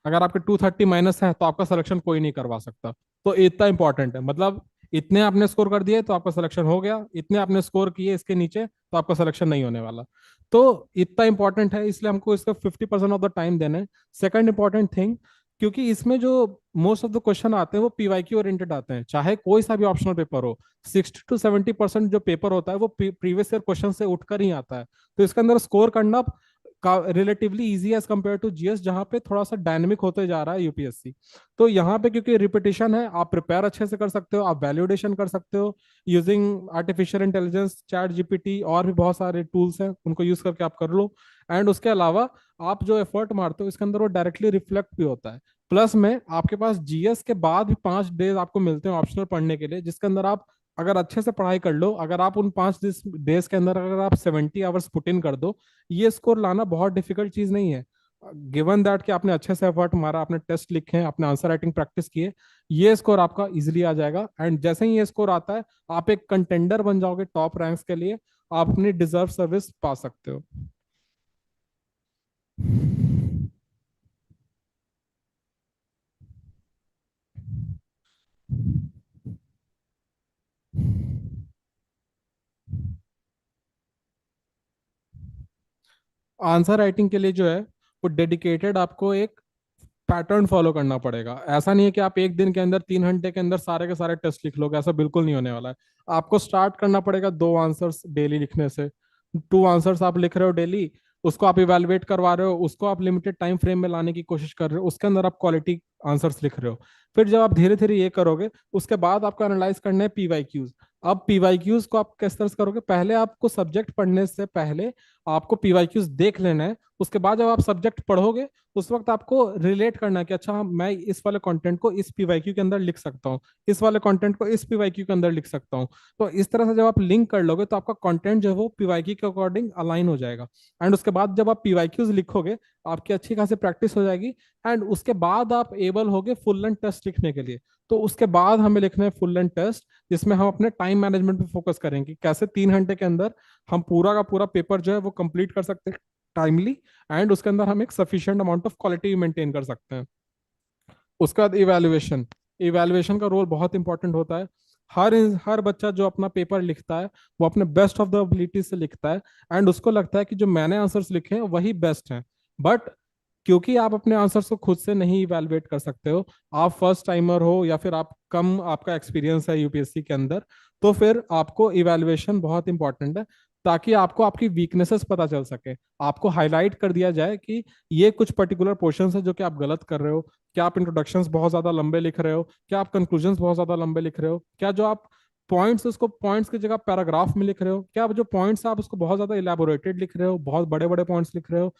अगर आपके 230 माइनस है तो आपका सिलेक्शन कोई नहीं करवा सकता। तो इतना इंपॉर्टेंट है, मतलब इतने आपने स्कोर कर दिए तो आपका सिलेक्शन हो गया, इतने आपने स्कोर किए इसके नीचे तो आपका सिलेक्शन नहीं होने वाला। तो इतना इंपॉर्टेंट है, इसलिए हमको इसका 50% ऑफ द टाइम देना है। सेकंड इंपॉर्टेंट थिंग, क्योंकि इसमें जो मोस्ट ऑफ द क्वेश्चन आते हैं वो पीवाईक्यू ओरिएंटेड आते हैं, चाहे कोई सा भी ऑप्शनल पेपर हो। 60 to 70% जो पेपर होता है वो प्रीवियस ईयर क्वेश्चन से उठकर ही आता है। तो इसके अंदर स्कोर करना का relatively easy as compare to GS, जहाँ पे थोड़ा सा डायनेमिक होते जा रहा है यूपीएससी। तो यहाँ पे क्योंकि रिपीटिशन है, आप प्रिपेयर अच्छे से कर सकते हो, आप वैल्यूडेशन कर सकते हो using artificial intelligence, chat GPT, और भी बहुत सारे टूल्स हैं, उनको यूज करके आप कर लो। एंड उसके अलावा आप जो एफर्ट मारते हो इसके अंदर वो डायरेक्टली रिफ्लेक्ट भी होता है। प्लस में आपके पास जीएस के बाद भी 5 डेज आपको मिलते हैं ऑप्शनल पढ़ने के लिए, जिसके अंदर आप अगर अच्छे से पढ़ाई कर लो, अगर आप उन 5 डेज के अंदर अगर आप 70 आवर्स पुट इन कर दो, ये स्कोर लाना बहुत डिफिकल्ट चीज नहीं है। गिवन दैट कि आपने अच्छे से एफर्ट मारा, आपने टेस्ट लिखे हैं, आपने आंसर राइटिंग प्रैक्टिस की है, ये स्कोर आपका इजिली आ जाएगा। एंड जैसे ही ये स्कोर आता है, आप एक कंटेंडर बन जाओगे टॉप रैंक्स के लिए, आप अपनी डिजर्व सर्विस पा सकते हो। आंसर राइटिंग के लिए जो है वो डेडिकेटेड आपको एक पैटर्न फॉलो करना पड़ेगा। ऐसा नहीं है कि आप एक दिन के अंदर 3 घंटे के अंदर सारे के सारे टेस्ट लिख लोगे, ऐसा बिल्कुल नहीं होने वाला है। आपको स्टार्ट करना पड़ेगा 2 आंसर्स डेली लिखने से। 2 आंसर्स आप लिख रहे हो डेली, उसको आप इवेलुएट करवा रहे हो, उसको आप लिमिटेड टाइम फ्रेम में लाने की कोशिश कर रहे हो, उसके अंदर आप क्वालिटी आंसर्स लिख रहे हो। फिर जब आप धीरे धीरे ये करोगे, उसके बाद आपको एनालाइज करना है पीवाईक्यूज। अब पीवाईक्यूज को आप किस तरह से करोगे, पहले आपको सब्जेक्ट पढ़ने से पहले आपको पीवाईक्यूज देख लेना है। उसके बाद जब आप सब्जेक्ट पढ़ोगे, उस वक्त आपको रिलेट करना है कि अच्छा मैं इस वाले कंटेंट को इस पीवाईक्यू के अंदर लिख सकता हूँ, इस वाले कंटेंट को इस पीवाईक्यू के अंदर लिख सकता हूँ। तो इस तरह से जब आप लिंक कर लोगे, तो आपका कंटेंट जो है वो पीवाईक्यू के अकॉर्डिंग अलाइन हो जाएगा। एंड उसके बाद जब आप पीवाईक्यूज लिखोगे, आपकी अच्छी खासी प्रैक्टिस हो जाएगी। एंड उसके बाद आप एबल होगे फुल लेंथ टेस्ट लिखने के लिए। तो उसके बाद हमें लिखना है फुल लेंथ टेस्ट, जिसमें हम अपने टाइम मैनेजमेंट पे फोकस करेंगे कि कैसे 3 घंटे के अंदर हम पूरा का पूरा पेपर जो है वो कंप्लीट कर सकते हैं टाइमली। एंड उसके अंदर हम एक sufficient amount of quality maintain कर सकते हैं। उसके बाद इवैल्यूएशन। इवैल्यूएशन का रोल बहुत इंपॉर्टेंट होता है। हर बच्चा जो अपना पेपर लिखता है, वो अपने बेस्ट ऑफ द एबिलिटी से लिखता है। एंड उसको लगता है कि जो मैंने आंसर्स लिखे हैं वही बेस्ट हैं। बट क्योंकि आप अपने आंसर्स को खुद से नहीं इवैल्यूएट कर सकते हो, आप फर्स्ट टाइमर हो या फिर आप कम आपका एक्सपीरियंस है यूपीएससी के अंदर, तो फिर आपको इवैल्यूएशन बहुत इंपॉर्टेंट है, ताकि आपको आपकी वीकनेसेस पता चल सके। आपको हाईलाइट कर दिया जाए कि ये कुछ पर्टिकुलर पोर्शंस है जो कि आप गलत कर रहे हो। क्या आप इंट्रोडक्शंस बहुत ज्यादा लंबे लिख रहे हो, क्या आप कंक्लूजन्स बहुत ज्यादा लंबे लिख रहे हो, क्या जो आप पॉइंट्स उसको पॉइंट्स की जगह पैराग्राफ में लिख रहे हो, क्या आप जो पॉइंट्स आप उसको बहुत ज्यादा इलेबोरेटेड लिख रहे हो, बहुत बड़े बड़े पॉइंट्स लिख रहे हो,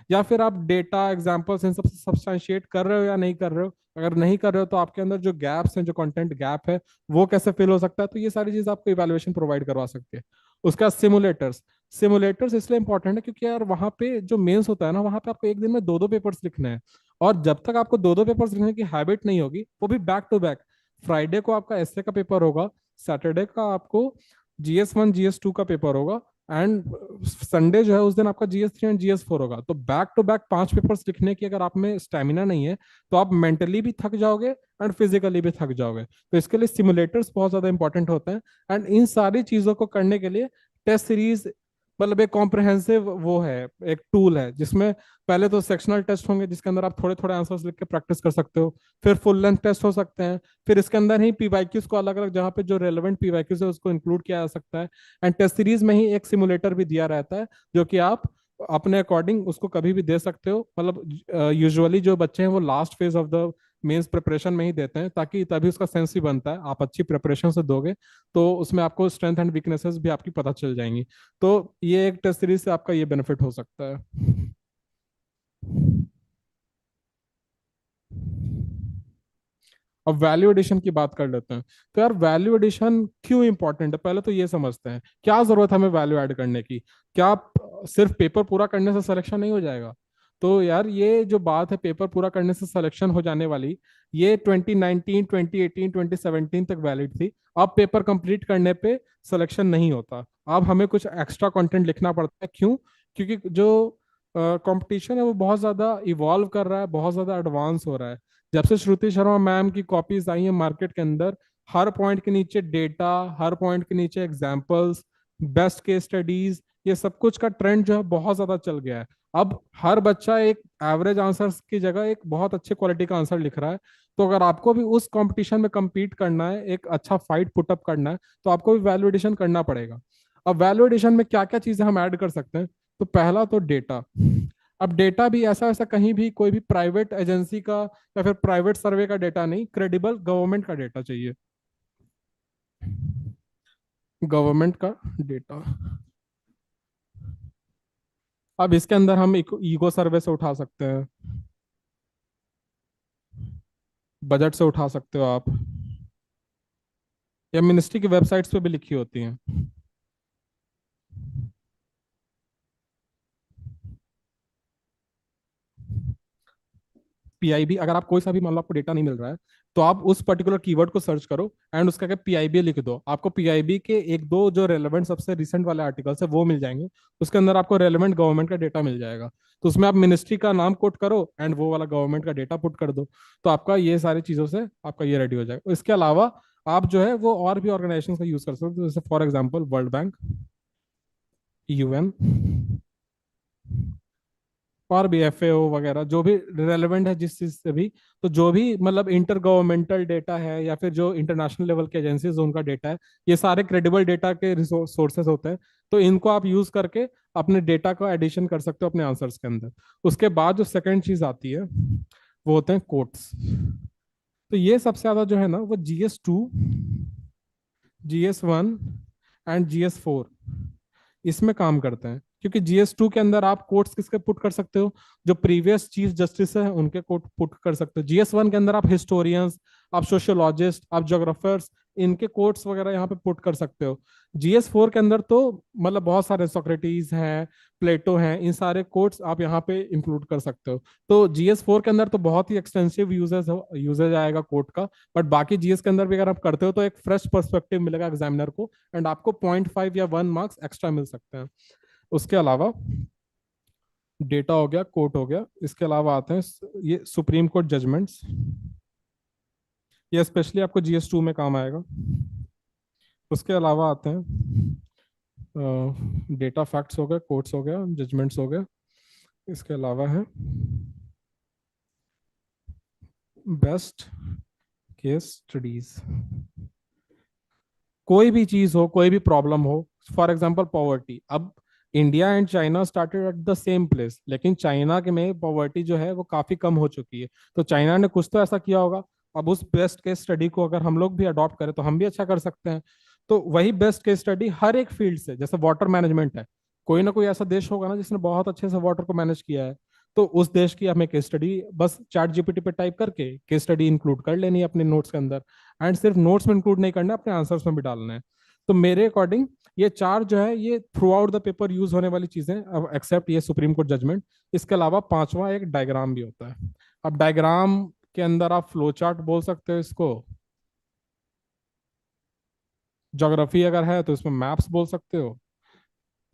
या फिर आप डेटा एग्जांपल्स इन सब से सब्सटैंशिएट कर रहे हो या नहीं कर रहे हो। अगर नहीं कर रहे हो, तो आपके अंदर जो गैप्स हैं, जो कंटेंट गैप है, वो कैसे फिल हो सकता है। तो ये सारी चीज आपको इवैल्यूएशन प्रोवाइड करवा सकती है। उसका सिमुलेटर्स। सिमुलेटर्स इसलिए इंपॉर्टेंट है क्योंकि यार वहां पे जो मेंस होता है ना, वहां पे आपको एक दिन में दो दो पेपर्स लिखने हैं। और जब तक आपको दो दो पेपर्स लिखने की हैबिट नहीं होगी, वो भी बैक टू बैक, फ्राइडे को आपका एसए का पेपर होगा, सैटरडे का आपको जीएस 1 जीएस 2 का पेपर होगा, एंड संडे जो है उस दिन आपका जीएस 3 एंड जीएस 4 होगा। तो बैक टू बैक 5 पेपर्स लिखने की अगर आप में स्टेमिना नहीं है, तो आप मेंटली भी थक जाओगे एंड फिजिकली भी थक जाओगे। तो इसके लिए सिमुलेटर्स बहुत ज्यादा इंपॉर्टेंट होते हैं। एंड इन सारी चीजों को करने के लिए टेस्ट सीरीज मतलब एक कॉम्प्रिहेंसिव वो है, एक टूल है, जिसमें पहले तो सेक्शनल टेस्ट होंगे जिसके अंदर आप थोड़े थोड़े आंसर्स लिख के प्रैक्टिस कर सकते हो। फिर फुल लेंथ टेस्ट हो सकते हैं। फिर इसके अंदर ही पीवाईक्यूज को अलग अलग जहाँ पे जो रेलेवेंट पीवाईक्यूज है उसको इंक्लूड किया जा सकता है। एंड टेस्ट सीरीज में ही एक सिमुलेटर भी दिया रहता है, जो कि आप अपने अकॉर्डिंग उसको कभी भी दे सकते हो। मतलब यूजुअली जो बच्चे हैं वो last phase of the mains preparation में ही देते हैं, ताकि तभी उसका सेंस भी बनता है। आप अच्छी प्रिपरेशन से दोगे, तो उसमें आपको स्ट्रेंथ एंड वीकनेसेस भी आपकी पता चल जाएंगी। तो ये एक टेस्ट सीरीज से आपका ये बेनिफिट हो सकता है। अब वैल्यू एडिशन की बात कर लेते हैं। तो यार वैल्यू एडिशन क्यों इंपॉर्टेंट है, पहले तो ये समझते हैं क्या जरूरत है हमें वैल्यू ऐड करने की। क्या सिर्फ पेपर पूरा करने से सिलेक्शन नहीं हो जाएगा। तो यार ये जो बात है पेपर पूरा करने से सिलेक्शन हो जाने वाली, ये 2019 2018 2017 तक वैलिड थी। अब पेपर कंप्लीट करने पे सिलेक्शन नहीं होता। अब हमें कुछ एक्स्ट्रा कंटेंट लिखना पड़ता है। क्यों? क्योंकि जो कंपटीशन है वो बहुत ज्यादा इवॉल्व कर रहा है, बहुत ज्यादा एडवांस हो रहा है। जब से श्रुति शर्मा मैम की कॉपीज आई है मार्केट के अंदर, हर पॉइंट के नीचे डेटा, हर पॉइंट के नीचे एग्जाम्पल्स, बेस्ट केस स्टडीज, ये सब कुछ का ट्रेंड जो है बहुत ज्यादा चल गया है। अब हर बच्चा एक एवरेज आंसर की जगह एक बहुत अच्छे क्वालिटी का आंसर लिख रहा है। तो अगर आपको भी उस कंपटीशन में compete करना है, एक अच्छा फाइट पुटअप करना है, तो आपको भी वैल्यू एडिशन करना पड़ेगा। अब वैल्यू एडिशन में क्या क्या चीजें हम ऐड कर सकते हैं। तो पहला तो डेटा। अब डेटा भी ऐसा ऐसा कहीं भी कोई भी प्राइवेट एजेंसी का या फिर प्राइवेट सर्वे का डेटा नहीं, क्रेडिबल गवर्नमेंट का डेटा चाहिए। गवर्नमेंट का डेटा। अब इसके अंदर हम ईगो सर्वे से उठा सकते हैं, बजट से उठा सकते हो आप, या मिनिस्ट्री की वेबसाइट्स पे भी लिखी होती हैं। पीआईबी, अगर आप कोई सा भी मान लो आपको डेटा नहीं मिल रहा है, तो आप उस पर्टिकुलर कीवर्ड को सर्च करो एंड उसका क्या पीआईबी लिख दो, आपको पीआईबी के एक दो जो रेलेवेंट सबसे रिसेंट वाले आर्टिकल्स है वो मिल जाएंगे। उसके अंदर आपको रेलेवेंट गवर्नमेंट का डेटा मिल जाएगा। तो उसमें आप मिनिस्ट्री का नाम कोट करो एंड वो वाला गवर्नमेंट का डेटा पुट कर दो। तो आपका ये सारी चीजों से आपका ये रेडी हो जाएगा। इसके अलावा आप जो है वो और भी ऑर्गेनाइजेशन का यूज कर सकते हो, जैसे for example world bank, UN, और भी FAO वगैरह जो भी रेलेवेंट है जिस चीज से भी, तो जो भी मतलब इंटर गवर्नमेंटल डेटा है या फिर जो इंटरनेशनल लेवल के एजेंसीज उनका डेटा है, ये सारे क्रेडिबल डेटा के सोर्सेस होते हैं। तो इनको आप यूज करके अपने डेटा का एडिशन कर सकते हो अपने आंसर्स के अंदर। उसके बाद जो सेकंड चीज आती है वो होते हैं कोट्स। तो ये सबसे ज्यादा जो है ना वो GS2, GS1 एंड GS4 इसमें काम करते हैं, क्योंकि GS2 के अंदर आप कोट्स किसके पुट कर सकते हो, जो प्रीवियस चीफ जस्टिस है उनके कोट पुट कर सकते हो। GS1 के अंदर आप हिस्टोरियंस, आप सोशियोलॉजिस्ट, आप जोग्राफर्स, इनके कोट्स वगैरह यहाँ पे पुट कर सकते हो। GS4 के अंदर तो मतलब बहुत सारे सोक्रेटिस हैं, प्लेटो हैं, इन सारे कोट्स आप यहाँ पे इंक्लूड कर सकते हो। तो GS4 के अंदर तो बहुत ही एक्सटेंसिव यूजेज आएगा कोट का। बट बाकी GS के अंदर भी अगर आप करते हो तो एक फ्रेश पर्सपेक्टिव मिलेगा एग्जामिनर को, एंड आपको 0.5 या 1 मार्क्स एक्स्ट्रा मिल सकते हैं। उसके अलावा डेटा हो गया, कोर्ट हो गया, इसके अलावा आते हैं ये सुप्रीम कोर्ट जजमेंट्स। ये स्पेशली आपको GS2 में काम आएगा। उसके अलावा आते हैं डेटा फैक्ट्स हो गए, कोर्ट्स हो गया, जजमेंट्स हो गए। इसके अलावा है बेस्ट केस स्टडीज। कोई भी चीज हो, कोई भी प्रॉब्लम हो, फॉर एग्जांपल पॉवर्टी। अब India and China started at the same place, लेकिन चाइना के में पॉवर्टी जो है वो काफी कम हो चुकी है। तो चाइना ने कुछ तो ऐसा किया होगा। अब उस बेस्ट केस स्टडी को अगर हम लोग भी अडॉप्ट करें तो हम भी अच्छा कर सकते हैं। तो वही बेस्ट केस स्टडी हर एक फील्ड से, जैसे वाटर मैनेजमेंट है, कोई ना कोई ऐसा देश होगा ना जिसने बहुत अच्छे से वाटर को मैनेज किया है, तो उस देश की हमें केस स्टडी बस ChatGPT पे टाइप करके केस स्टडी इंक्लूड कर लेनी है अपने नोट्स के अंदर। एंड सिर्फ नोट्स में इंक्लूड नहीं करना, अपने आंसर्स में भी डालना है। तो मेरे अकॉर्डिंग ये चार जो है ये through out the paper use होने वाली चीजें, अब एक्सेप्ट ये सुप्रीम कोर्ट जजमेंट। इसके अलावा पांचवा एक डायग्राम भी होता है। अब डायग्राम के अंदर आप फ्लो चार्ट बोल सकते हो इसको, ज्योग्राफी अगर है तो इसमें मैप्स बोल सकते हो,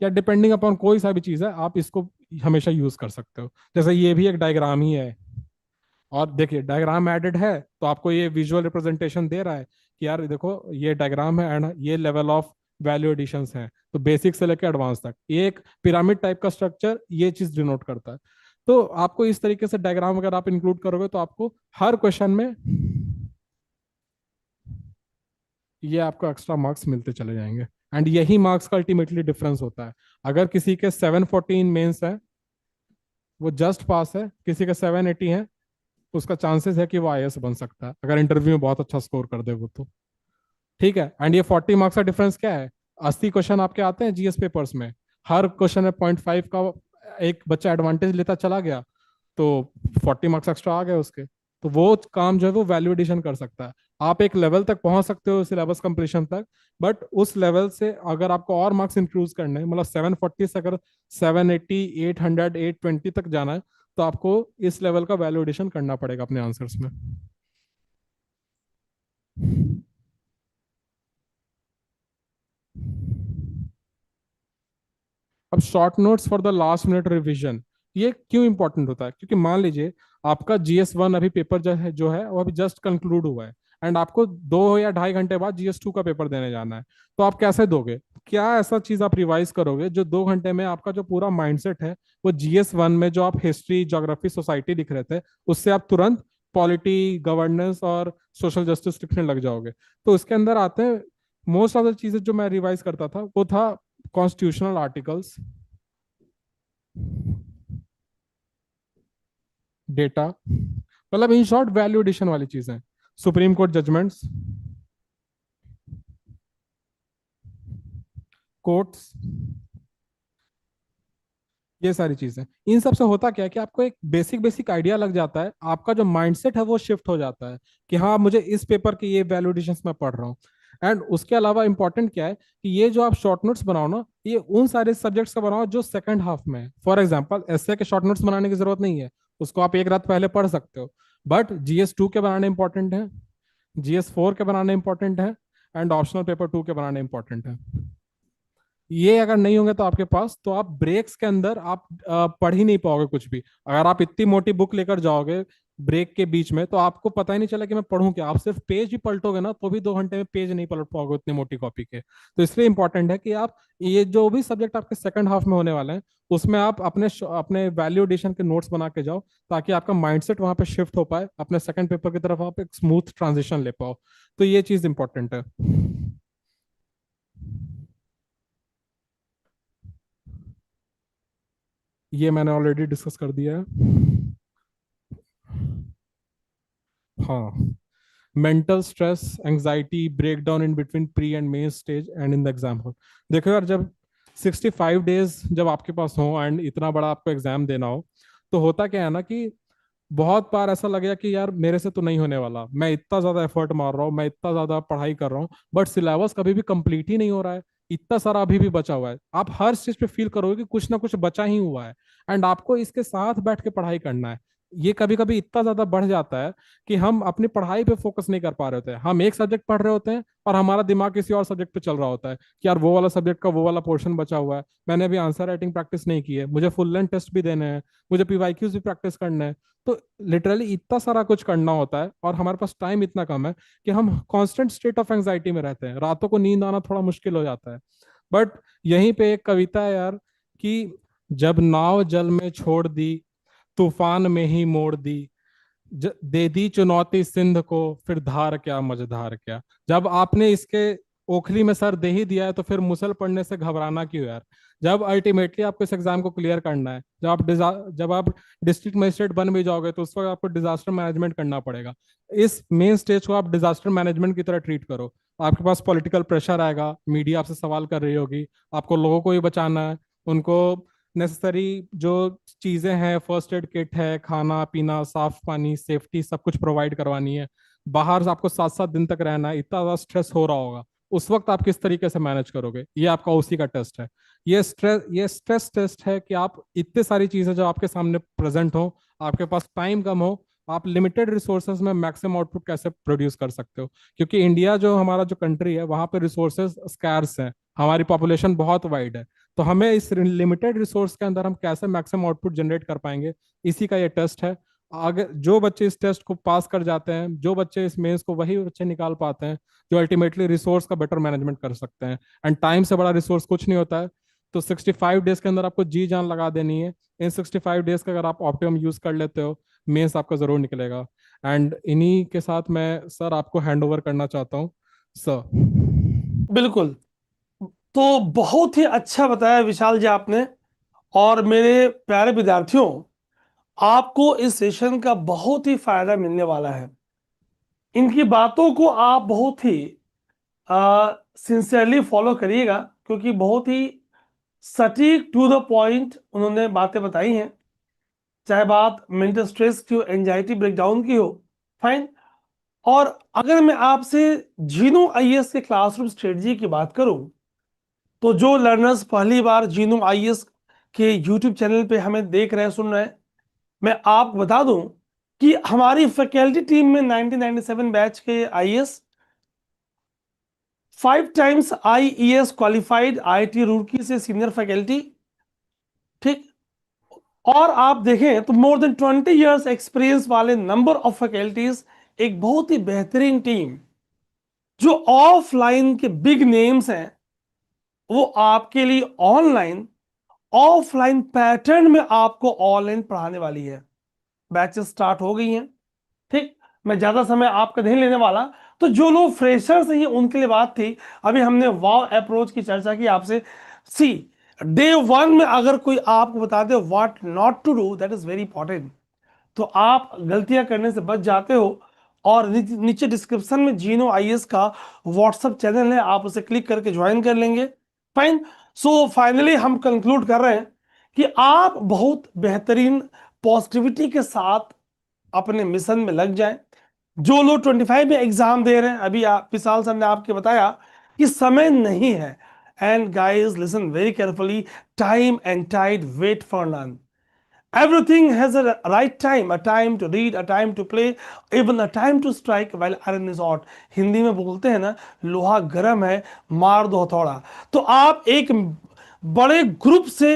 या डिपेंडिंग अपॉन कोई सा भी चीज है आप इसको हमेशा यूज कर सकते हो। जैसे ये भी एक डायग्राम ही है, और देखिए डायग्राम एडेड है तो आपको ये विजुअल रिप्रेजेंटेशन दे रहा है कि यार देखो ये डायग्राम है एंड ये लेवल ऑफ वैल्यू एडिशंस हैं। तो बेसिक से लेकर एडवांस तक ये एक पिरामिड टाइप का स्ट्रक्चर ये चीज डिनोट करता है। तो आपको इस तरीके से डायग्राम अगर आप इंक्लूड करोगे तो आपको हर क्वेश्चन में ये आपको एक्स्ट्रा मार्क्स मिलते चले जाएंगे। एंड यही मार्क्स का अल्टीमेटली डिफरेंस होता है। अगर किसी के 714 मेंस है वो जस्ट पास है, किसी के 780 है उसका चांसेस है कि वो IAS बन सकता है अगर इंटरव्यू में बहुत अच्छा स्कोर कर दे वो तो। ठीक है, एंड ये 40 मार्क्स का डिफरेंस क्या है? 80 क्वेश्चन आपके आते हैं GS पेपर्स में, हर क्वेश्चन में 0.5 का एक बच्चा एडवांटेज लेता चला गया, तो 40 मार्क्स एक्स्ट्रा आ गए उसके। तो वो काम जो है वो वैल्यू एडिशन कर सकता है। आप एक लेवल तक पहुंच सकते हो सिलेबस कंप्लीशन तक, बट उस लेवल से अगर आपको और मार्क्स इंक्रीज करने हैं, मतलब 740 से अगर 780, 800, 820 तक जाना है, तो आपको इस लेवल का वैल्यू एडिशन करना पड़ेगा अपने आंसर्स में। अब short notes for the last minute revision, ये क्यों इंपॉर्टेंट होता है? क्योंकि मान लीजिए आपका GS1 अभी पेपर जो है वो अभी जस्ट कंक्लूड हुआ है, एंड आपको 2 या ढाई घंटे बाद GS2 का पेपर देने जाना है। तो आप कैसे दोगे? क्या ऐसा चीज आप रिवाइज करोगे जो 2 घंटे में आपका जो पूरा माइंडसेट है वो GS1 में जो आप हिस्ट्री, ज्योग्राफी, सोसाइटी लिख रहे थे उससे आप तुरंत पॉलिटी, गवर्नेंस और सोशल जस्टिस लिखने लग जाओगे? तो इसके अंदर आते हैं मोस्ट ऑफ द चीजें जो मैं रिवाइज करता था वो था कॉन्स्टिट्यूशनल आर्टिकल्स, डेटा, मतलब इन शॉर्ट वैल्यू एडिशन वाली चीजें, सुप्रीम कोर्ट जजमेंट्स, कोर्ट्स, ये सारी चीजें। इन सब से होता क्या है कि आपको एक बेसिक बेसिक आइडिया लग जाता है, आपका जो माइंडसेट है वो शिफ्ट हो जाता है कि हाँ मुझे इस पेपर के ये वैल्यू एडिशंस मैं पढ़ रहा हूँ। एंड उसके अलावा इंपॉर्टेंट क्या है कि ये जो आप शॉर्ट नोट्स बनाओ ना, ये उन सारे सब्जेक्ट्स का बनाओ जो सेकंड हाफ में है। फॉर एग्जांपल एसए के शॉर्ट नोट्स बनाने की जरूरत नहीं है, उसको आप एक रात पहले पढ़ सकते हो। बट GS2 के बनाने इंपॉर्टेंट है, GS4 के बनाने इंपॉर्टेंट है, एंड ऑप्शनल पेपर 2 के बनाने इंपॉर्टेंट है। ये अगर नहीं होंगे तो आपके पास, तो आप ब्रेक्स के अंदर आप पढ़ ही नहीं पाओगे कुछ भी। अगर आप इतनी मोटी बुक लेकर जाओगे ब्रेक के बीच में, तो आपको पता ही नहीं चला कि मैं पढ़ूं क्या। आप सिर्फ पेज ही पलटोगे ना तो भी 2 घंटे में पेज नहीं पलट पाओगे उतनी मोटी कॉपी के। तो इसलिए इंपॉर्टेंट है कि आप ये जो भी सब्जेक्ट आपके सेकंड हाफ में होने वाले हैं उसमें आप अपने वैल्यू एडिशन के नोट्स बना के जाओ, ताकि आपका माइंडसेट वहां पे शिफ्ट हो पाए, अपने सेकंड पेपर की तरफ आप एक स्मूथ ट्रांजिशन ले पाओ। तो ये चीज इंपॉर्टेंट है। ये मैंने ऑलरेडी डिस्कस कर दिया है। हाँ, mental stress, anxiety, break down in between pre and main stage and in the exam hall. देखो यार, जब 65 डेज जब आपके पास हो एंड इतना बड़ा आपको एग्जाम देना हो, तो होता क्या है ना कि बहुत बार ऐसा लगेगा कि यार मेरे से तो नहीं होने वाला, मैं इतना ज्यादा एफर्ट मार रहा हूँ, मैं इतना ज्यादा पढ़ाई कर रहा हूँ, बट सिलेबस कभी भी कंप्लीट ही नहीं हो रहा है, इतना सारा अभी भी बचा हुआ है। आप हर चीज पे फील करोगे कि कुछ ना कुछ बचा ही हुआ है, एंड आपको इसके साथ बैठ के पढ़ाई करना है। ये कभी कभी इतना ज्यादा बढ़ जाता है कि हम अपनी पढ़ाई पे फोकस नहीं कर पा रहे होते हैं। हम एक सब्जेक्ट पढ़ रहे होते हैं और हमारा दिमाग किसी और सब्जेक्ट पे चल रहा होता है कि यार वो वाला सब्जेक्ट का वो वाला पोर्शन बचा हुआ है, मैंने अभी आंसर राइटिंग प्रैक्टिस नहीं की है, मुझे फुल लेंथ टेस्ट भी देने हैं, मुझे पीवाईक्यूज भी प्रैक्टिस करने हैं। तो लिटरली इतना सारा कुछ करना होता है और हमारे पास टाइम इतना कम है कि हम कांस्टेंट स्टेट ऑफ एंजाइटी में रहते हैं, रातों को नींद आना थोड़ा मुश्किल हो जाता है। बट यहीं पे एक कविता है यार कि जब नाव जल में छोड़ दी, तूफान में ही मोड़ दी, दे दी चुनौती सिंध को, फिर धार क्या मझधार क्या। जब आपने इसके ओखली में सर दे ही दिया है तो फिर मुसल पड़ने से घबराना क्यों यार। जब अल्टीमेटली आपको इस एग्जाम को क्लियर करना है, जब आप डिस्ट्रिक्ट मजिस्ट्रेट बन भी जाओगे तो उस वक्त आपको डिजास्टर मैनेजमेंट करना पड़ेगा। इस मेन स्टेज को आप डिजास्टर मैनेजमेंट की तरह ट्रीट करो। आपके पास पॉलिटिकल प्रेशर आएगा, मीडिया आपसे सवाल कर रही होगी, आपको लोगों को भी बचाना है, उनको नेसेसरी जो चीजें हैं, फर्स्ट एड किट है, खाना पीना, साफ पानी, सेफ्टी, सब कुछ प्रोवाइड करवानी है। बाहर से आपको 7-7 दिन तक रहना है, इतना ज्यादा स्ट्रेस हो रहा होगा, उस वक्त आप किस तरीके से मैनेज करोगे, ये आपका उसी का टेस्ट है। ये स्ट्रेस टेस्ट है कि आप इतने सारी चीजें जो आपके सामने प्रेजेंट हो, आपके पास टाइम कम हो, आप लिमिटेड रिसोर्सेज में मैक्सिमम आउटपुट कैसे प्रोड्यूस कर सकते हो। क्योंकि इंडिया जो हमारा जो कंट्री है वहां पे रिसोर्सेज स्कैर्स हैं, हमारी पॉपुलेशन बहुत वाइड है, तो हमें इस लिमिटेड रिसोर्स के अंदर हम कैसे मैक्सिमम आउटपुट जनरेट कर पाएंगे, इसी का ये टेस्ट है। अगर जो बच्चे इस टेस्ट को पास कर जाते हैं, जो बच्चे इस मेंस को, वही बच्चे निकाल पाते हैं जो अल्टीमेटली रिसोर्स का बेटर मैनेजमेंट कर सकते हैं। एंड टाइम से बड़ा रिसोर्स कुछ नहीं होता है। तो 65 डेज के अंदर आपको जी जान लगा देनी है। इन 65 डेज का अगर आप ऑप्टिमम यूज कर लेते हो, मेंस आपका जरूर निकलेगा। एंड इन्हीं के साथ मैं सर आपको हैंड ओवर करना चाहता हूँ सर। बिल्कुल। तो बहुत ही अच्छा बताया विशाल जी आपने। और मेरे प्यारे विद्यार्थियों, आपको इस सेशन का बहुत ही फायदा मिलने वाला है। इनकी बातों को आप बहुत ही सिंसियरली फॉलो करिएगा, क्योंकि बहुत ही सटीक टू द पॉइंट उन्होंने बातें बताई हैं। चाहे बात मेंटल स्ट्रेस की हो, एंजाइटी ब्रेकडाउन की हो, फाइन। और अगर मैं आपसे जीनो आईएएस के क्लासरूम स्ट्रेटजी की बात करूं, तो जो लर्नर्स पहली बार जीनो आईएएस के यूट्यूब चैनल पे हमें देख रहे हैं, सुन रहे हैं, मैं आपको बता दूं कि हमारी फैकल्टी टीम में 1997 बैच के IAS, 5 times IES qualified, IIT Roorkee से सीनियर फैकल्टी, ठीक। और आप देखें तो मोर देन 20 इयर्स एक्सपीरियंस वाले नंबर ऑफ फैकल्टीज, एक बहुत ही बेहतरीन टीम। जो ऑफलाइन के बिग नेम्स हैं, वो आपके लिए ऑनलाइन, ऑफलाइन पैटर्न में आपको ऑनलाइन पढ़ाने वाली है। बैचेस स्टार्ट हो गई हैं, ठीक। मैं ज्यादा समय आपका नहीं लेने वाला। तो जो लोग फ्रेशर्स हैं उनके लिए बात थी। अभी हमने वाव अप्रोच की चर्चा की आपसे। सी, डे वन में अगर कोई आपको बता दे what not to do, that is very important. तो आप गलतियां करने से बच जाते हो। और नीचे डिस्क्रिप्शन में जीनो आईएएस का व्हाट्सएप चैनल है, आप उसे क्लिक करके ज्वाइन कर लेंगे। फाइन। सो फाइनली हम कंक्लूड कर रहे हैं कि आप बहुत बेहतरीन पॉजिटिविटी के साथ अपने मिशन में लग जाएं। जो लोग 25 में एग्जाम दे रहे हैं, अभी आप विशाल सर ने आपके बताया कि समय नहीं है। And guys listen very carefully, time and tide wait for none. Everything has a right time, a time to read, a time to play, even a time to strike while iron is hot. Hindi में बोलते हैं ना, लोहा गर्म है, मार दो हथौड़ा। तो आप एक बड़े ग्रुप से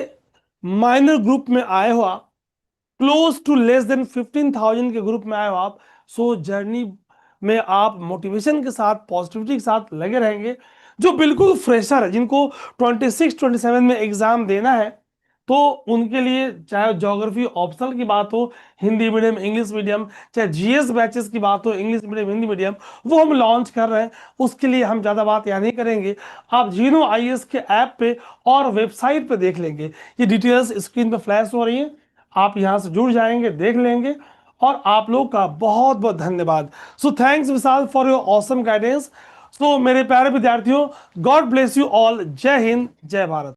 माइनर ग्रुप में आए हो आप, क्लोज टू लेस देन 15,000 के ग्रुप में आए हो आप। सो जर्नी में आप मोटिवेशन के साथ, पॉजिटिविटी के साथ लगे रहेंगे। जो बिल्कुल फ्रेशर है, जिनको 26 27 में एग्जाम देना है, तो उनके लिए चाहे ज्योग्राफी ऑप्शनल की बात हो, हिंदी मीडियम इंग्लिश मीडियम, चाहे जीएस बैचेस की बात हो, इंग्लिश मीडियम हिंदी मीडियम, वो हम लॉन्च कर रहे हैं। उसके लिए हम ज़्यादा बात यहाँ नहीं करेंगे, आप जीनो आईएएस के ऐप पे और वेबसाइट पे देख लेंगे। ये डिटेल्स स्क्रीन पे फ्लैश हो रही हैं, आप यहाँ से जुड़ जाएंगे, देख लेंगे। और आप लोग का बहुत बहुत धन्यवाद। So thanks Vishal for your awesome guidance. So मेरे प्यारे विद्यार्थियों, गॉड ब्लेस यू ऑल। जय हिंद, जय भारत।